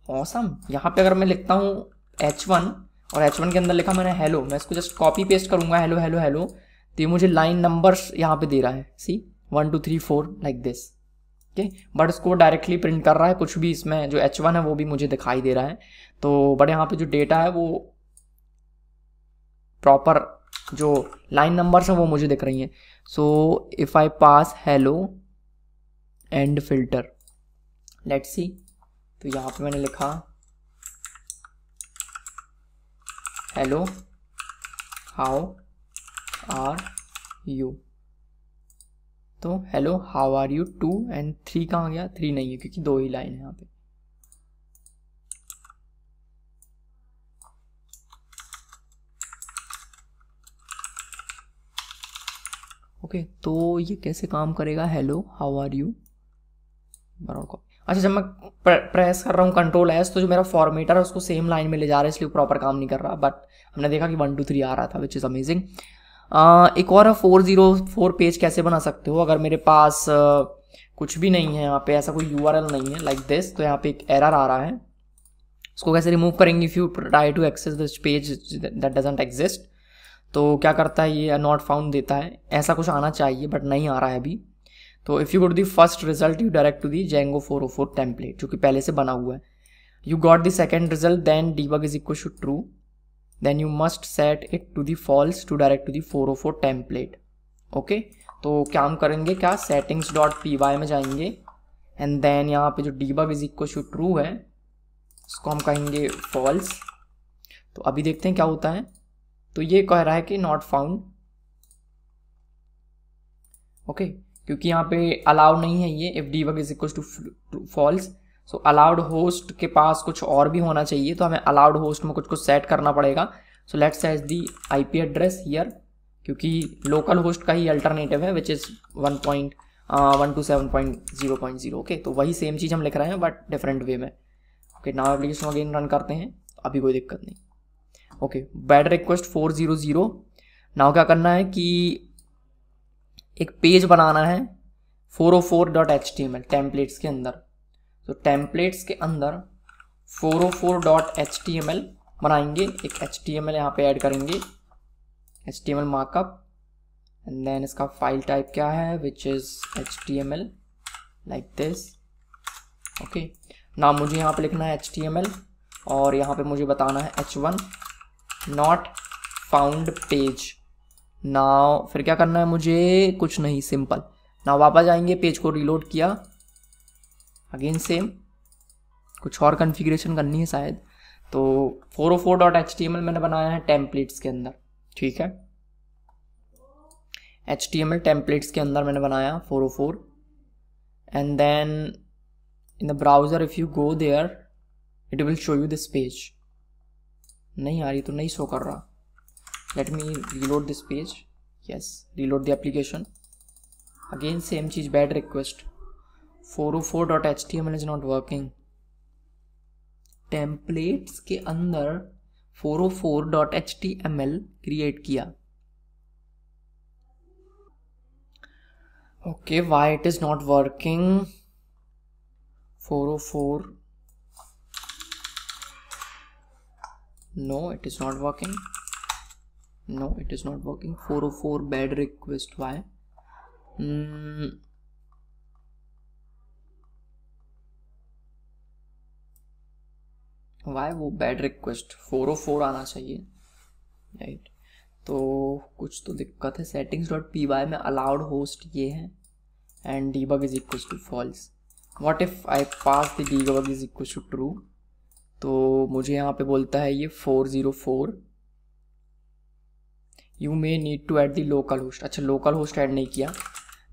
ऑसम। यहाँ पे अगर मैं लिखता हूँ H1 और H1 के अंदर लिखा मैंने हेलो, मैं इसको जस्ट कॉपी पेस्ट करूँगा हेलो हेलो हेलो, तो ये मुझे लाइन नंबर्स यहाँ पे दे रहा है, सी 1 2 3 4 लाइक दिस। ओके, बट इसको डायरेक्टली प्रिंट कर रहा है, कुछ भी इसमें जो H1 है वो भी मुझे दिखाई दे रहा है। तो बट यहाँ पे जो डेटा है वो प्रॉपर जो लाइन नंबर्स हैं वो मुझे दिख रही हैं। So if I pass hello and filter, let's see, तो यहाँ पे मैंने लिखा हेलो हाउ आर यू, तो hello how are you 2 and 3 कहाँ गया, 3 नहीं है क्योंकि 2 ही लाइन है यहाँ पे। ओके, तो ये कैसे काम करेगा, हेलो हाउ आर यू बराबर। अच्छा, जब मैं प्रेस कर रहा हूँ कंट्रोल एस तो जो मेरा फॉर्मेटर है उसको सेम लाइन में ले जा रहा है, इसलिए प्रॉपर काम नहीं कर रहा। बट हमने देखा कि 1 2 3 आ रहा था, विच इज़ अमेजिंग। एक और 404 पेज कैसे बना सकते हो, अगर मेरे पास कुछ भी नहीं है यहाँ पे, ऐसा कोई URL नहीं है लाइक दिस, तो यहाँ पे एक एरर आ रहा है, उसको कैसे रिमूव करेंगे। If you try to access this page that doesn't exist, तो क्या करता है ये नॉट फाउंड देता है, ऐसा कुछ आना चाहिए बट नहीं आ रहा है अभी। तो if you got the first result you direct to the Django 404 template, जो कि पहले से बना हुआ है। You got the second result, then debug is equal to true, then you must set it to the false to direct to the 404 template. Okay, तो क्या हम करेंगे, क्या settings.py में जाएंगे एंड देन यहाँ पे जो debug is equal to true है इसको हम कहेंगे फॉल्स। तो अभी देखते हैं क्या होता है। तो ये कह रहा है कि नॉट फाउंड, ओके, क्योंकि यहाँ पे अलाउड नहीं है ये, if debug is equal to false. So allowed host के पास कुछ और भी होना चाहिए, तो हमें अलाउड होस्ट में कुछ सेट करना पड़ेगा। So let's set the IP address here, क्योंकि लोकल होस्ट का ही अल्टरनेटिव है विच इज़ 1.127.0.0। ओके, तो वही सेम चीज़ हम लिख रहे हैं बट डिफरेंट वे में। Okay, now application again run करते हैं, अभी कोई दिक्कत नहीं। Okay, bad request 400। नाउ क्या करना है कि एक पेज बनाना है 404.html टेम्पलेट्स के अंदर। तो टेम्पलेट्स के अंदर 404.html बनाएंगे, एक HTML यहाँ पे ऐड करेंगे, HTML मार्कअप, एंड देन इसका फाइल टाइप क्या है, which is HTML like this. Okay, ना मुझे यहाँ पे लिखना है HTML और यहाँ पे मुझे बताना है H1 not found page. Now फिर क्या करना है मुझे, कुछ नहीं, सिंपल। ना वापस आएंगे, पेज को रीलोड किया, अगेन सेम, कुछ और कॉन्फ़िगरेशन करनी है शायद। तो 404.html मैंने बनाया है टेम्पलेट्स के अंदर, ठीक है, HTML टेम्पलेट्स के अंदर मैंने बनाया 404। And then in the browser if you go there it will show you this page. नहीं आ रही तो नहीं शो कर रहा, let me reload this page, yes, reload the application, again same चीज़, bad request, 404.html is not working. Templates के अंदर 404.html क्रिएट किया, okay, why it is not working, 404, no it is not working, no it is not working, 404 bad request, why? Y वो bad request 404 आना चाहिए, right? तो कुछ तो दिक्कत है। settings.py में अलाउड होस्ट ये है and debug is equal to false. What if I pass the debug is equal to true, तो मुझे यहाँ पे बोलता है ये 404 you may need to add the local host. अच्छा, लोकल होस्ट ऐड नहीं किया,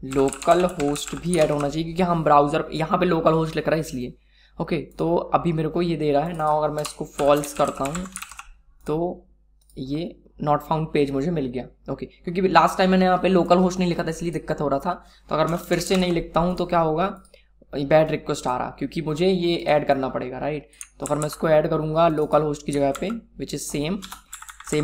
लोकल होस्ट भी ऐड होना चाहिए क्योंकि हम ब्राउज़र यहाँ पे लोकल होस्ट लिख रहा है इसलिए। ओके, तो अभी मेरे को ये दे रहा है ना, अगर मैं इसको फॉल्स करता हूँ तो ये नॉट फाउंड पेज मुझे मिल गया। ओके, क्योंकि लास्ट टाइम मैंने यहाँ पे लोकल होस्ट नहीं लिखा था इसलिए दिक्कत हो रहा था। तो अगर मैं फिर से नहीं लिखता हूँ तो क्या होगा, बैड रिक्वेस्ट आ रहा क्योंकि मुझे ये ऐड करना पड़ेगा, राइट? तो अगर मैं इसको ऐड करूँगा लोकल होस्ट की जगह पे, which is same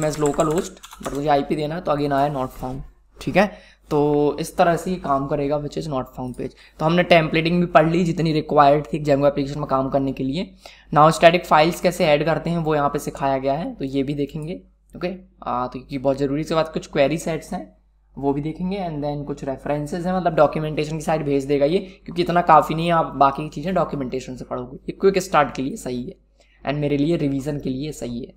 as local host, but मुझे IP देना है, तो अगेन आया नॉट फाउंड, ठीक है? तो इस तरह से ही काम करेगा, which is not found page. तो हमने टेम्पलेटिंग भी पढ़ ली जितनी रिक्वायर्ड थी जेंगो एप्लीकेशन में काम करने के लिए। नाउ स्टैटिक फाइल्स कैसे ऐड करते हैं वो यहाँ पे सिखाया गया है, तो ये भी देखेंगे। ओके, तो क्योंकि बहुत ज़रूरी से बात, कुछ क्वेरी सेट्स हैं वो भी देखेंगे एंड देन कुछ रेफरेंसेज हैं, मतलब डॉक्यूमेंटेशन की साइड भेज देगा ये, क्योंकि इतना काफ़ी नहीं है, आप बाकी चीज़ें डॉक्यूमेंटेशन से पढ़ोगे। ये क्विक स्टार्ट के लिए सही है एंड मेरे लिए रिवीजन के लिए सही है।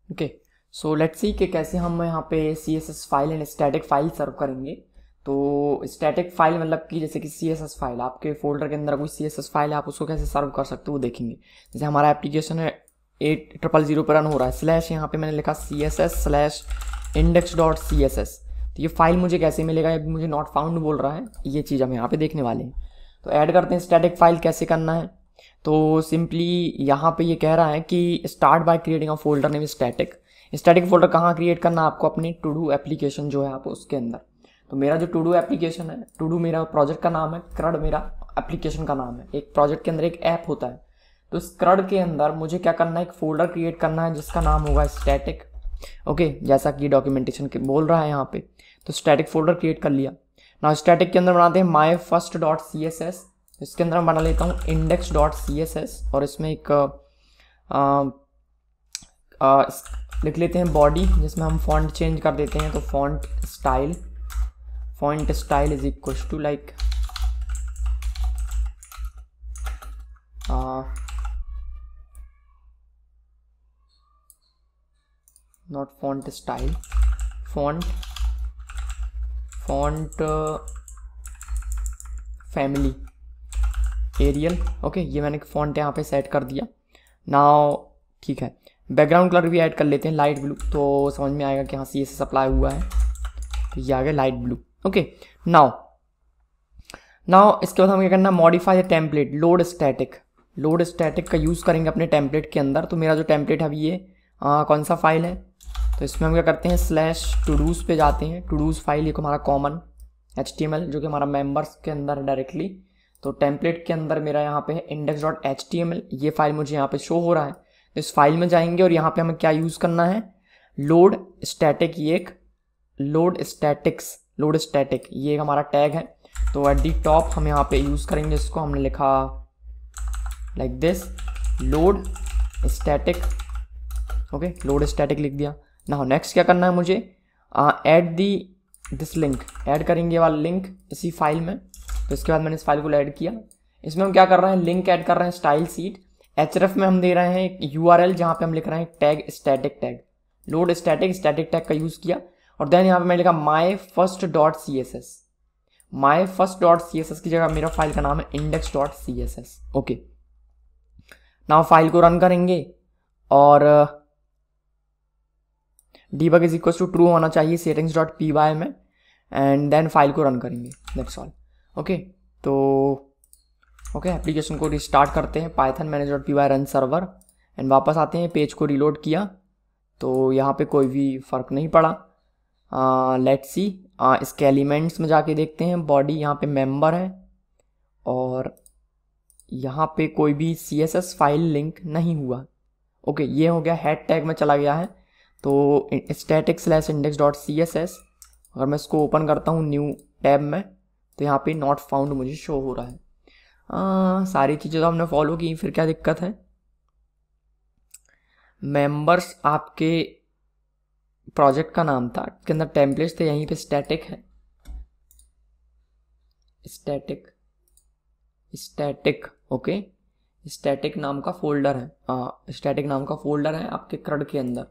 ओके, सो लेट्स सी कि कैसे हम यहाँ पे CSS file and static file serve करेंगे। तो स्टैटिक फाइल मतलब कि जैसे कि CSS फाइल, आपके फोल्डर के अंदर कोई CSS फाइल है, आप उसको कैसे सर्व कर सकते हो वो देखेंगे। जैसे हमारा एप्लीकेशन है 8000 पर रन हो रहा है, स्लैश यहाँ पे मैंने लिखा CSS/index.css, तो ये फाइल मुझे कैसे मिलेगा, ये मुझे नॉट फाउंड बोल रहा है, ये चीज़ हम यहाँ पे देखने वाले हैं। तो ऐड करते हैं स्टैटिक फाइल कैसे करना है। तो सिंपली यहाँ पे ये कह रहा है कि start by creating a folder name static. Static folder कहाँ क्रिएट करना है आपको, अपनी टू डू एप्लीकेशन जो है आप उसके अंदर। तो मेरा जो टू डू एप्लीकेशन है, टू डू मेरा प्रोजेक्ट का नाम है, क्रड मेरा एप्लीकेशन का नाम है। एक प्रोजेक्ट के अंदर एक ऐप होता है, तो इस क्रड के अंदर मुझे क्या करना है, एक फोल्डर क्रिएट करना है जिसका नाम होगा स्टैटिक। ओके, जैसा कि डॉक्यूमेंटेशन के बोल रहा है यहाँ पे, तो स्टैटिक फोल्डर क्रिएट कर लिया। ना स्टैटिक के अंदर बनाते हैं माई फर्स्ट डॉट CSS, इसके अंदर मैं बना लेता हूँ index.css और इसमें एक लिख लेते हैं बॉडी, जिसमें हम फॉन्ट चेंज कर देते हैं। तो font style is equal to like not font style, font family Arial. Okay, ये मैंने फॉन्ट यहाँ पे सेट कर दिया। नाउ ठीक है, बैकग्राउंड कलर भी ऐड कर लेते हैं लाइट ब्लू, तो समझ में आएगा कि हाँ CSS अप्लाई हुआ है, तो ये आ गया लाइट ब्लू। ओके, नाउ इसके बाद हमें क्या करना, modify the template, load static का यूज़ करेंगे अपने टेम्पलेट के अंदर। तो मेरा जो टेम्पलेट है अभी ये कौन सा फाइल है, तो इसमें हम क्या करते हैं /todos पे जाते हैं। टूडूज फाइल एक हमारा कॉमन HTML जो कि हमारा मेंबर्स के अंदर डायरेक्टली, तो टेम्पलेट के अंदर मेरा यहाँ पे है index.html, ये फाइल मुझे यहाँ पे शो हो रहा है। तो इस फाइल में जाएंगे और यहाँ पे हमें क्या यूज़ करना है, लोड स्टैटिक, ये एक लोड स्टैटिक ये हमारा टैग है। तो एट दी टॉप हम यहाँ पे यूज़ करेंगे इसको, हमने लिखा like this load static. Okay, load static लिख दिया। नाउ नेक्स्ट क्या करना है मुझे, ऐड दिस लिंक, ऐड करेंगे वाला लिंक इसी फाइल में। तो इसके बाद मैंने इस फाइल को ऐड किया। इसमें हम क्या कर रहे हैं, लिंक ऐड कर रहे हैं स्टाइल शीट। href में हम दे रहे हैं एक URL जहाँ पे हम लिख रहे हैं tag static tag, load static tag का यूज़ किया। और देन यहाँ पे मैं लिखा my first dot CSS, my first dot CSS की जगह मेरा फाइल का नाम है index dot CSS। Okay, now file को रन करेंगे और debug is equal to true होना चाहिए settings.py में, एंड देन फाइल को रन करेंगे, दैट्स ऑल। ओके, तो ओके एप्लीकेशन को रिस्टार्ट करते हैं, python manage.py run server, and वापस आते हैं, पेज को रीलोड किया तो यहाँ पे कोई भी फ़र्क नहीं पड़ा। लेट्स सी, इसके एलिमेंट्स में जाके देखते हैं, बॉडी यहाँ पे मेंबर है और यहाँ पे कोई भी CSS फाइल लिंक नहीं हुआ। ओके, ये हो गया, हेड टैग में चला गया है। तो static/index.css अगर मैं इसको ओपन करता हूँ न्यू टैब में तो यहाँ पे नॉट फाउंड मुझे शो हो रहा है। सारी चीज़ें तो हमने फॉलो की, फिर क्या दिक्कत है। मेंबर्स आपके प्रोजेक्ट का नाम था, इसके अंदर टेम्पलेट्स थे, यहीं पे स्टैटिक है, स्टैटिक ओके, स्टैटिक नाम का फोल्डर है, स्टैटिक नाम का फोल्डर है आपके CRUD के अंदर।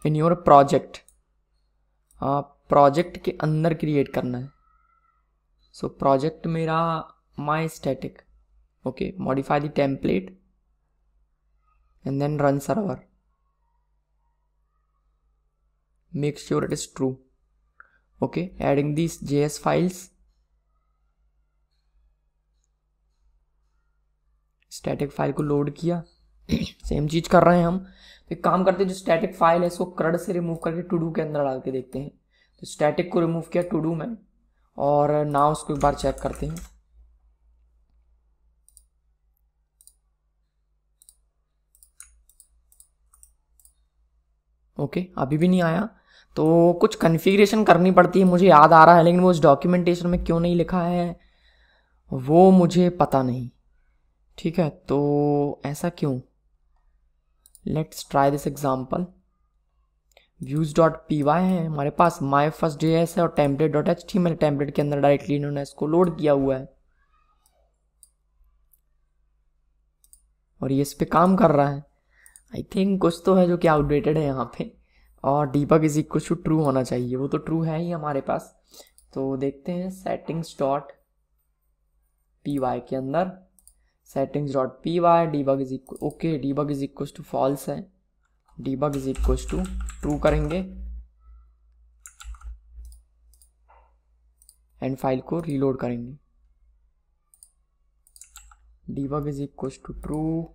इन योर प्रोजेक्ट, प्रोजेक्ट के अंदर क्रिएट करना है। सो प्रोजेक्ट मेरा my static, okay, modify the template and then run server, make sure it is true. Okay, adding this JS files, static file को लोड किया, same चीज कर रहे हैं हम। तो एक काम करते हैं, जो स्टैटिक फाइल है इसको CRUD से रिमूव करके टू डू के अंदर डाल के देखते हैं। तो स्टैटिक को रिमूव किया टू डू में और नाउ उसको एक बार चेक करते हैं। ओके, अभी भी नहीं आया, तो कुछ कॉन्फ़िगरेशन करनी पड़ती है, मुझे याद आ रहा है, लेकिन वो उस डॉक्यूमेंटेशन में क्यों नहीं लिखा है वो मुझे पता नहीं। ठीक है, तो ऐसा क्यों? Let's try this example. views.py है हमारे पास, माई फर्स्ट JS है और template.html, टेम्पलेट के अंदर डायरेक्टली इन्होंने इसको लोड किया हुआ है और ये इस पे काम कर रहा है। आई थिंक कुछ तो है जो कि आउटडेटेड है यहाँ पे, और debug is equal to true होना चाहिए, वो तो ट्रू है ही हमारे पास। तो देखते हैं settings.py के अंदर, settings.py debug is equal, okay, debug is equal to false है, debug is equal to true करेंगे एंड फाइल को रीलोड करेंगे। debug is equal to true,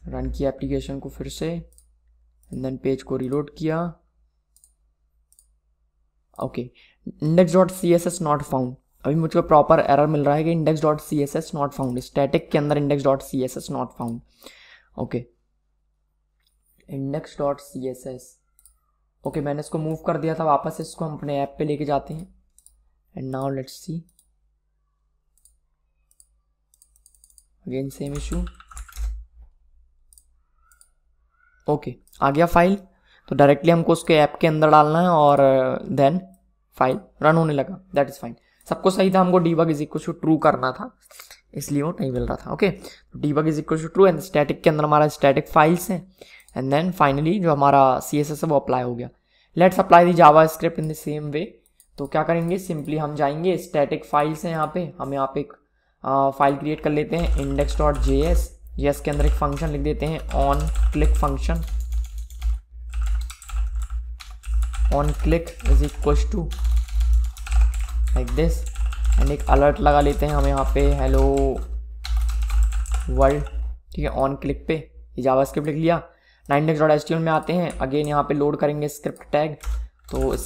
run किया एप्लीकेशन को फिर से एंड देन पेज को रीलोड किया। ओके, index.css नॉट फाउंड, अभी मुझको प्रॉपर एरर मिल रहा है कि index.css नॉट फाउंड, स्टैटिक के अंदर index.css not found. Okay, index.css, okay, मैंने इसको मूव कर दिया था वापस, इसको हम अपने ऐप पे लेके जाते हैं and now let's see, again same issue. Okay, आ गया फाइल, तो डायरेक्टली हमको उसके ऐप के अंदर डालना है और देन फाइल रन होने लगा, दैट इज फाइन, सबको सही था। हमको debug is equal to true करना था, इसलिए वो नहीं मिल रहा था। Okay, debug is equal to true and static के अंदर हमारा स्टैटिक फाइल्स हैं एंड देन फाइनली जो हमारा CSS है वो अप्लाई हो गया। Let's apply the JavaScript in the same way. तो क्या करेंगे, सिंपली हम जाएंगे, स्टैटिक फाइल्स हैं यहाँ पे, हम यहाँ पे एक फाइल क्रिएट कर लेते हैं index.js, JS के अंदर एक फंक्शन लिख देते हैं on click function, on click is equal to like this and एक अलर्ट लगा लेते हैं हम यहाँ पे हेलो वर्ल्ड। ठीक है, ऑन क्लिक पे ये जावास्क्रिप्ट लिख लिया। index.html में आते हैं, अगेन यहाँ पे लोड करेंगे स्क्रिप्ट टैग, तो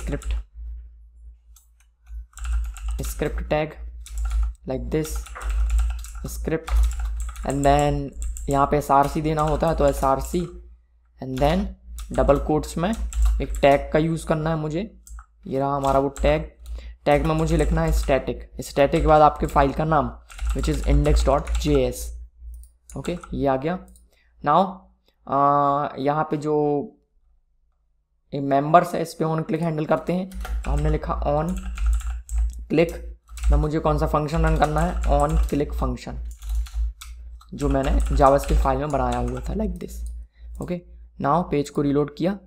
script tag like this script and then यहाँ पे src देना होता है, तो src and then double quotes में एक टैग का यूज़ करना है मुझे, ये रहा हमारा वो टैग में मुझे लिखना है स्टैटिक के बाद आपके फाइल का नाम, विच इज़ index.js। ओके, ये आ गया। नाउ यहाँ पे जो मेंबर्स है इस पे ऑन क्लिक हैंडल करते हैं। तो हमने लिखा ऑन क्लिक में मुझे कौन सा फंक्शन रन करना है, ऑन क्लिक फंक्शन, जो मैंने जावास्क्रिप्ट फाइल में बनाया हुआ था like this. Okay, now page को रीलोड किया,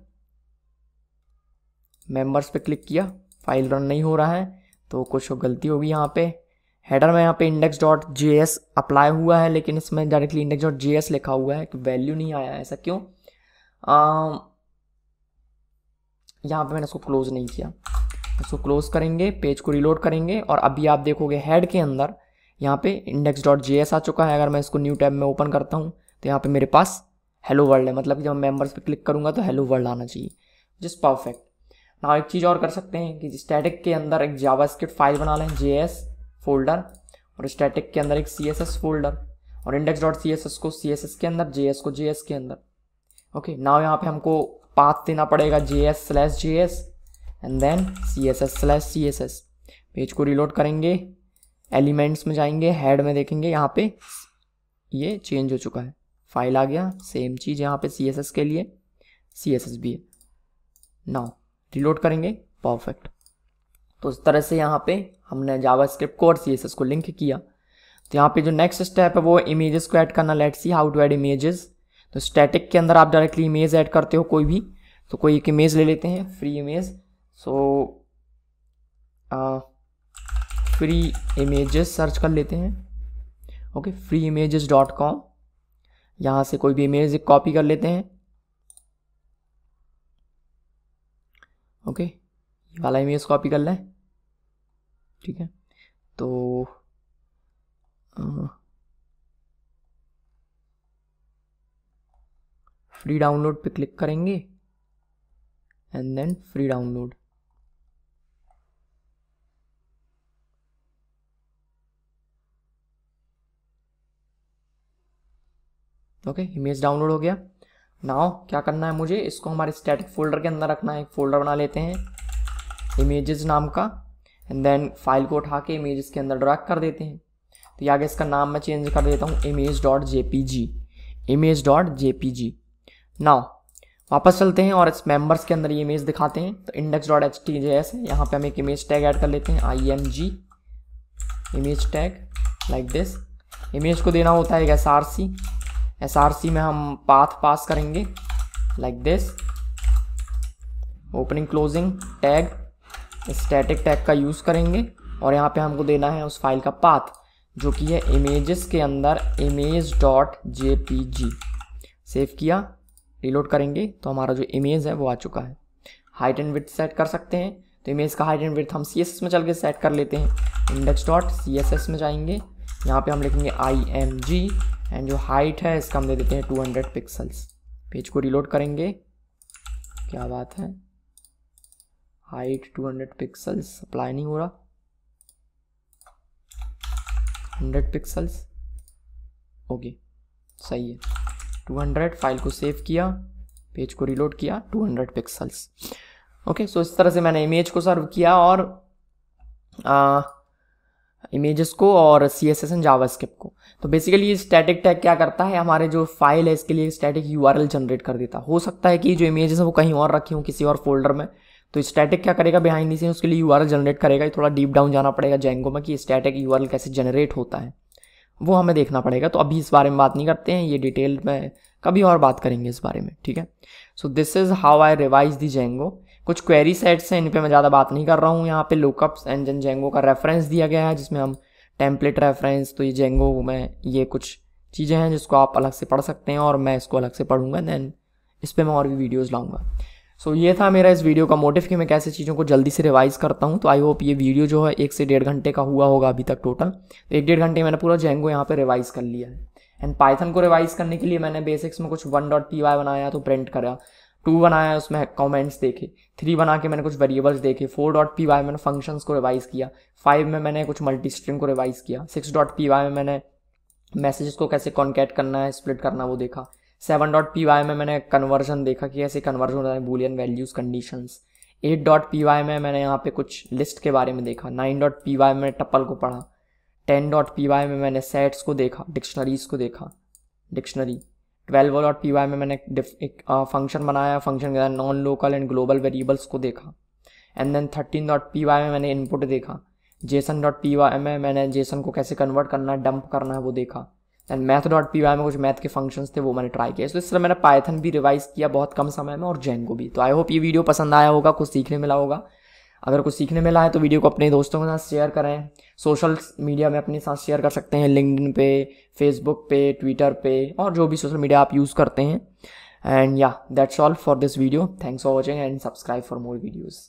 मेंबर्स पे क्लिक किया, फाइल रन नहीं हो रहा है तो कुछ गलती होगी यहाँ पे। हेडर में यहाँ पे index.js अप्लाई हुआ है, लेकिन इसमें डायरेक्टली index.js लिखा हुआ है कि वैल्यू नहीं आया है। ऐसा क्यों? यहाँ पे मैंने इसको क्लोज नहीं किया। इसको क्लोज करेंगे, पेज को रीलोड करेंगे और अभी आप देखोगे हेड के अंदर यहाँ पे index.js आ चुका है। अगर मैं इसको न्यू टैब में ओपन करता हूँ तो यहाँ पे मेरे पास हेलो वर्ल्ड है, मतलब कि जब मेंबर्स पे क्लिक करूँगा तो हेलो वर्ल्ड आना चाहिए, जस्ट परफेक्ट। ना एक चीज़ और कर सकते हैं कि स्टैटिक के अंदर एक जावास्क्रिप्ट फाइल बना लें, JS फोल्डर, और स्टैटिक के अंदर एक CSS फोल्डर, और index.css को CSS के अंदर, JS को JS के अंदर। ओके, नाउ यहाँ पे हमको पाथ देना पड़ेगा JS/JS and then CSS/CSS। Page को रीलोड करेंगे, एलिमेंट्स में जाएंगे, हेड में देखेंगे यहाँ पे ये चेंज हो चुका है, फाइल आ गया। सेम चीज़ यहाँ पे CSS के लिए CSS भी है। नाउ रीलोड करेंगे, परफेक्ट। तो इस तरह से यहाँ पे हमने जावास्क्रिप्ट को और CSS को लिंक किया। तो यहाँ पे जो नेक्स्ट स्टेप है वो इमेजेस को ऐड करना। Let's see how to add images. तो स्टैटिक के अंदर आप डायरेक्टली इमेज ऐड करते हो कोई भी, तो कोई एक इमेज ले लेते हैं, free image. So free images search कर लेते हैं। ओके, freeimages.com, यहाँ से कोई भी इमेज कॉपी कर लेते हैं। ओके, ये वाला इमेज कॉपी कर लें, ठीक है। तो फ्री डाउनलोड पे क्लिक करेंगे and then free download. Okay, image download हो गया। नाउ क्या करना है मुझे, इसको हमारे स्टैटिक फोल्डर के अंदर रखना है। एक फोल्डर बना लेते हैं इमेजेस नाम का, एंड देन फाइल को उठा के इमेजेस के अंदर ड्रैग कर देते हैं। तो आगे इसका नाम मैं चेंज कर देता हूँ image.jpg, image.jpg। नाउ वापस चलते हैं और इस मेंबर्स के अंदर ये इमेज दिखाते हैं। तो index.htjs है, यहाँ पे हम एक इमेज टैग ऐड कर लेते हैं, img image tag like this. Image को देना होता है एक src में हम पाथ पास करेंगे like this. Opening closing tag, static tag का यूज़ करेंगे और यहाँ पे हमको देना है उस फाइल का पाथ जो कि है इमेजेस के अंदर image.jpg। सेव किया, रीलोड करेंगे तो हमारा जो इमेज है वो आ चुका है। हाइट एंड विड्थ सेट कर सकते हैं। तो इमेज का हाइट एंड विड्थ हम CSS में चल के सेट कर लेते हैं। index.css में जाएंगे, यहाँ पे हम लिखेंगे img एंड जो हाइट है इसका हम दे देते हैं 200 पिक्सल्स। पेज को रीलोड करेंगे, क्या बात है, हाइट 200 पिक्सल्स अप्लाई नहीं हो रहा, 100 पिक्सल्स। ओके, सही है, 200। फाइल को सेव किया, पेज को रीलोड किया, 200 पिक्सल्स। ओके, सो इस तरह से मैंने इमेज को सर्व किया और इमेजेस को और CSS एंड जावास्क्रिप्ट को। तो बेसिकली ये स्टैटिक टैग क्या करता है, हमारे जो फाइल है इसके लिए स्टैटिक URL जनरेट कर देता। हो सकता है कि जो इमेजेस है वो कहीं और रखी हूँ किसी और फोल्डर में, तो स्टैटिक क्या करेगा बिहाइंड द सीन उसके लिए URL जनरेट करेगा। थोड़ा डीप डाउन जाना पड़ेगा जेंगो में कि स्टैटिक URL कैसे जनरेट होता है, वो हमें देखना पड़ेगा। तो अभी इस बारे में बात नहीं करते हैं, ये डिटेल में कभी और बात करेंगे इस बारे में, ठीक है। So this is how I revise the Django. कुछ क्वेरी सेट्स हैं, इन पे मैं ज़्यादा बात नहीं कर रहा हूँ। यहाँ पे लुकअप्स एंड जेंगो का रेफरेंस दिया गया है जिसमें हम टेम्पलेट रेफरेंस, तो ये जेंगो में ये कुछ चीज़ें हैं जिसको आप अलग से पढ़ सकते हैं और मैं इसको अलग से पढ़ूंगा, देन इस पर मैं और भी वीडियोज़ लाऊंगा। सो ये था मेरा इस वीडियो का मोटिव कि मैं कैसे चीज़ों को जल्दी से रिवाइज़ करता हूँ। तो आई होप ये वीडियो जो है 1 से 1.5 घंटे का हुआ होगा अभी तक टोटल। तो 1-1.5 घंटे मैंने पूरा जेंगो यहाँ पे रिवाइज़ कर लिया है। एंड पाइथन को रिवाइज़ करने के लिए मैंने बेसिक्स में कुछ 1.py बनाया तो प्रिंट करा, 2 बनाया उसमें कमेंट्स देखे, 3 बना के मैंने कुछ वेरिएबल्स देखे, 4.py मैंने फंक्शंस को रिवाइज़ किया, 5 में मैंने कुछ मल्टी स्ट्रिंग को रिवाइज़ किया, 6.py में मैंने मैसेजेस को कैसे कॉन्कैट करना है, स्प्लिट करना वो देखा, 7.py में मैंने कन्वर्जन देखा कि कैसे कन्वर्जन होता है, बूलियन वैल्यूज़ कंडीशंस, 8.py में मैंने यहाँ पे कुछ लिस्ट के बारे में देखा, 9.py में टप्पल को पढ़ा, 10.py में मैंने सेट्स को देखा, डिक्शनरीज को देखा, डिक्शनरी। 12.py में मैंने एक फंक्शन बनाया, फंक्शन के अंदर non local and global variables को देखा। एंड देन 13.py में मैंने इनपुट देखा। JSON.py में मैंने जेसन को कैसे कन्वर्ट करना है, डंप करना है, वो देखा। एंड math.py में कुछ मैथ के फंक्शंस थे, वो मैंने ट्राई किया। तो इस तरह मैंने पाइथन भी रिवाइज किया बहुत कम समय में, और जेंगो भी। तो आई होप ये वीडियो पसंद आया होगा, कुछ सीखने मिला होगा। अगर कुछ सीखने मिला है तो वीडियो को अपने दोस्तों के साथ शेयर करें। सोशल मीडिया में अपने साथ शेयर कर सकते हैं, लिंक्डइन पे, फेसबुक पे, ट्विटर पे, और जो भी सोशल मीडिया आप यूज़ करते हैं। एंड या that's all for this video. Thanks for watching and subscribe for more videos.